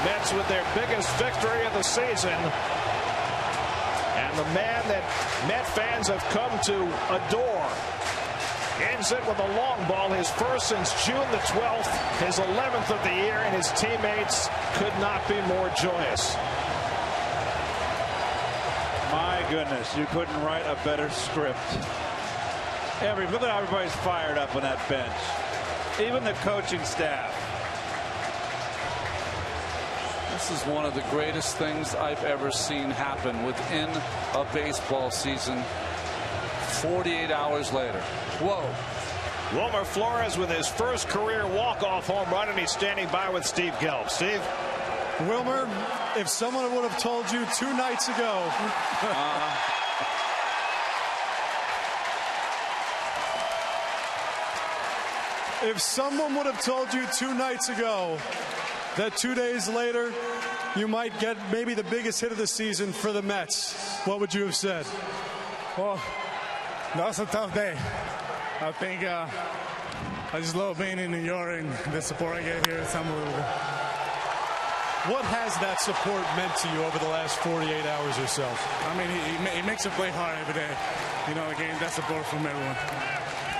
Mets with their biggest victory of the season, and the man that Met fans have come to adore ends it with a long ball, his first since June the 12th, his 11th of the year, and his teammates could not be more joyous. My goodness, you couldn't write a better script. Look at how everybody's fired up on that bench, even the coaching staff. This is one of the greatest things I've ever seen happen within a baseball season 48 hours later. Whoa. Wilmer Flores with his first career walk-off home run, and he's standing by with Steve Gelb. Steve? Wilmer, if someone would have told you 2 nights ago if someone would have told you 2 nights ago that 2 days later you might get maybe the biggest hit of the season for the Mets, what would you have said? Well, that was a tough day. I think I just love being in New York, and the support I get here is unbelievable. What has that support meant to you over the last 48 hours or so? I mean, he makes it play hard every day. You know, again, that support from everyone.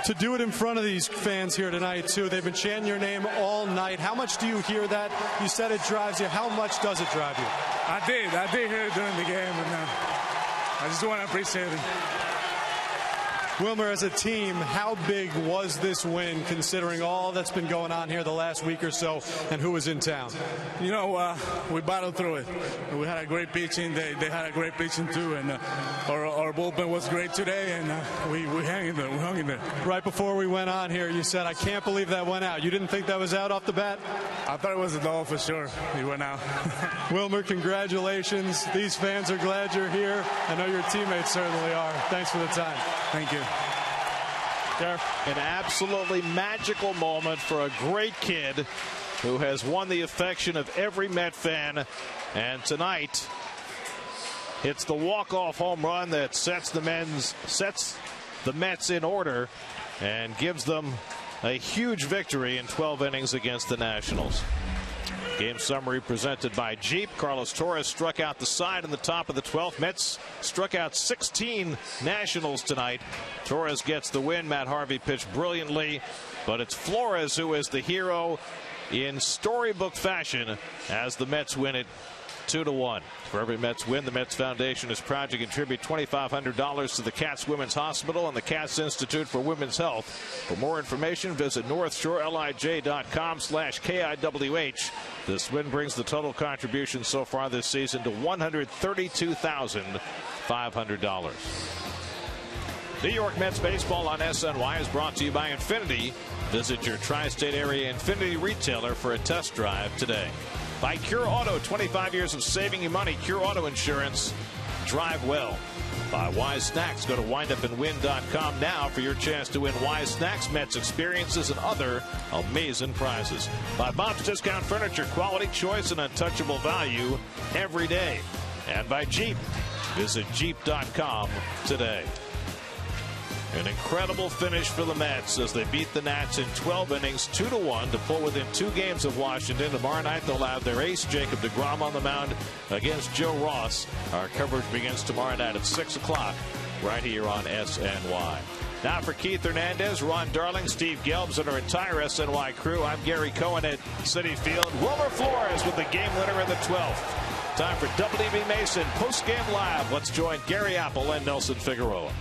To do it in front of these fans here tonight, too, they've been chanting your name all night. How much do you hear that? You said it drives you. How much does it drive you? I did hear it during the game, and I just want to appreciate it. Wilmer, as a team, how big was this win, considering all that's been going on here the last week or so, and who was in town? You know, we battled through it. We had a great pitching. They had a great pitching, too, and our bullpen was great today, and we hung in there. We hung in there. Right before we went on here, you said, I can't believe that went out. You didn't think that was out off the bat? I thought it was a double for sure. He went out. Wilmer, congratulations. These fans are glad you're here. I know your teammates certainly are. Thanks for the time. Thank you. An absolutely magical moment for a great kid who has won the affection of every Met fan, and tonight hits the walk-off home run that sets the Mets in order and gives them a huge victory in 12 innings against the Nationals. Game summary presented by Jeep. Carlos Torres struck out the side in the top of the 12th. Mets struck out 16 Nationals tonight. Torres gets the win. Matt Harvey pitched brilliantly, but it's Flores who is the hero in storybook fashion as the Mets win it 2-1. For every Mets win, the Mets Foundation is proud to contribute $2,500 to the Cats Women's Hospital and the Cats Institute for Women's Health. For more information, visit NorthShoreLIJ.com/KIWH. This win brings the total contribution so far this season to $132,500. New York Mets baseball on SNY is brought to you by Infinity. Visit your tri-state area Infinity retailer for a test drive today. By Cure Auto, 25 years of saving you money. Cure Auto Insurance. Drive well. By Wise Snacks. Go to windup-and-win.com now for your chance to win Wise Snacks, Mets experiences, and other amazing prizes. By Bob's Discount Furniture. Quality, choice, and untouchable value every day. And by Jeep. Visit Jeep.com today. An incredible finish for the Mets as they beat the Nats in 12 innings, 2-1 to pull within 2 games of Washington. Tomorrow night they'll have their ace, Jacob deGrom, on the mound against Joe Ross. Our coverage begins tomorrow night at 6 o'clock right here on SNY. Now for Keith Hernandez, Ron Darling, Steve Gelbs, and our entire SNY crew, I'm Gary Cohen at Citi Field. Wilmer Flores with the game winner in the 12th. Time for WB Mason post-game live. Let's join Gary Apple and Nelson Figueroa.